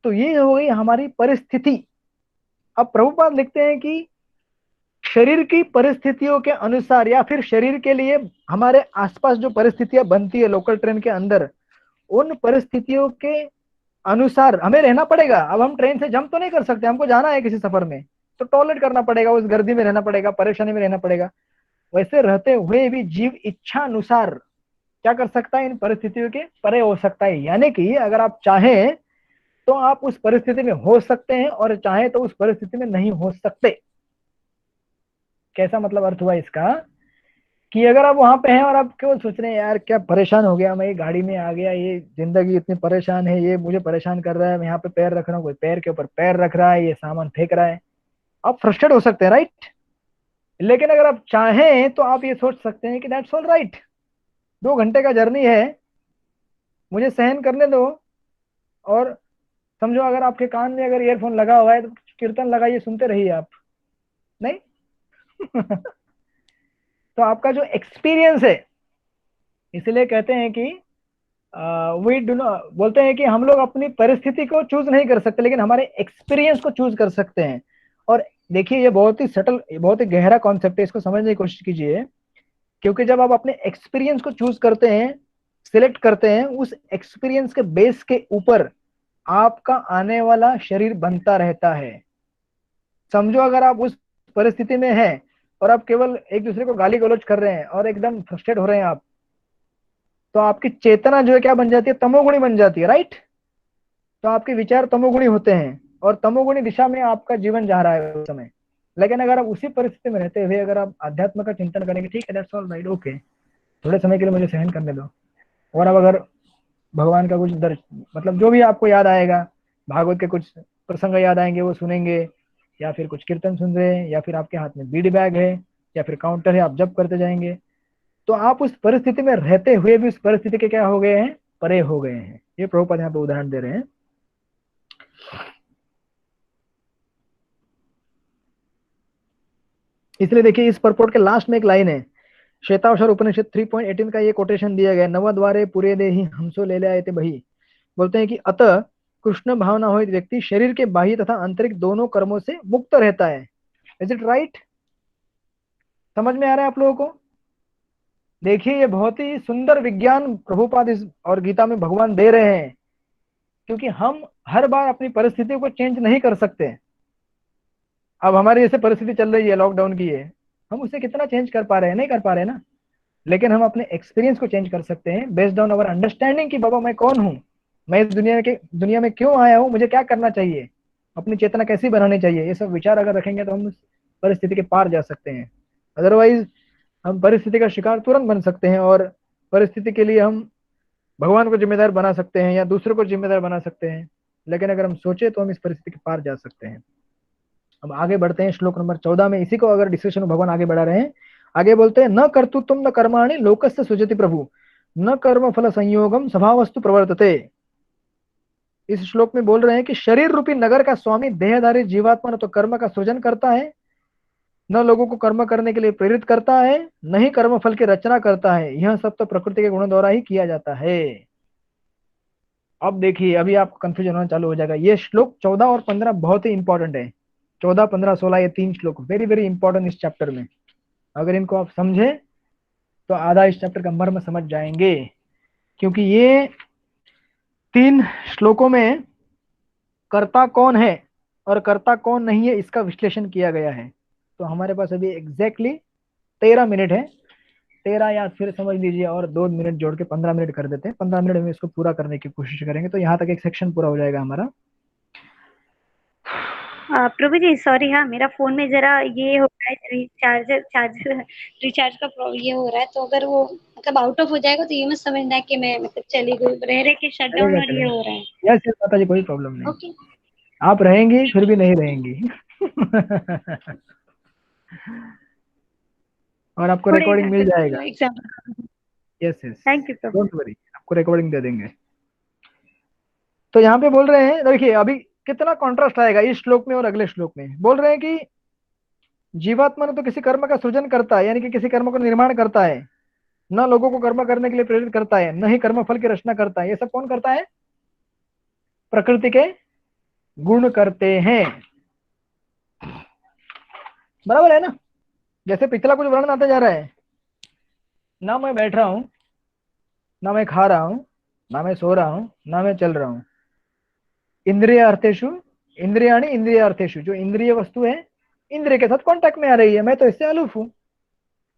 तो ये हो गई हमारी परिस्थिति। अब प्रभुपाद लिखते हैं कि शरीर की परिस्थितियों के अनुसार या फिर शरीर के लिए हमारे आसपास जो परिस्थितियां बनती है लोकल ट्रेन के अंदर, उन परिस्थितियों के अनुसार हमें रहना पड़ेगा। अब हम ट्रेन से जंप तो नहीं कर सकते, हमको जाना है किसी सफर में तो टॉयलेट करना पड़ेगा, उस गर्दी में रहना पड़ेगा, परेशानी में रहना पड़ेगा। वैसे रहते हुए भी जीव इच्छा अनुसार क्या कर सकता है, इन परिस्थितियों के परे हो सकता है। यानी कि अगर आप चाहें तो आप उस परिस्थिति में हो सकते हैं और चाहें तो उस परिस्थिति में नहीं हो सकते। कैसा मतलब अर्थ हुआ इसका कि अगर आप वहां पे हैं और आप केवल सोच रहे हैं यार क्या परेशान हो गया, मैं ये गाड़ी में आ गया, ये जिंदगी इतनी परेशान है, ये मुझे परेशान कर रहा है, मैं यहाँ पे पैर रख रहा हूँ, कोई पैर के ऊपर पैर रख रहा है, ये सामान फेंक रहा है, आप फ्रस्ट्रेट हो सकते हैं, राइट। लेकिन अगर आप चाहें तो आप ये सोच सकते हैं कि दैट्स ऑल राइट, 2 घंटे का जर्नी है, मुझे सहन करने दो। और समझो अगर आपके कान में अगर ईयरफोन लगा हुआ है तो कीर्तन लगाइए, सुनते रहिए आप, नहीं तो आपका जो एक्सपीरियंस है, इसलिए कहते हैं कि वी डू नॉट, बोलते हैं कि हम लोग अपनी परिस्थिति को चूज नहीं कर सकते लेकिन हमारे एक्सपीरियंस को चूज कर सकते हैं। और देखिए ये बहुत ही सटल, बहुत ही गहरा कॉन्सेप्ट है, इसको समझने की कोशिश कीजिए। क्योंकि जब आप अपने एक्सपीरियंस को चूज करते हैं, सिलेक्ट करते हैं, उस एक्सपीरियंस के बेस के ऊपर आपका आने वाला शरीर बनता रहता है। समझो अगर आप उस परिस्थिति में हैं और आप केवल एक दूसरे को गाली गलौज कर रहे हैं और एकदम फ्रस्ट्रेट हो रहे हैं आप, तो आपकी चेतना जो है क्या बन जाती है, तमोगुणी बन जाती है, राइट। तो आपके विचार तमोगुणी होते हैं और तमोगुणी दिशा में आपका जीवन जा रहा है उस समय। लेकिन अगर आप उसी परिस्थिति में रहते हुए अगर आप अध्यात्म का चिंतन करेंगे, ठीक है दैट्स ऑल राइट, ओके, थोड़े समय के लिए मुझे सहन करने दो, और अब अगर भगवान का कुछ मतलब जो भी आपको याद आएगा, भागवत के कुछ प्रसंग याद आएंगे वो सुनेंगे, या फिर कुछ कीर्तन सुन रहे हैं, या फिर आपके हाथ में बीडी बैग है, या फिर काउंटर है, आप जप करते जाएंगे, तो आप उस परिस्थिति में रहते हुए भी उस परिस्थिति के क्या हो गए हैं, परे हो गए हैं। ये प्रभुपाद यहाँ पे उदाहरण दे रहे हैं। इसलिए देखिए इस परपोर्ट के लास्ट में एक लाइन है, श्वेतावसर उपनिषद 3.18 का ये कोटेशन दिया गया, नव द्वारे पूरे दे ही हमसो ले ले आए थे बही। बोलते हैं कि अतः कृष्ण भावना हो व्यक्ति शरीर के बाह्य तथा आंतरिक दोनों कर्मों से मुक्त रहता है। Is it right? समझ में आ रहा है आप लोगों को? देखिए ये बहुत ही सुंदर विज्ञान प्रभुपाद इस और गीता में भगवान दे रहे हैं, क्योंकि हम हर बार अपनी परिस्थितियों को चेंज नहीं कर सकते। अब हमारी जैसे परिस्थिति चल रही है लॉकडाउन की है, हम उसे कितना चेंज कर पा रहे हैं? नहीं कर पा रहे ना। लेकिन हम अपने एक्सपीरियंस को चेंज कर सकते हैं बेस्ड ऑन अवर अंडरस्टैंडिंग कि बाबा मैं कौन हूँ, मैं इस दुनिया में क्यों आया हूँ, मुझे क्या करना चाहिए, अपनी चेतना कैसी बनानी चाहिए। ये सब विचार अगर रखेंगे तो हम उस परिस्थिति के पार जा सकते हैं। अदरवाइज हम परिस्थिति का शिकार तुरंत बन सकते हैं और परिस्थिति के लिए हम भगवान को जिम्मेदार बना सकते हैं या दूसरों को जिम्मेदार बना सकते हैं। लेकिन अगर हम सोचे तो हम इस परिस्थिति के पार जा सकते हैं। अब आगे बढ़ते हैं श्लोक नंबर 14 में। इसी को अगर डिस्कशन भगवान आगे बढ़ा रहे हैं। आगे बोलते हैं न कर्तुत्वम न कर्माणि लोकस्य सुजति प्रभु न कर्म फल संयोगम स्वभावस्तु प्रवर्तते। इस श्लोक में बोल रहे हैं कि शरीर रूपी नगर का स्वामी देहधारी जीवात्मा न तो कर्म का सृजन करता है, न लोगों को कर्म करने के लिए प्रेरित करता है, न ही कर्म फल की रचना करता है। यह सब तो प्रकृति के गुणों द्वारा ही किया जाता है। अब देखिए अभी आपको कंफ्यूजन होना चालू हो जाएगा। ये श्लोक 14 और 15 बहुत ही इंपॉर्टेंट है। 14, 15, 16 ये 3 श्लोक वेरी वेरी इंपॉर्टेंट इस चैप्टर में। अगर इनको आप समझे तो आधा इस चैप्टर का मर्म समझ जाएंगे, क्योंकि ये 3 श्लोकों में कर्ता कौन है और कर्ता कौन नहीं है इसका विश्लेषण किया गया है। तो हमारे पास अभी एग्जैक्टली 13 मिनट है। 13 या फिर समझ लीजिए और 2 मिनट जोड़ के 15 मिनट कर देते हैं। 15 मिनट में इसको पूरा करने की कोशिश करेंगे तो यहाँ तक एक सेक्शन पूरा हो जाएगा हमारा। प्रभु जी सॉरी, हाँ मेरा फोन में जरा ये हो रहा है रिचार्ज का ये हो रहा है, तो अगर वो मतलब आउट ऑफ हो जाएगा तो ये मत समझना कि मैं मतलब चली गई, रह के शट डाउन और ये हो रहा है। यस यस माता जी कोई प्रॉब्लम नहीं। ओके आप रहेंगी फिर भी नहीं रहेंगी और आपको रिकॉर्डिंग मिल जाएगा। Yes yes thank you don't worry, आपको रिकॉर्डिंग दे देंगे। तो यहाँ पे बोल रहे हैं, देखिए अभी कितना कॉन्ट्रास्ट आएगा इस श्लोक में और अगले श्लोक में। बोल रहे हैं कि जीवात्मा ने तो किसी कर्म का सृजन करता है, यानी कि किसी कर्म को निर्माण करता है, न लोगों को कर्म करने के लिए प्रेरित करता है, न ही कर्म फल की रचना करता है। ये सब कौन करता है? प्रकृति के गुण करते हैं। बराबर है ना? जैसे पिछला कुछ वर्णन आता जा रहा है, ना मैं बैठ रहा हूं, ना मैं खा रहा हूं, ना मैं सो रहा हूं, ना मैं चल रहा हूं। इंद्रिय अर्थेशु इंद्रियाणी इंद्रिय अर्थेशु, जो इंद्रिय वस्तु है इंद्रिय के साथ कांटेक्ट में आ रही है, मैं तो इससे अलूफ हूं,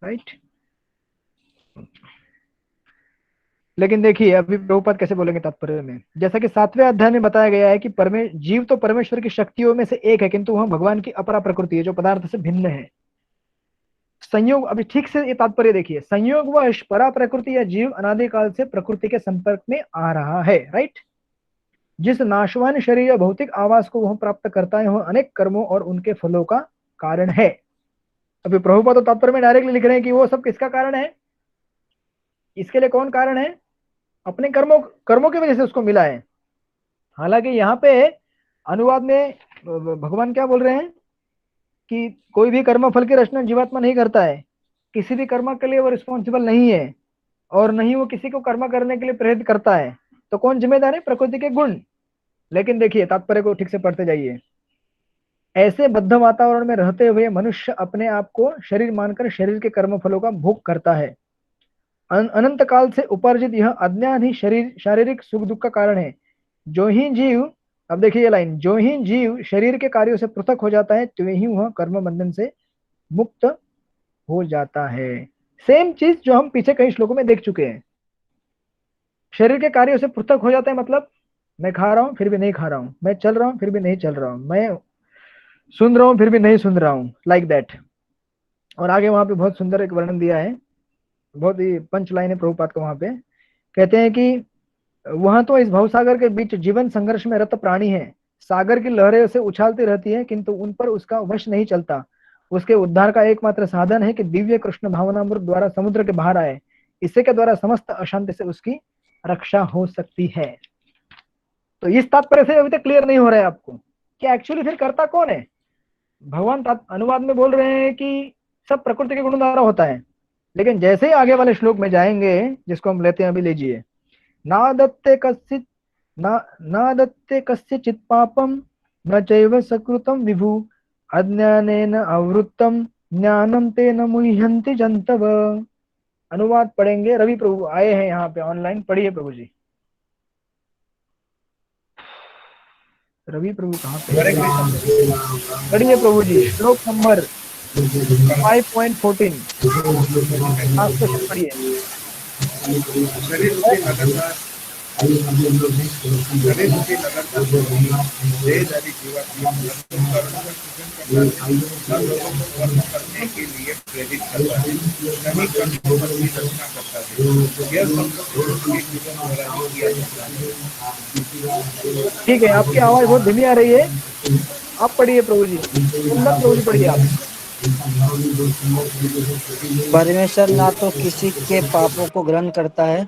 राइट। लेकिन देखिए अभी प्रभुपाद कैसे बोलेंगे तात्पर्य में। जैसा कि 7वें अध्याय में बताया गया है कि जीव तो परमेश्वर की शक्तियों में से एक है, किंतु वह भगवान की अपरा प्रकृति है जो पदार्थ से भिन्न है। संयोग, अभी ठीक से ये तात्पर्य देखिए, संयोग व परा प्रकृति या जीव अनादिकाल से प्रकृति के संपर्क में आ रहा है, राइट। जिस नाशवान शरीर या भौतिक आवास को वह प्राप्त करता है वह अनेक कर्मों और उनके फलों का कारण है। अभी प्रभुपाद तो तात्पर्य में डायरेक्टली लिख रहे हैं कि वो सब किसका कारण है? इसके लिए कौन कारण है? अपने कर्मों की वजह से उसको मिला है। हालांकि यहाँ पे अनुवाद में भगवान क्या बोल रहे हैं कि कोई भी कर्म फल की रचना जीवात्मा नहीं करता है, किसी भी कर्म के लिए वो रिस्पॉन्सिबल नहीं है और नहीं वो किसी को कर्म करने के लिए प्रेरित करता है। तो कौन जिम्मेदार है? प्रकृति के गुण। लेकिन देखिए तात्पर्य को ठीक से पढ़ते जाइए। ऐसे बद्ध वातावरण में रहते हुए मनुष्य अपने आप को शरीर मानकर शरीर के कर्म फलों का भोग करता है। अनंत काल से उपार्जित यह अज्ञान ही शारीरिक सुख दुख का कारण है। जो ही जीव, अब देखिए ये लाइन, जो ही जीव शरीर के कार्यों से पृथक हो जाता है तो ही वह कर्म बंधन से मुक्त हो जाता है। सेम चीज जो हम पीछे कई श्लोकों में देख चुके हैं। शरीर के कार्यों से पृथक हो जाता है मतलब मैं खा रहा हूं फिर भी नहीं खा रहा हूं, मैं चल रहा हूं फिर भी नहीं चल रहा हूं, मैं सुन रहा हूं फिर भी नहीं सुन रहा हूं, लाइक दैट। और आगे वहां पे बहुत सुंदर एक वर्णन दिया है, बहुत ही पंच लाइन है प्रभुपाद का। वहां पे कहते हैं कि वह तो इस भवसागर के बीच जीवन संघर्ष में रत प्राणी है। सागर की लहरें उसे उछालती रहती है, किंतु उन पर उसका वश नहीं चलता। उसके उद्धार का एकमात्र साधन है कि दिव्य कृष्ण भावनामृत द्वारा समुद्र के बाहर आए। इसी के द्वारा समस्त अशांति से उसकी रक्षा हो सकती है। तो इस तात्पर्य से अभी तक क्लियर नहीं हो रहा है आपको कि एक्चुअली फिर करता कौन है। भगवान अनुवाद में बोल रहे हैं कि सब प्रकृति के गुणों द्वारा होता है, लेकिन जैसे ही आगे वाले श्लोक में जाएंगे, जिसको हम लेते हैं अभी, लीजिए, नादत्ते कस्यचित् पापम न चैव सकृतं विभु अज्ञानेन आवृत्तम ज्ञानम तेन मुह्यन्ति जन्तव। अनुवाद पढ़ेंगे। रवि प्रभु आए हैं यहाँ पे ऑनलाइन, पढ़िए प्रभु जी। रवि प्रभु कहाँ पे? पढ़िए प्रभु जी, श्लोक नंबर 5.14 पढ़िए। ठीक है, आपकी आवाज बहुत धीमी आ रही है, आप पढ़िए प्रभु जी। प्रभु जी पढ़िए आप। परमेश्वर ना तो किसी के पापों को ग्रहण करता है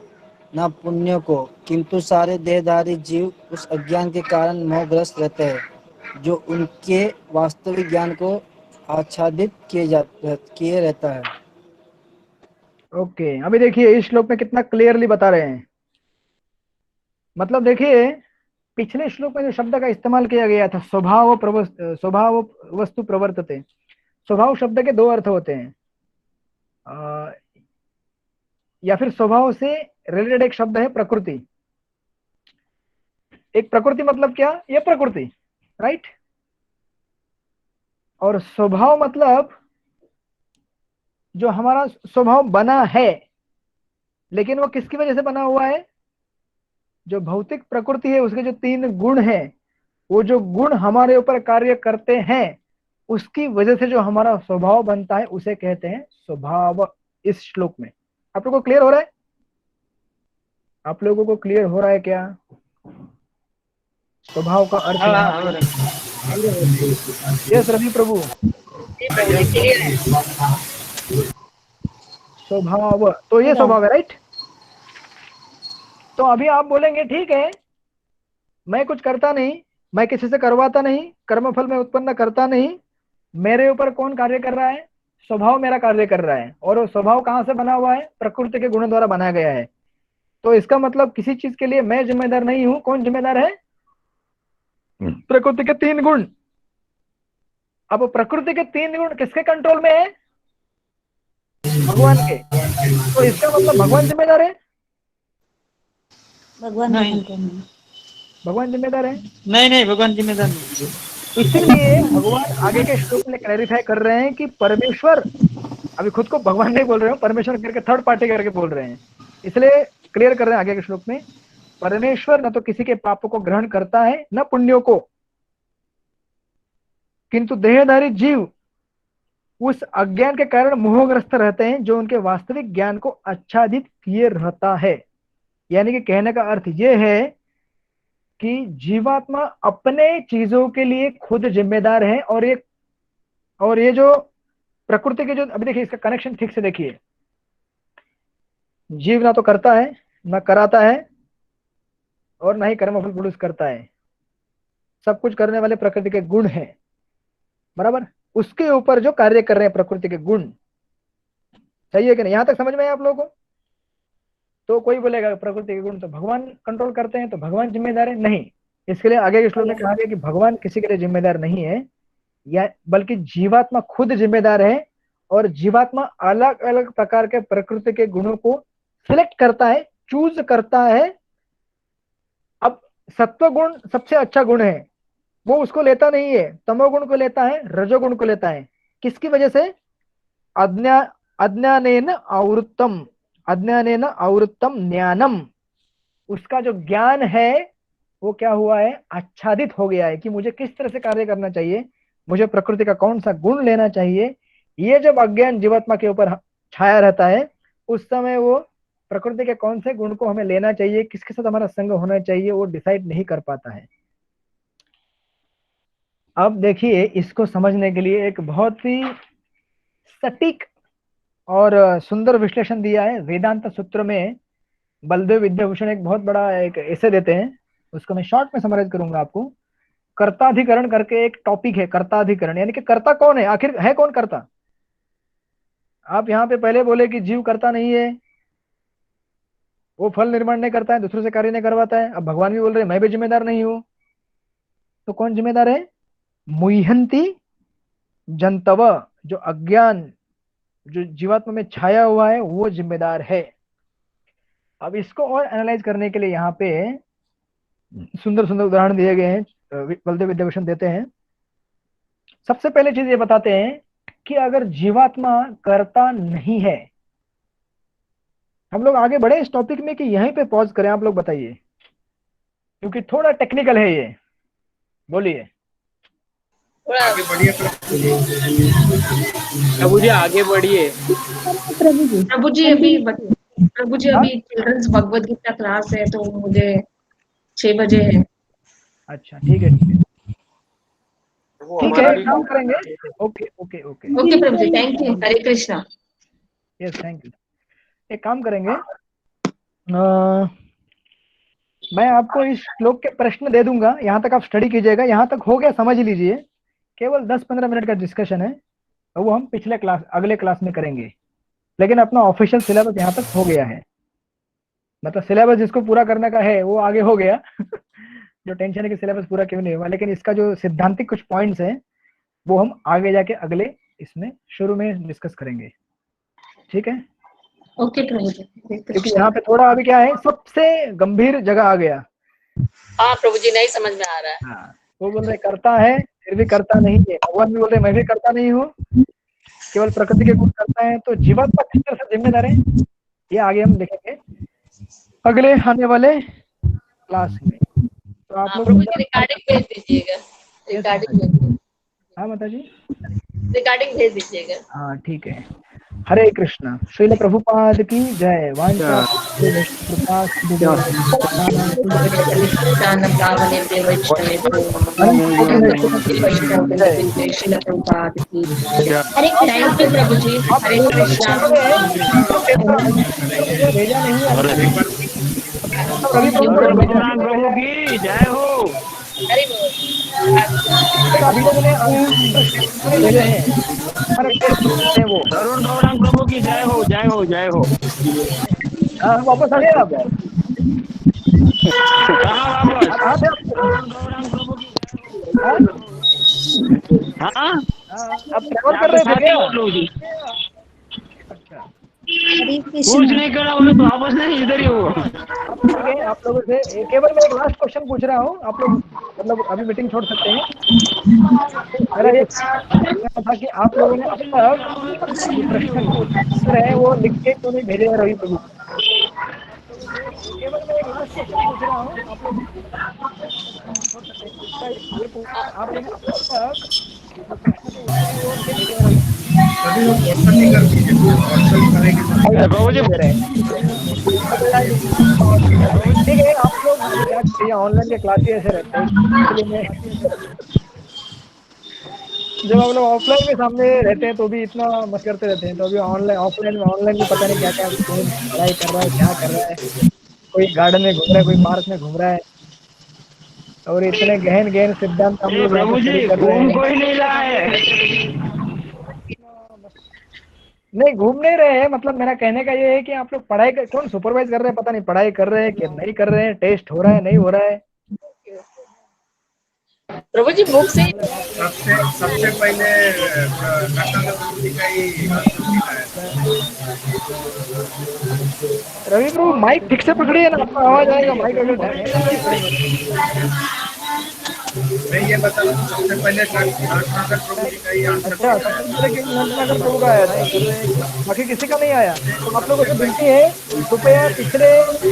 ना पुण्य को, किंतु सारे देहधारी जीव उस अज्ञान के कारण मोहग्रस्त रहते हैं जो उनके वास्तविक ज्ञान को आच्छादित किए रहता है। ओके, अभी देखिए इस श्लोक में कितना क्लियरली बता रहे हैं। मतलब देखिए, पिछले श्लोक में जो शब्द का इस्तेमाल किया गया था, स्वभाव वस्तु प्रवर्तते, स्वभाव शब्द के दो अर्थ होते हैं, या फिर स्वभाव से रिलेटेड एक शब्द है प्रकृति। एक प्रकृति मतलब क्या? ये प्रकृति, राइट। और स्वभाव मतलब जो हमारा स्वभाव बना है, लेकिन वो किसकी वजह से बना हुआ है? जो भौतिक प्रकृति है उसके जो 3 गुण हैं, वो जो गुण हमारे ऊपर कार्य करते हैं, उसकी वजह से जो हमारा स्वभाव बनता है उसे कहते हैं स्वभाव। इस श्लोक में आप लोगों को क्लियर हो रहा है? आप लोगों को क्लियर हो रहा है क्या स्वभाव का अर्थ? यस रवि प्रभु, स्वभाव, तो ये स्वभाव है, राइट। तो अभी आप बोलेंगे ठीक है, मैं कुछ करता नहीं, मैं किसी से करवाता नहीं, कर्मफल में उत्पन्न करता नहीं, मेरे ऊपर कौन कार्य कर रहा है? स्वभाव मेरा कार्य कर रहा है। और वो स्वभाव कहाँ से बना हुआ है? प्रकृति के गुणों द्वारा बनाया गया है। तो इसका मतलब किसी चीज के लिए मैं जिम्मेदार नहीं हूं। कौन जिम्मेदार है? प्रकृति के 3 गुण। अब प्रकृति के 3 गुण किसके कंट्रोल में है? भगवान के। तो इसका मतलब भगवान जिम्मेदार है? भगवान भगवान जिम्मेदार है? नहीं, भगवान जिम्मेदार नहीं। इसलिए भगवान आगे के श्लोक में क्लैरिफाई कर रहे हैं कि परमेश्वर, अभी खुद को भगवान नहीं बोल रहे हो, परमेश्वर करके थर्ड पार्टी करके बोल रहे हैं, इसलिए क्लियर कर रहे हैं आगे के श्लोक में, परमेश्वर न तो किसी के पापों को ग्रहण करता है न पुण्यों को, किंतु देहधारी जीव उस अज्ञान के कारण मोहग्रस्त रहते हैं जो उनके वास्तविक ज्ञान को आच्छादित किए रहता है। यानी कि कहने का अर्थ यह है कि जीवात्मा अपने चीजों के लिए खुद जिम्मेदार है। और ये जो प्रकृति के जो, अभी देखिए इसका कनेक्शन ठीक से देखिए, जीव ना तो करता है, ना कराता है, और ना ही कर्मफल प्रोड्यूस करता है। सब कुछ करने वाले प्रकृति के गुण हैं, बराबर। उसके ऊपर जो कार्य कर रहे हैं प्रकृति के गुण, सही है कि नहीं? यहां तक समझ में आया आप लोगों को? तो कोई बोलेगा प्रकृति के गुण तो भगवान कंट्रोल करते हैं, तो भगवान जिम्मेदार है? नहीं। इसके लिए आगे के श्लोक में कहा गया कि भगवान किसी के लिए जिम्मेदार नहीं है, या बल्कि जीवात्मा खुद जिम्मेदार है। और जीवात्मा अलग अलग प्रकार के प्रकृति के गुणों को सिलेक्ट करता है, चूज करता है। अब सत्व गुण सबसे अच्छा गुण है, वो उसको लेता नहीं है, तमोगुण को लेता है, रजोगुण को लेता है। किसकी वजह से? अज्ञानेन आवृत्तम ज्ञानम। उसका जो ज्ञान है वो क्या हुआ है? आच्छादित हो गया है कि मुझे किस तरह से कार्य करना चाहिए, मुझे प्रकृति का कौन सा गुण लेना चाहिए। ये जब अज्ञान जीवात्मा के ऊपर छाया रहता है, उस समय वो प्रकृति के कौन से गुण को हमें लेना चाहिए, किसके साथ हमारा संग होना चाहिए, वो डिसाइड नहीं कर पाता है। अब देखिए, इसको समझने के लिए एक बहुत ही सटीक और सुंदर विश्लेषण दिया है वेदांत सूत्र में। बलदेव विद्याभूषण एक बहुत बड़ा एक ऐसे देते हैं, उसको मैं शॉर्ट में समराइज करूंगा आपको। कर्ताधिकरण करके एक टॉपिक है, कर्ताधिकरण, यानी कि कर्ता कौन है, आखिर है कौन कर्ता। आप यहाँ पे पहले बोले कि जीव कर्ता नहीं है, वो फल निर्माण नहीं करता है, दूसरों से कार्य नहीं करवाता है। अब भगवान भी बोल रहे हैं मैं भी जिम्मेदार नहीं हूं, तो कौन जिम्मेदार है? मुह्यंती जंतव, जो अज्ञान जो जीवात्मा में छाया हुआ है वो जिम्मेदार है। अब इसको और एनालाइज करने के लिए यहाँ पे सुंदर सुंदर उदाहरण दिए गए हैं, बलदेव विद्याभूषण देते हैं। सबसे पहले चीज ये बताते हैं कि अगर जीवात्मा कर्ता नहीं है, हम लोग आगे बढ़े इस टॉपिक में कि यहीं पे पॉज करें, आप लोग बताइए, क्योंकि थोड़ा टेक्निकल है ये। बोलिए, आगे बढ़िए प्रभु जी, आगे बढ़िए प्रभु जी। अभी चिल्ड्रंस भगवद गीता क्लास है, तो मुझे 6 बजे है। अच्छा ठीक है, ठीक है, काम करेंगे। Okay okay okay okay Prabhu ji, thank you, Hare Krishna. Yes thank you. एक काम करेंगे, मैं आपको इस श्लोक के प्रश्न दे दूंगा, यहाँ तक आप स्टडी कीजिएगा। यहाँ तक हो गया समझ लीजिए, केवल 10-15 मिनट का डिस्कशन है, और वो हम पिछले क्लास अगले क्लास में करेंगे। लेकिन अपना ऑफिशियल सिलेबस यहाँ तक हो गया है, मतलब सिलेबस जिसको पूरा करने का है वो आगे हो गया जो टेंशन है कि सिलेबस पूरा क्यों नहीं हुआ, लेकिन इसका जो सिद्धांतिक कुछ पॉइंट्स हैं वो हम आगे जाके अगले इसमें शुरू में डिस्कस करेंगे, ठीक है? ओके प्रभु जी। क्योंकि यहाँ पे थोड़ा अभी क्या है, सबसे गंभीर जगह आ गया। हाँ प्रभु जी, नहीं समझ में आ रहा है। हाँ, वो बोल रहे करता है फिर भी करता नहीं है, भगवान भी बोल रहे मैं भी करता नहीं हूँ, केवल प्रकृति के गुण करता है। तो जीवात्मा किस तरह से जिम्मेदार है, ये आगे हम देखेंगे अगले आने वाले क्लास में। तो आप लोग रिकॉर्डिंग भेज दीजिएगा, रिकॉर्डिंग। हाँ माता जी, रिकॉर्डिंग भेज दीजिएगा। हाँ ठीक है। हरे कृष्णा। श्रील प्रभुपाद की जय। वांछा प्रभु जी, हरे कृष्णा। भेजा नहीं प्रभु की जय हो। अभी लोगों ने भेजे हैं वो। अरुण गौरांग प्रभु की जय हो, जय हो, जय हो। वापस आ गए आप? कहाँ वापस? हाँ, अब ट्रैवल कर रहे थे क्या? अच्छा, कुछ नहीं करा, बोले तो वापस नहीं, इधर ही हो। आप लोगों से केवल मैं एक लास्ट क्वेश्चन पूछ रहा हूँ, आप लोग मतलब अभी मीटिंग छोड़ सकते हैं। मेरा ये कहना था कि आप लोगों ने अब तक प्रश्न उत्तर है वो लिख के क्यों नहीं भेजे रवि प्रभु? केवल मैं एक लास्ट क्वेश्चन पूछ रहा हूँ, आप लोग छोड़ सकते हैं। ये पूछा आप लोगों ने अब तक सभी लोग व्हाट्सएप नहीं कर दीजिए, व्हाट्सएप करेंगे प्रभु जी। ठीक है, आप लोग क्या चाहिए, ऑनलाइन के क्लास ही ऐसे रहते हैं, इसलिए मैं जब हम लोग ऑफलाइन में सामने रहते हैं तो भी इतना मत करते रहते हैं, तो अभी ऑफलाइन में पता नहीं क्या क्या पढ़ाई कर रहा है, क्या कर रहा है, कोई गार्डन में घूम रहा है, कोई पार्क में घूम रहा है, और इतने गहन गहन सिद्धांत हम लोग प्रभु जी घूम कोई नहीं रहा है। नहीं घूम नहीं रहे हैं, मतलब मेरा कहने का ये है कि आप लोग पढ़ाई कौन सुपरवाइज कर रहे हैं, पता नहीं पढ़ाई कर रहे हैं कि नहीं कर रहे हैं, टेस्ट हो रहा है नहीं हो रहा है। प्रभु जी बुक से सबसे पहले रवि प्रभु माइक ठीक से पकड़िए ना, आपका आवाज आएगा, माइक अगर मैं ये बता रहा हूँ, सबसे पहले प्रभु जी का ही आंसर। अच्छा, सबसे पहले नगर प्रभु का आया था, बाकी किसी का नहीं आया। तो आप लोगों से विनती है, कृपया पिछले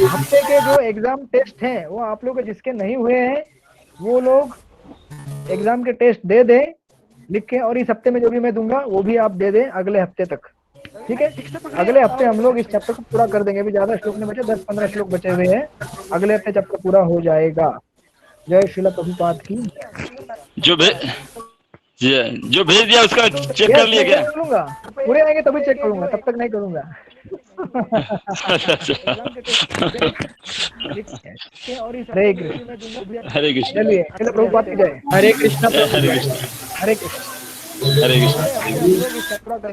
हफ्ते के जो एग्जाम टेस्ट हैं वो आप लोग जिसके नहीं हुए हैं वो लोग एग्जाम के टेस्ट दे दें लिख के, और इस हफ्ते में जो भी मैं दूंगा वो भी आप दे दें अगले हफ्ते तक, ठीक है, अगले हफ्ते हम लोग इस चैप्टर को पूरा कर देंगे। अभी ज्यादा श्लोक नहीं बचे, 10-15 श्लोक बचे हुए हैं, अगले हफ्ते चैप्टर पूरा हो जाएगा। जय श्रील प्रभुपाद की। जो भेज दिया उसका चेक कर लिया क्या? करूंगा, पूरे आएंगे तभी चेक करूंगा, तब तक नहीं करूंगा। हरे कृष्ण। हरे कृष्ण। चलिए श्रील प्रभुपाद की जय। हरे कृष्ण। हरे कृष्ण। हरे कृष्ण। हरे कृष्ण।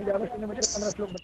ज्यादा श्लोक बचे, 15 श्लोक बचे।